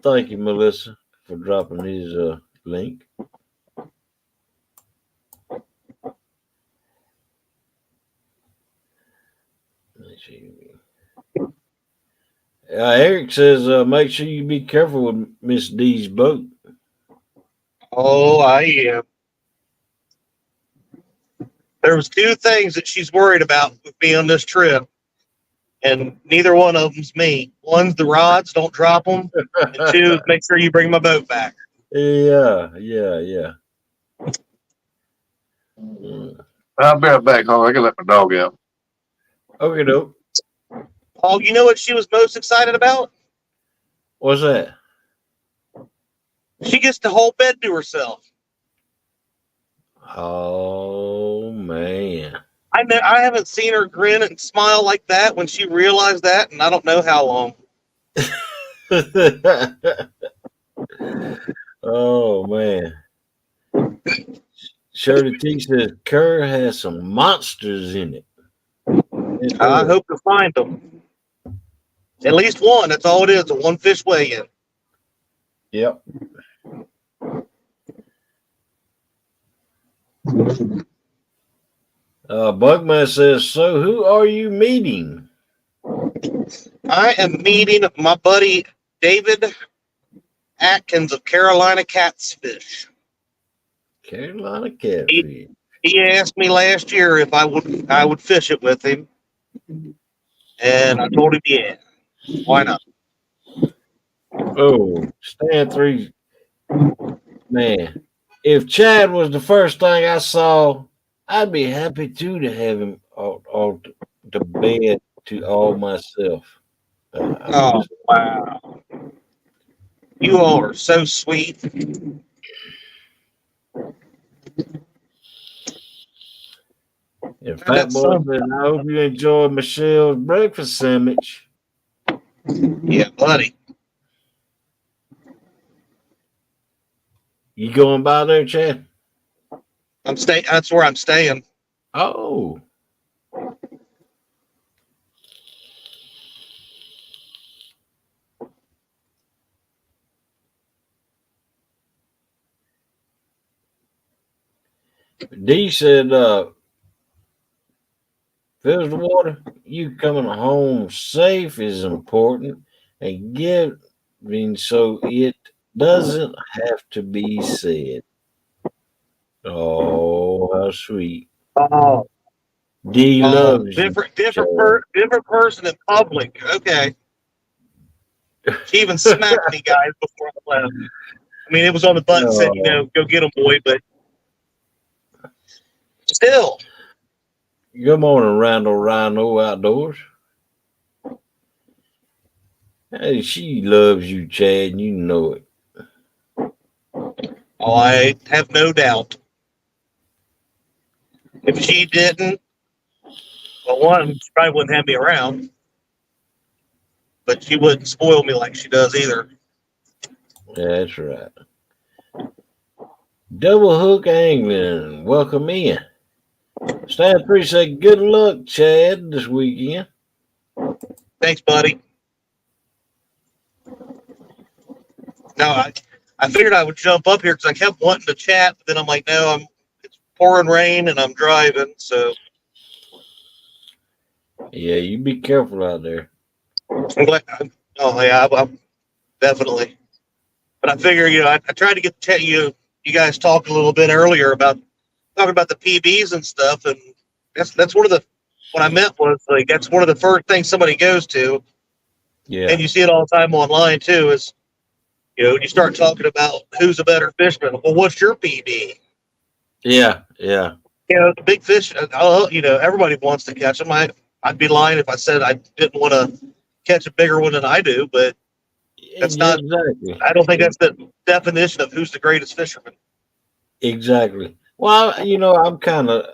Thank you, Melissa, for dropping his link. Eric says, "Make sure you be careful with Miss D's boat." Oh, I am. There was 2 things that she's worried about with me on this trip, and neither one of them's me. One's the rods, don't drop them, and 2 is make sure you bring my boat back. Yeah. I'll be right back home. I can let my dog out. Okay, dope. Paul, you know what she was most excited about? What's that? She gets the whole bed to herself. Oh man. I haven't seen her grin and smile like that when she realized that, and I don't know how long. Oh man. Shirley T says Kerr has some monsters in it. I hope to find them. At least one. That's all it is. A 1-fish weigh-in. Yep. Bugman says, "So who are you meeting?" I am meeting my buddy David Atkins of Carolina Catfish. Carolina Catfish. He asked me last year if I would fish it with him, and I told him yeah. Why not? Oh, Stan 3. Man, if Chad was the first thing I saw, I'd be happy too to have him all to bed to all myself. Oh, wow. You all are so sweet. And Fat Boy said, "I hope you enjoy Michelle's breakfast sandwich." Yeah, buddy. You going by there, Chad? I'm staying. That's where I'm staying. Oh. D said, "Fills the water. You coming home safe is important, and giving so it doesn't have to be said." Oh, how sweet. Oh, D loves you. different person in public. Okay. She even smacked me, guys, before I left. I mean, it was on the button said, go get him, boy, but still. Good morning, Randall Rhino Outdoors. Hey, she loves you, Chad, and you know it. Oh, I have no doubt. If she didn't, well, one, she probably wouldn't have me around. But she wouldn't spoil me like she does either. That's right. Double Hook Angling, welcome in. Stan 3 said, "Good luck, Chad, this weekend." Thanks, buddy. No, I figured I would jump up here because I kept wanting to chat, but then I'm like, no, it's pouring rain and I'm driving, so. Yeah, you be careful out there. I'm glad. I'm definitely. But I figure, I tried to get you guys talk a little bit earlier about talking about the PBs and stuff, and that's one of the. What I meant was like that's one of the first things somebody goes to Yeah. And you see it all the time online too. Is when you start talking about who's a better fisherman. Well, what's your PB? Yeah. Yeah. The big fish. Everybody wants to catch them. I'd be lying if I said I didn't want to catch a bigger one than I do. But that's Yeah, not. exactly. I don't think that's the definition of who's the greatest fisherman. Exactly. Well, I'm kind of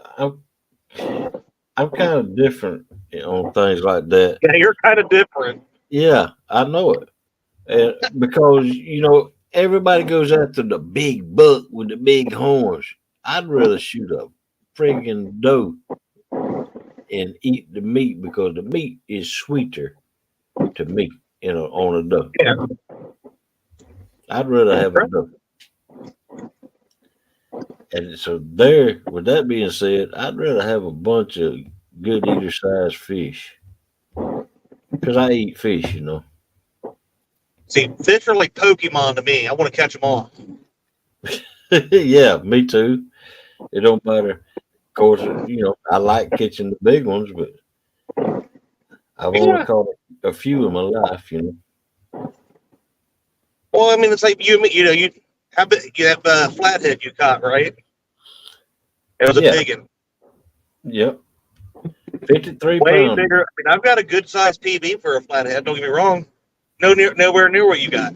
different on things like that. Yeah, you're kind of different. Yeah, I know it. Because everybody goes after the big buck with the big horns. I'd rather shoot a friggin' doe and eat the meat because the meat is sweeter to me, on a doe. Yeah. I'd rather have a doe. And so with that being said, I'd rather have a bunch of good eater sized fish. Because I eat fish, See, fish are like Pokemon to me. I want to catch them all. Yeah, me too. It don't matter. Of course, I like catching the big ones, but I've only caught a few in my life, Well, I mean, it's like you have flathead you caught, right? It was a big one. Yep. 53 Way pounds. bigger. I mean, I've got a good sized PB for a flathead. Don't get me wrong. Nowhere near what you got.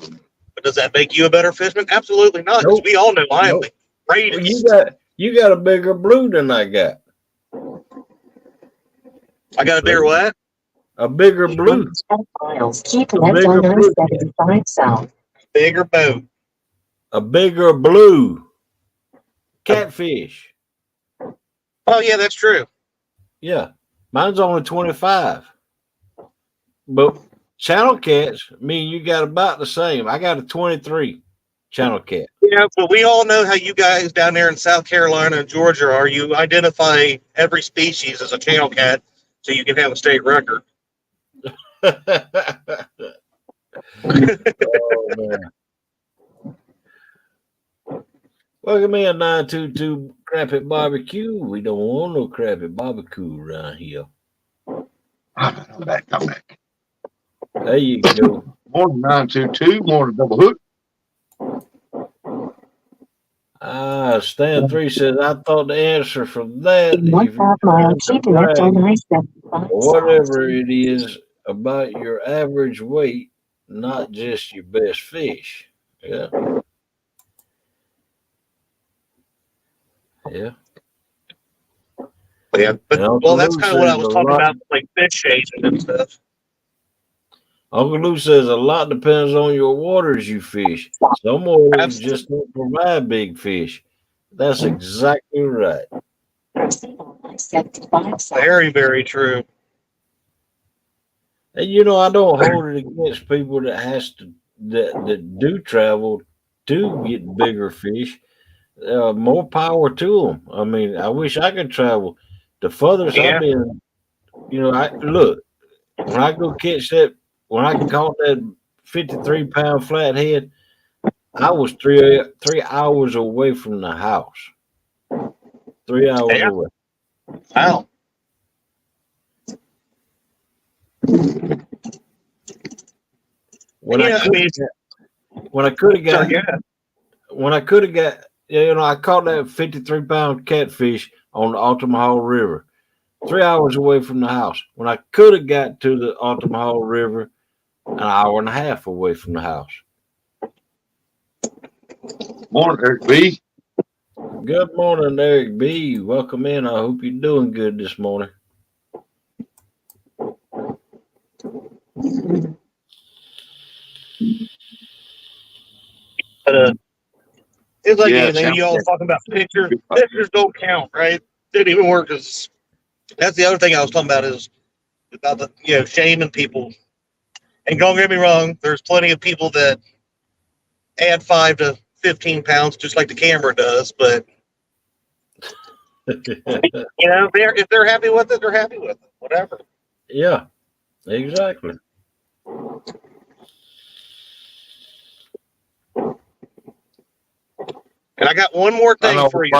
But does that make you a better fisherman? Absolutely not. Because we all know I am the greatest. Well, you got a bigger blue than I got. I got a bigger what? A bigger blue. Keep left on I-75 south. Bigger boat. A bigger blue. Catfish. Oh yeah, that's true. Yeah. Mine's only 25. But channel cats, me and you got about the same. I got a 23 channel cat. Yeah, but we all know how you guys down there in South Carolina and Georgia are. You identify every species as a channel cat so you can have a state record. Oh, man. Welcome me a 922 Crappy Barbecue. We don't want no crappy barbecue around here. I'm back. There you go. Morning 922, morning double hook. Stan 3 says, I thought the answer for that, In 1.5 miles, keep left on I-75 whatever it is about your average weight, not just your best fish. Yeah. Yeah. Yeah, but that's kind of what I was talking about, like fish chasing and stuff. Uncle Lou says a lot depends on your waters you fish. Some waters just don't provide big fish. That's exactly right. Very, very true. And I don't hold it against people that do travel to get bigger fish. More power to them. I mean, I wish I could travel. The furthest I've been, look, when I go catch that, when I caught that 53-pound flathead, I was three hours away from the house. 3 hours away. Wow. When I could have got, I caught that 53-pound catfish on the Altamaha River, 3 hours away from the house. When I could have got to the Altamaha River, an hour and a half away from the house. Morning, Eric B. Good morning, Eric B. Welcome in. I hope you're doing good this morning. But it's like anything. You all talking about pictures. Pictures don't count, right? Didn't even work. Cause that's the other thing I was talking about is about the shaming people. And don't get me wrong, there's plenty of people that add 5 to 15 pounds just like the camera does, but if they're happy with it, they're happy with it. Whatever. Yeah, exactly. And I got one more thing for you.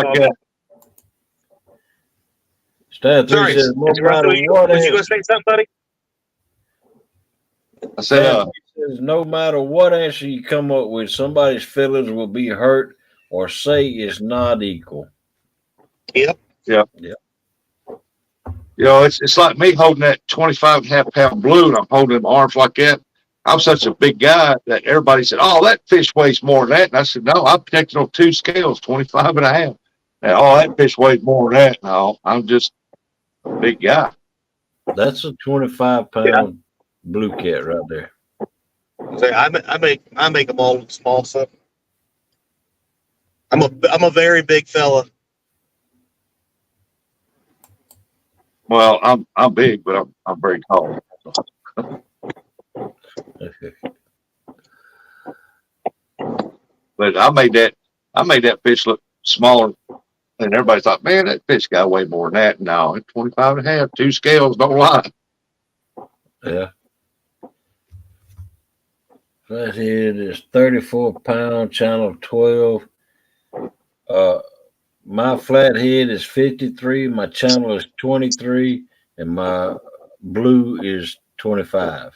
Stan 3 says, was you going to say something, buddy? I said, says, no matter what answer you come up with, somebody's feelings will be hurt or say it's not equal. Yep. Yeah. Yep. You know, it's like me holding that 25.5 pound blue, and I'm holding them arms like that. I'm such a big guy that everybody said, "Oh, that fish weighs more than that." And I said, "No, I'm protected on 2 scales, 25.5. And oh, that fish weighs more than that." No, I'm just a big guy. That's a 25-pound blue cat right there. So I make them all small stuff. I'm a very big fella. Well, I'm big, but I'm very tall. But I made that fish look smaller, and everybody thought, "Man, that fish got way more than that." No, it's 25.5, 2 scales, don't lie. Yeah. Flathead is 34 pound, channel 12. My flathead is 53, my channel is 23, and my blue is 25.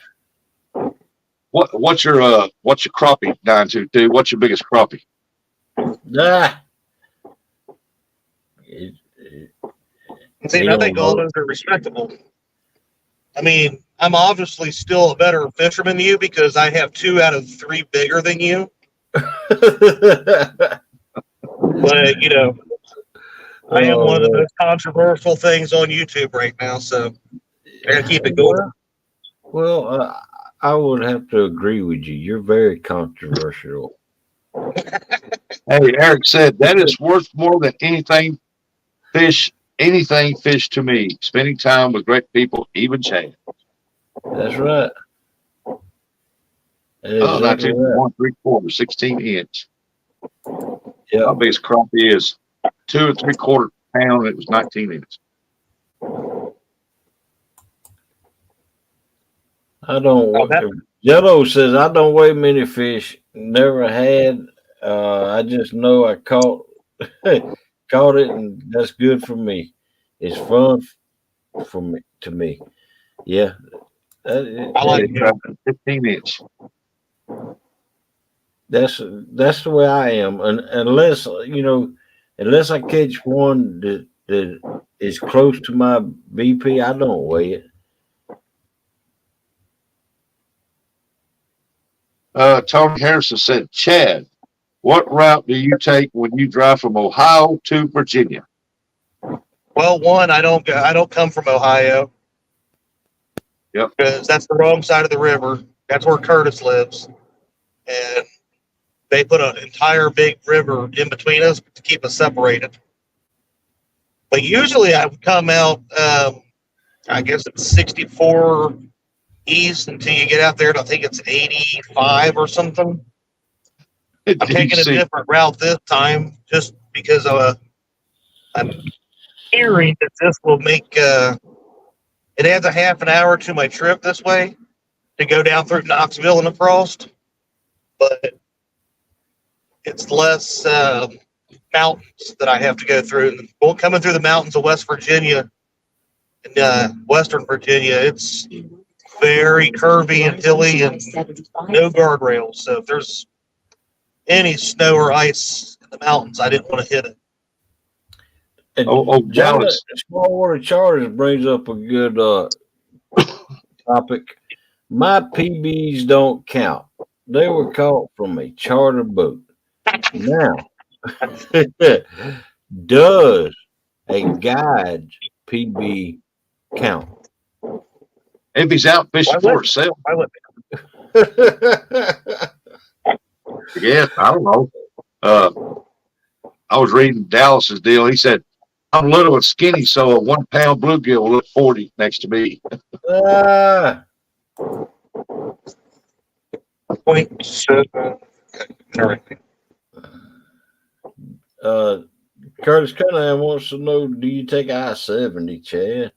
What's your crappie down to, dude? What's your biggest crappie? Ah! See, I think all those are respectable. I mean, I'm obviously still a better fisherman than you because I have 2 out of 3 bigger than you. But, you know, I am one of the most controversial things on YouTube right now, so I gotta keep it going. Well, I would have to agree with you. You're very controversial. Hey, Eric said that is worth more than anything fish to me. Spending time with great people, even Chad. That's right. Oh, 19 1 3/4, 16 inch. Yeah. My biggest crappie is 2 3/4 pound. It was 19 inches. I don't. Jello says I don't weigh many fish. Never had. I just know I caught caught it, and that's good for me. It's fun for me to me. Yeah. I like 15 inch. That's the way I am, and unless I catch one that is close to my BP, I don't weigh it. Tony Harrison said, "Chad, what route do you take when you drive from Ohio to Virginia?" Well, one, I don't come from Ohio. Yep. Because that's the wrong side of the river. That's where Curtis lives, and they put an entire big river in between us to keep us separated. But usually, I would come out. I guess it's 64 east until you get out there. I think it's 85 or something. I'm taking a different route this time, just because I'm hearing that this will make it adds a half an hour to my trip this way to go down through Knoxville and across, but it's less mountains that I have to go through. And coming through the mountains of West Virginia and Western Virginia, it's very curvy and hilly and no guardrails. So if there's any snow or ice in the mountains, I didn't want to hit it. And Dallas, small water charters brings up a good topic. My PBs don't count. They were caught from a charter boat. Now, does a guide PB count? If he's out fishing for himself. Yes, I don't know. I was reading Dallas's deal. He said, "I'm little and skinny, so a 1 pound bluegill will look 40 next to me." 0.7. Curtis Cunningham wants to know, do you take I-70, Chad?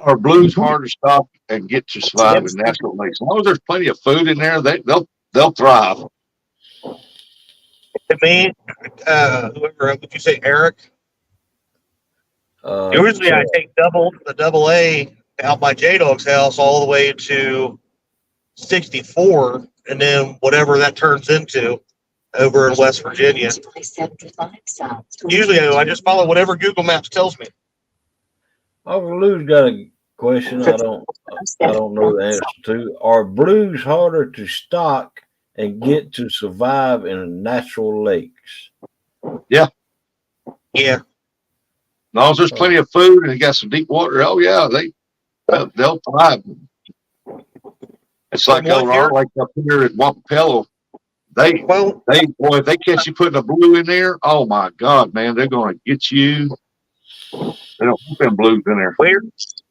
Are blues hard to stop and get to survive in natural lakes? As long as there's plenty of food in there, they'll thrive. To me, whoever would you say, Eric? Usually, I take the double A out by J-Dog's house all the way to 64, and then whatever that turns into over in West Virginia. Usually, I just follow whatever Google Maps tells me. Uncle Lou's got a question I don't know the answer to. Are blues harder to stock and get to survive in natural lakes? Yeah. Yeah. As long as there's plenty of food and they got some deep water, oh yeah, they'll thrive. It's like over our lake up here at Wappapello. If they catch you putting a blue in there, oh my God, man, they're gonna get you. They don't put them blues in there.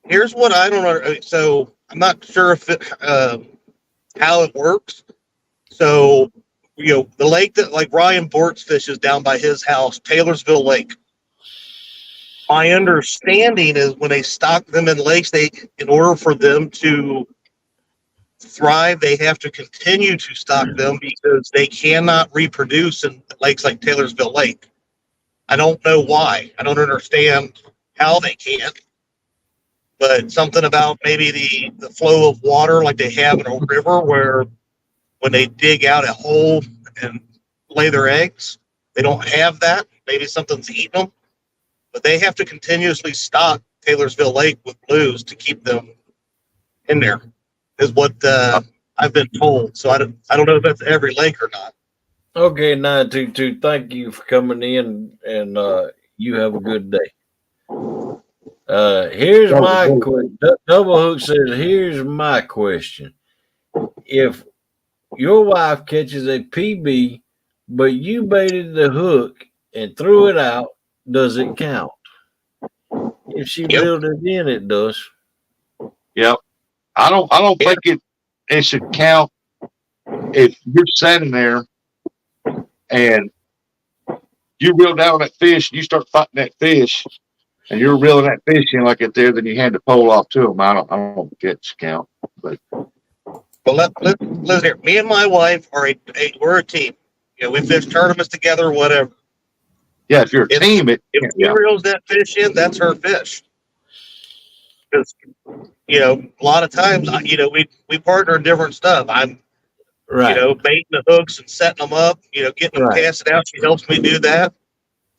Here's what I don't know. So I'm not sure if how it works. So, the lake that like Ryan Bort's fishes down by his house, Taylorsville Lake. My understanding is when they stock them in lakes, in order for them to thrive, they have to continue to stock them because they cannot reproduce in lakes like Taylorsville Lake. I don't know why. I don't understand how they can't. But something about maybe the flow of water like they have in a river where when they dig out a hole and lay their eggs, they don't have that. Maybe something's eating them. But they have to continuously stock Taylorsville Lake with blues to keep them in there, is what I've been told. So I don't know if that's every lake or not. Okay, 922, thank you for coming in, and you have a good day. Here's my question. Double Hook says, here's my question. If your wife catches a PB, but you baited the hook and threw it out, does it count? If she reeled it in, it does. Yep. I don't think it should count if you're standing there and you reel down that fish and you start fighting that fish and you're reeling that fish in like it there, then you hand the pole off to them. I don't get to count. But well, listen here. Me and my wife we're a team. We fish tournaments together, whatever. Yeah, if you're a team, if she reels that fish in, that's her fish. Because a lot of times, we partner in different stuff. I'm baiting the hooks and setting them up. Getting them casted out. She helps me do that.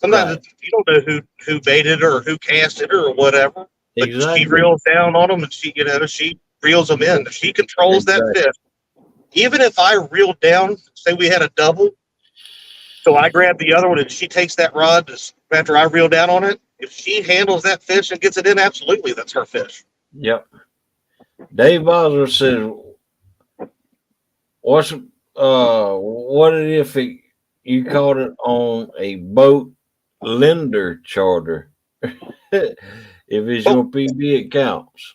Sometimes you don't know who baited or who cast it or whatever. But she reels down on them and she reels them in. She controls that fish. Even if I reel down, say we had a double. So I grab the other one and she takes that rod after I reel down on it. If she handles that fish and gets it in, absolutely, that's her fish. Yep. Dave Osler says, what if you caught it on a boat lender charter? If it's your PB, it counts.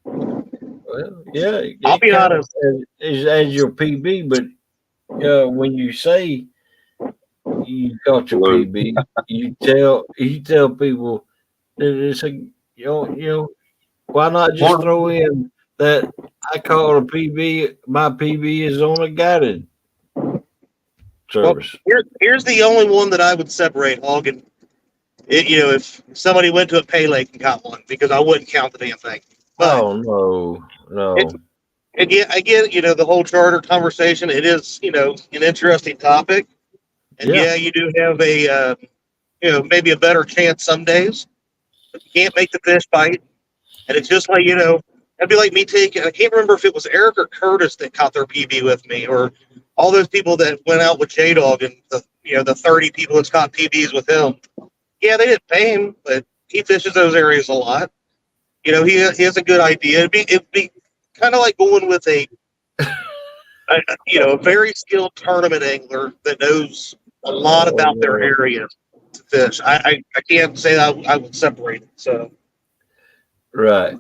Well, yeah, I'll be honest. As your PB, but when you say you caught your PB, you tell people that it's why not just throw in that I caught a PB, my PB is on a guided service. Well, here's the only one that I would separate, Hogan. If somebody went to a pay lake and got one, because I wouldn't count the damn thing. But no. I get the whole charter conversation. It is, an interesting topic. And you do have a, maybe a better chance some days. But you can't make the fish bite. And it's just like, that'd be like me I can't remember if it was Eric or Curtis that caught their PB with me, or all those people that went out with J-Dog and the 30 people that's caught PBs with him. Yeah, they didn't pay him, but he fishes those areas a lot. He has a good idea. It'd be kind of like going with a very skilled tournament angler that knows a lot about their area to fish. I can't say that I would separate it. So, right.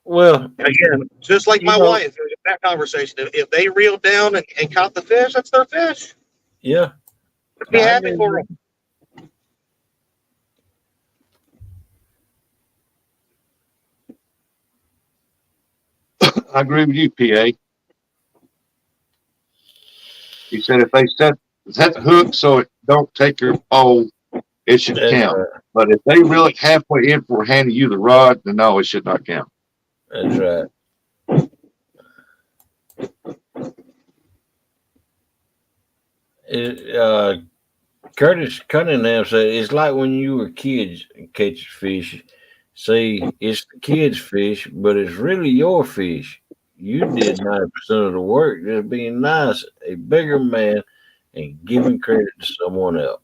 Well, again, just like my wife, that conversation. If they reel down and caught the fish, that's their fish. Yeah, be happy for them. I agree with you, PA. He said if they set the hook so it don't take your pole it should That's count. right. But if they really halfway in for handing you the rod, then no, it should not count. That's right. Curtis Cunningham said it's like when you were kids catch fish. See, it's the kids' fish, but it's really your fish. You did 90% of the work, just being nice, a bigger man, and giving credit to someone else.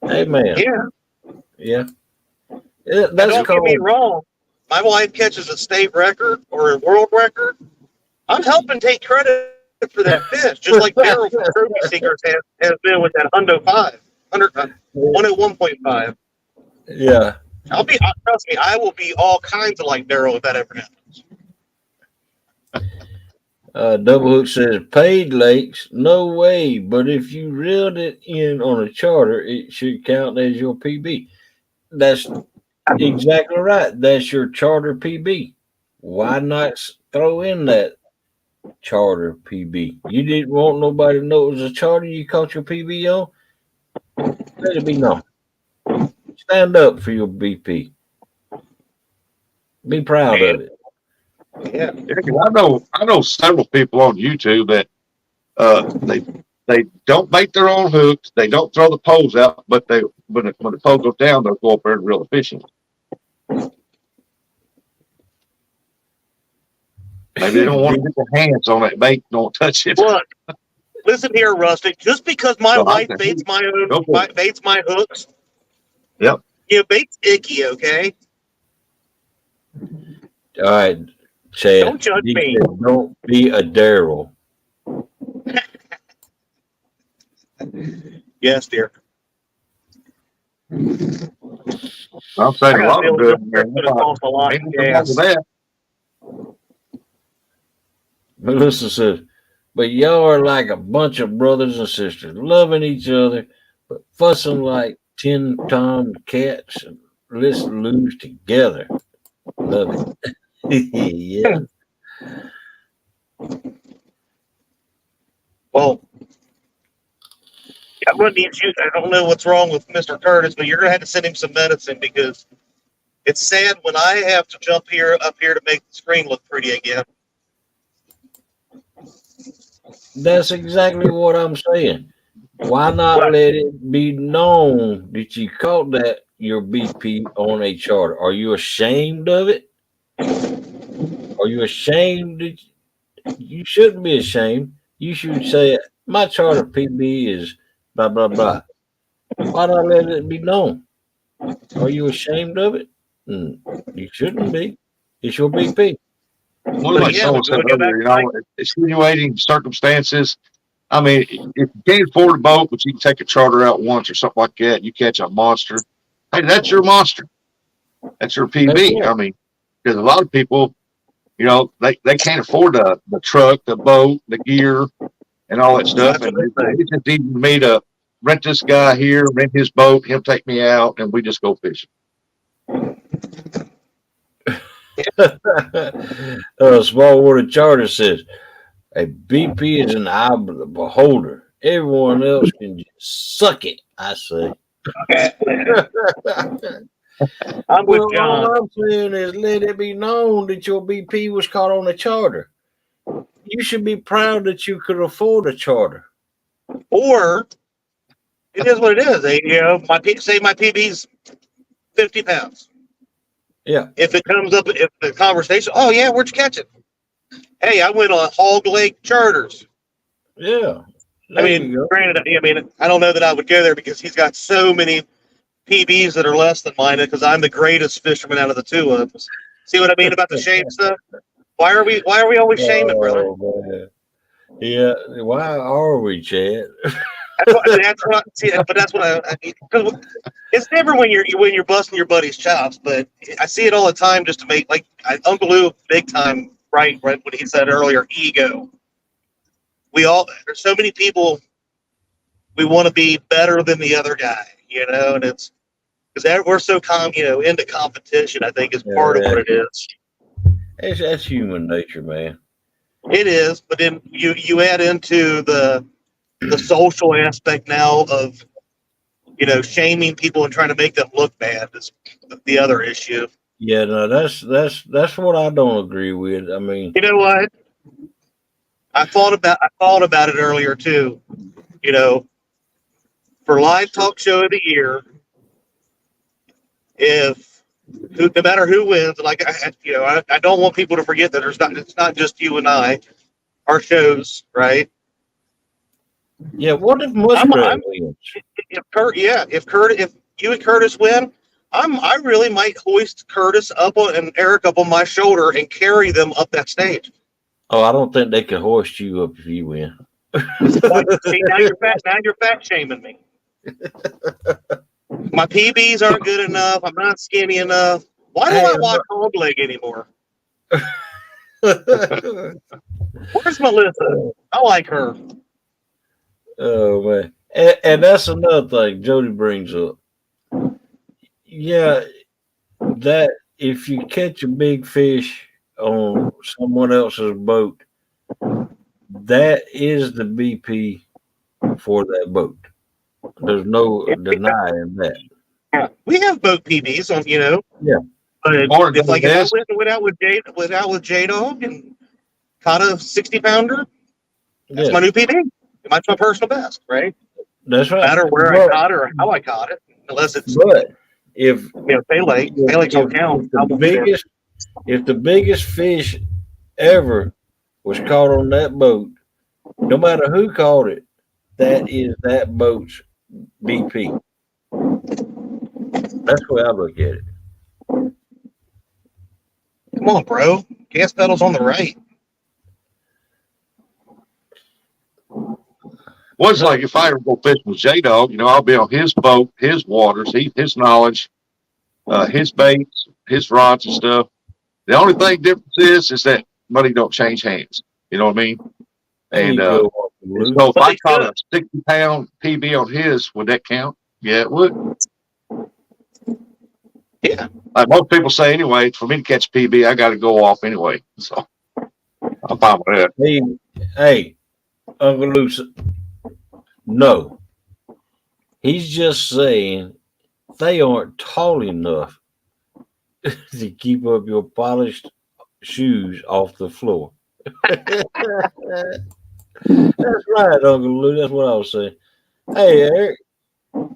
Amen. Yeah. Yeah. Now, That's don't get me called. wrong. My wife catches a state record or a world record. I'm helping take credit for that fish, just like Daryl from Trophy Seekers has been with that Hundo 5, 101.5. Yeah. Trust me, I will be all kinds of like Daryl if that ever happens. Double Hook says paid lakes, no way. But if you reeled it in on a charter, it should count as your PB. That's exactly right. That's your charter PB. Why not throw in that charter PB? You didn't want nobody to know it was a charter you caught your PB on? Let it be known. Stand up for your BP. Be proud of it. Yeah. I know several people on YouTube that they don't make their own hooks, they don't throw the poles out, but when the pole goes down, they'll go up there and reel the fish in. Maybe they don't want to get their hands on it, bait, don't touch it. Look, listen here, Rustic. Just because my wife baits my hooks, yep. Bait's icky, okay? All right, Chad. Don't judge me. Don't be a Daryl. Yes, dear. I'm saying a lot of good that. Melissa says, but y'all are like a bunch of brothers and sisters, loving each other, but fussing like 10 Tom cats. Let's lose together. Love it. Yeah. Well, I'm going to need you. I don't know what's wrong with Mr. Curtis, but you're going to have to send him some medicine because it's sad when I have to jump up here to make the screen look pretty again. That's exactly what I'm saying. Why not let it be known that you caught that your BP on a charter? Are you ashamed of it? Are you ashamed? You shouldn't be ashamed. You should say, my charter PB is blah, blah, blah. Why not let it be known? Are you ashamed of it? You shouldn't be. It's your BP. Well, like someone said earlier, extenuating circumstances. I mean, if you can't afford a boat, but you can take a charter out once or something like that, you catch a monster. Hey, that's your monster. That's your PB. I mean, because a lot of people, they can't afford the truck, the boat, the gear, and all that stuff. And it's just easy for me to rent this guy here, rent his boat, he'll take me out, and we just go fishing. Smallwater Charter says a BP is an eye of the beholder. Everyone else can just suck it, I say. I'm with John. All I'm saying is let it be known that your BP was caught on a charter. You should be proud that you could afford a charter. Or it is what it is. My PB's 50 pounds. Yeah. If it comes up, if the conversation, oh yeah, where'd you catch it? Hey, I went on Hog Lake Charters. Yeah. Granted, I don't know that I would go there because he's got so many PBs that are less than mine because I'm the greatest fisherman out of the two of us. See what I mean about the shame stuff? Why are we always shaming, brother? Man. Yeah. Why are we, Chad? That's what I mean. Because it's different when you're busting your buddy's chops, but I see it all the time just to make Uncle Lou big time right what he said earlier, ego. There's so many people we want to be better than the other guy, and it's because we're so into competition. I think is part of what it is. That's human nature, man. It is, but then you add into the social aspect now of shaming people and trying to make them look bad is the other issue. Yeah, no, that's what I don't agree with. I mean, You know what? I thought about it earlier too. For live talk show of the year, no matter who wins, like I don't want people to forget that it's not just you and I, our shows, right? yeah. What if Muskrat wins? If you and Curtis win, I really might hoist Curtis and Eric up on my shoulder and carry them up that stage. Oh, I don't think they can hoist you up if you win. See, now you're fat shaming me. My PBs aren't good enough. I'm not skinny enough. Why do I watch Hog Leg anymore? Where's Melissa? I like her. Oh man, and that's another thing Jody brings up. Yeah, that if you catch a big fish on someone else's boat, that is the BP for that boat. There's no denying that. Yeah, we have boat PBs on, Yeah. But if I went out with J Dog and caught a 60-pounder, that's my new PB. That's my personal best, right? That's right. No matter where I caught it or how I caught it, unless it's if Pay Lake don't count. If the biggest fish ever was caught on that boat, no matter who caught it, that is that boat's BP. That's the way I look at it. Come on, bro. Gas pedal's on the right. Well, it's like if I ever go fishing with J Dog, I'll be on his boat, his waters, his knowledge, his baits, his rods and stuff. The only thing difference is that money don't change hands. You know what I mean? And so if I caught a 60-pound PB on his, would that count? Yeah, it would. Yeah. Like most people say anyway, for me to catch PB, I got to go off anyway. So I'm fine with that. Hey, Uncle Luce, no. He's just saying they aren't tall enough to keep up your polished shoes off the floor. That's right, Uncle Lou. That's what I was saying. Hey, Eric.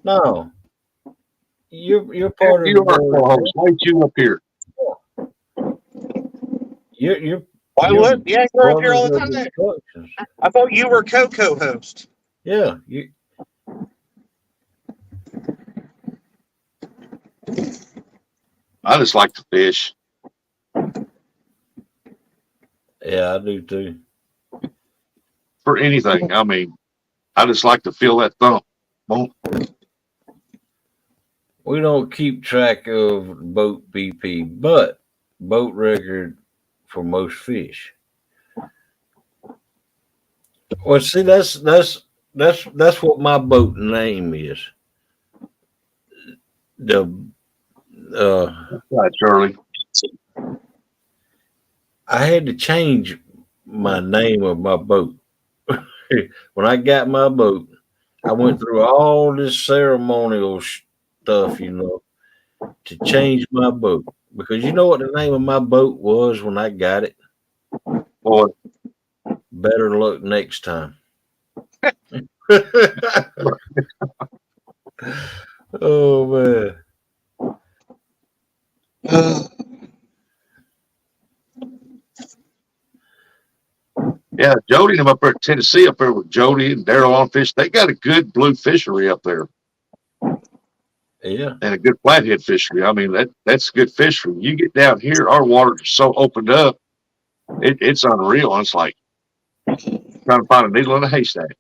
No. You're part of the board. You up here. You're why would? Yeah, you're up here all the time. I thought you were co-host. Yeah. I just like to fish. Yeah, I do too. For anything. I mean, I just like to feel that thump. Boom. We don't keep track of boat BP, but boat record for most fish. Well, see, that's what my boat name is. Right, Charlie. I had to change my name of my boat. When I got my boat, I went through all this ceremonial stuff, to change my boat. Because you know what the name of my boat was when I got it? Boy. Better luck next time. Oh, man. Yeah, Jody and them up there in Tennessee, up there with Jody and Daryl on fish, they got a good blue fishery up there. Yeah. And a good flathead fishery. I mean, that's good fishery. You get down here, our waters are so opened up, it's unreal. And it's like trying to find a needle in a haystack.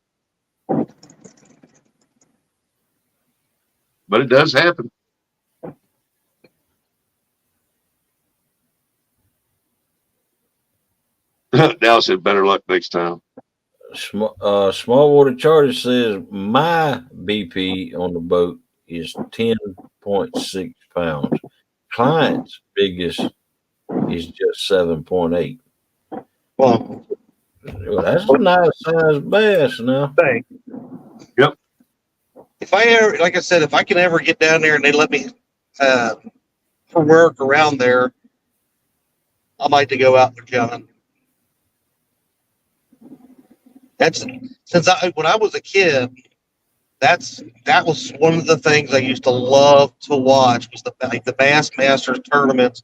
But it does happen. Dallas said better luck next time. Small Water Charter says my BP on the boat is 10.6 pounds. Client's biggest is just 7.8. Well, that's a nice size bass now. Thanks. Yep. if I ever, like I said, if I can ever get down there and they let me for work around there, I might to go out there, John. That's when I was a kid. That was one of the things I used to love to watch was the Bass Masters tournaments,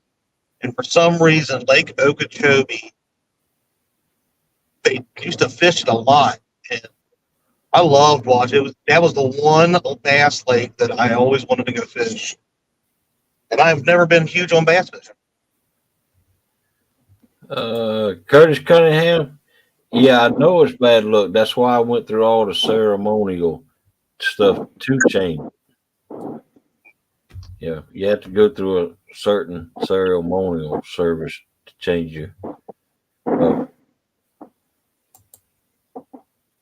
and for some reason Lake Okeechobee, they used to fish it a lot, and I loved watching it. That was the one bass lake that I always wanted to go fish, and I've never been huge on bass fishing. Curtis Cunningham. Yeah, I know it's bad luck. That's why I went through all the ceremonial stuff to change. Yeah, you have to go through a certain ceremonial service to change your boat.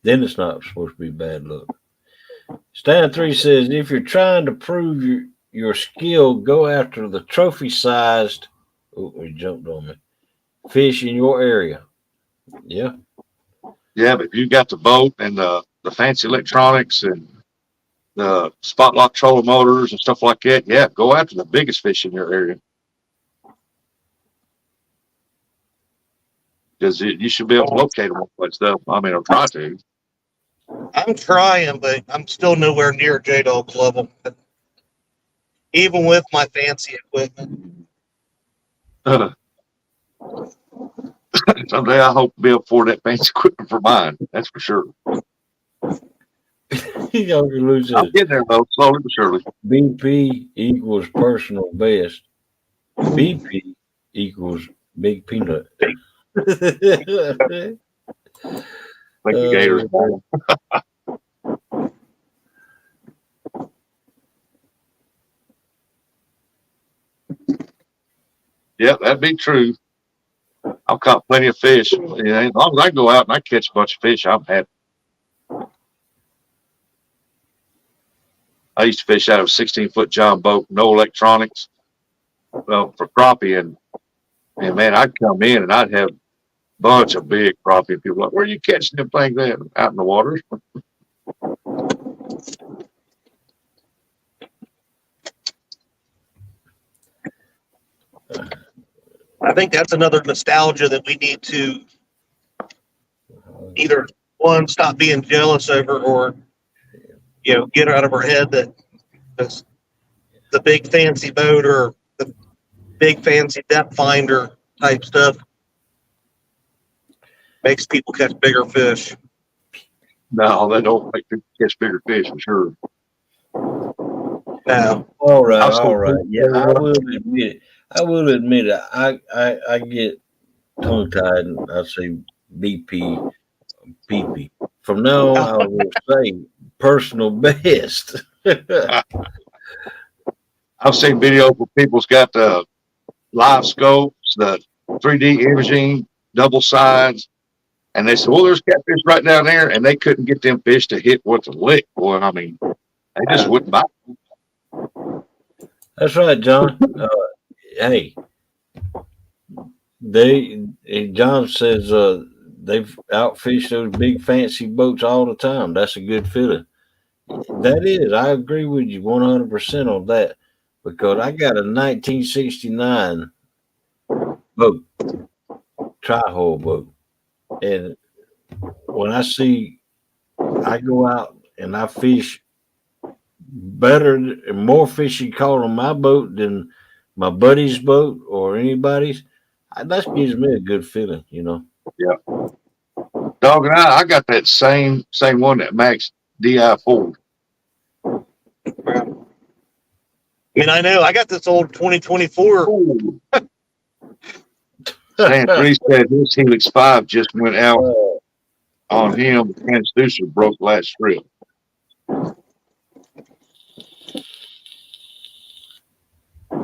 Then it's not supposed to be bad luck. Stan 3 says, if you're trying to prove your skill, go after the trophy-sized, oh, he jumped on me, fish in your area. Yeah. Yeah, but if you got the boat and the fancy electronics and the spot lock trolling motors and stuff like that, yeah, go after the biggest fish in your area. Because you should be able to locate them with that stuff. I mean, I'll try to. I'm trying, but I'm still nowhere near J-Dog's level. Even with my fancy equipment. Someday I hope to be able to afford that fancy equipment for mine. That's for sure. I'm getting there though, slowly but surely. BP equals personal best. BP equals big peanut. Like the Gators. Yeah, that'd be true. I've caught plenty of fish. Yeah, as long as I go out and I catch a bunch of fish, I'm happy. I used to fish out of a 16-foot John boat, no electronics, well, for crappie, and man, I'd come in and I'd have a bunch of big crappie. And people were like, where are you catching them things at? Out in the waters. I think that's another nostalgia that we need to either one stop being jealous over, or get out of our head that the big fancy boat or the big fancy depth finder type stuff makes people catch bigger fish. No, they don't make people catch bigger fish for sure. No. All right. Yeah, I will admit it. I get tongue tied and I say BP, PP. From now on, I will say personal best. I've seen videos where people's got the live scopes, the 3D imaging, double sides, and they said, well, there's catfish right down there, and they couldn't get them fish to hit with a lick. Boy, I mean, they just wouldn't bite. That's right, John. Hey, John says they've outfished those big fancy boats all the time. That's a good feeling. That is, I agree with you 100% on that, because I got a 1969 boat, tri-hull boat, and when I go out and I fish better and more fish you caught on my boat than my buddy's boat or anybody's, that gives me a good feeling, Yeah. Dog and I got that same one that Max DI4. I mean, I know I got this old 2024. Stan 3 said his Helix 5 just went out on him. The transducer broke last trip.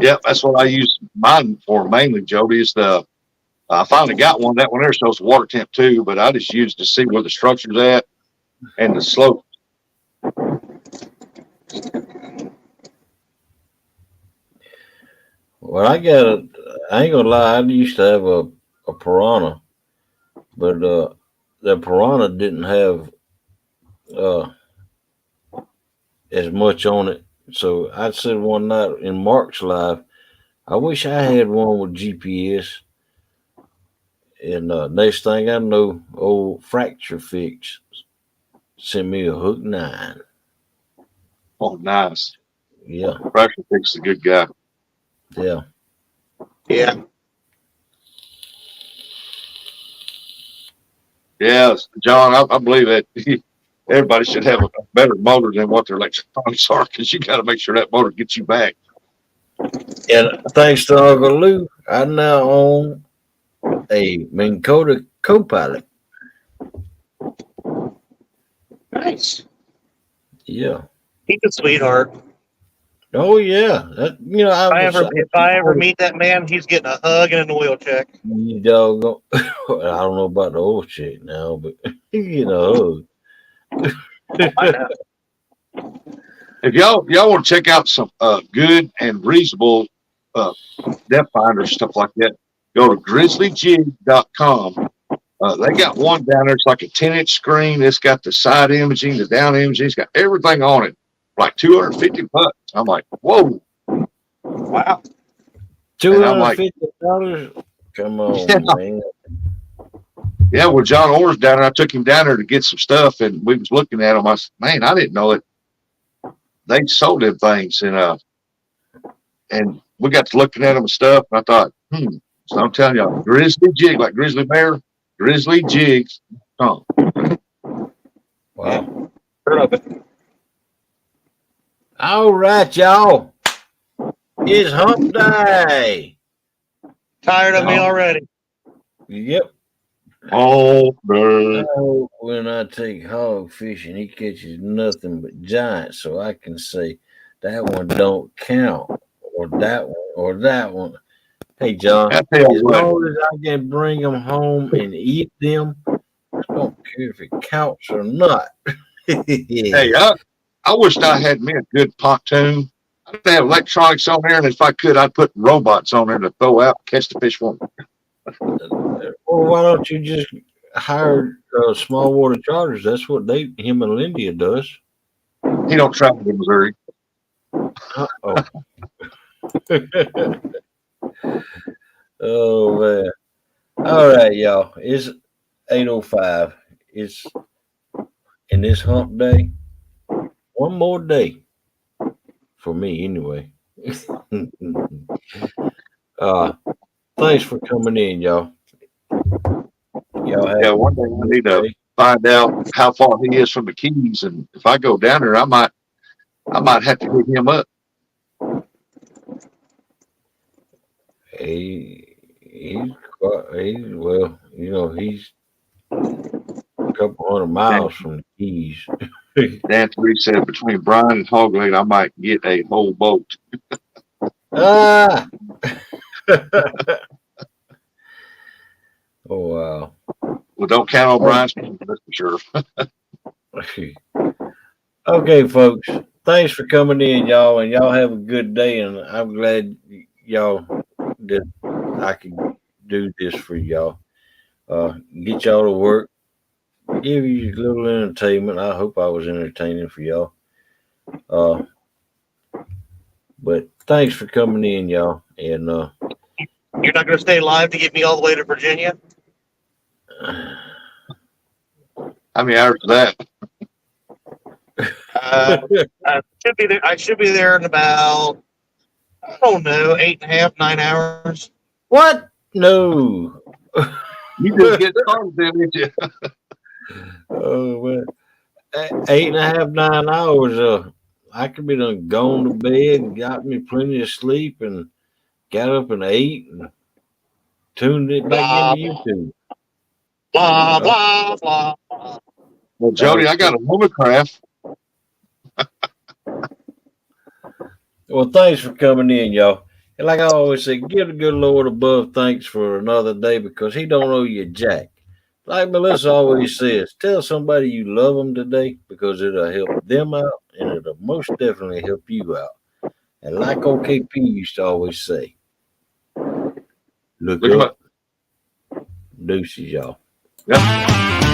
Yep, that's what I use mine for mainly, Jody, is I finally got one. That one there shows water temp too, but I just used to see where the structure's at and the slope. Well, I ain't gonna lie, I used to have a piranha, but the piranha didn't have as much on it. So I said one night in Mark's live, I wish I had one with GPS. And next thing I know, old Fracture Fix sent me a Hook 9. Oh, nice. Yeah, Fracture Fix is a good guy. yeah. Yeah. Yeah, John, I believe that everybody should have a better motor than what their electronics are, because you got to make sure that motor gets you back. And thanks to Uncle Lou, I now own a Minn Kota Copilot. Nice. Yeah. He's a sweetheart. Oh yeah. That, you know, If I ever meet that man, he's getting a hug and an oil check. You doggone. I don't know about the old shit now, but you know. I know. If y'all want to check out some good and reasonable depth finders, stuff like that, go to grizzlyjig.com. They got one down there. It's like a 10-inch screen. It's got the side imaging, the down imaging. It's got everything on it. Like $250. I'm like, whoa. Wow. $250? Come on, man. Yeah, well, John Orr's down there. I took him down there to get some stuff, and we was looking at them. I said, man, I didn't know it. They sold them things, and we got to looking at them and stuff, and I thought, So I'm telling y'all, Grizzly Jig, like Grizzly Bear, Grizzly Jigs. Wow. Heard of it. All right, y'all. It's hump day. Tired of me already. Yep. Oh, bro. When I take hog fishing, he catches nothing but giants, so I can say that one don't count, or that one. Hey, John, as long as I can bring them home and eat them, I don't care if it counts or not. Hey, I wished I had me a good pontoon. I'd have electronics on there, and if I could, I'd put robots on there to throw out, catch the fish for me. Well, why don't you just hire small water charters? That's what him and Lindy does. He don't travel to Missouri. Uh-oh. Oh man! All right, y'all. It's 8:05. It's in this hump day. One more day for me, anyway. Thanks for coming in, y'all. Yeah, one day I need to find out how far he is from the Keys, and if I go down there, I might have to hit him up. He's well, you know, he's a couple hundred miles from the Keys. Dan 3 said between Brian and Hogleg, I might get a whole boat. Ah! Oh wow. Well, don't count on Brian's, that's for sure. Okay, folks. Thanks for coming in, y'all, and y'all have a good day. And I'm glad y'all that I can do this for y'all. Get y'all to work. Give you a little entertainment. I hope I was entertaining for y'all. But thanks for coming in, y'all. And you're not going to stay live to get me all the way to Virginia? How many hours is that? I should be there in about, I don't know, 8.5, 9 hours. What? No. You just get started then, didn't you? Oh man. 8.5, 9 hours. I could be done gone to bed, got me plenty of sleep, and got up and ate and tuned it back into YouTube. Blah, blah, blah. Well, Jody, I got a hovercraft. Well, thanks for coming in, y'all. And like I always say, give the good Lord above thanks for another day, because he don't owe you jack. Like Melissa always says, tell somebody you love them today, because it'll help them out and it'll most definitely help you out. And like OKP used to always say, look up. Deuces, y'all. Yep.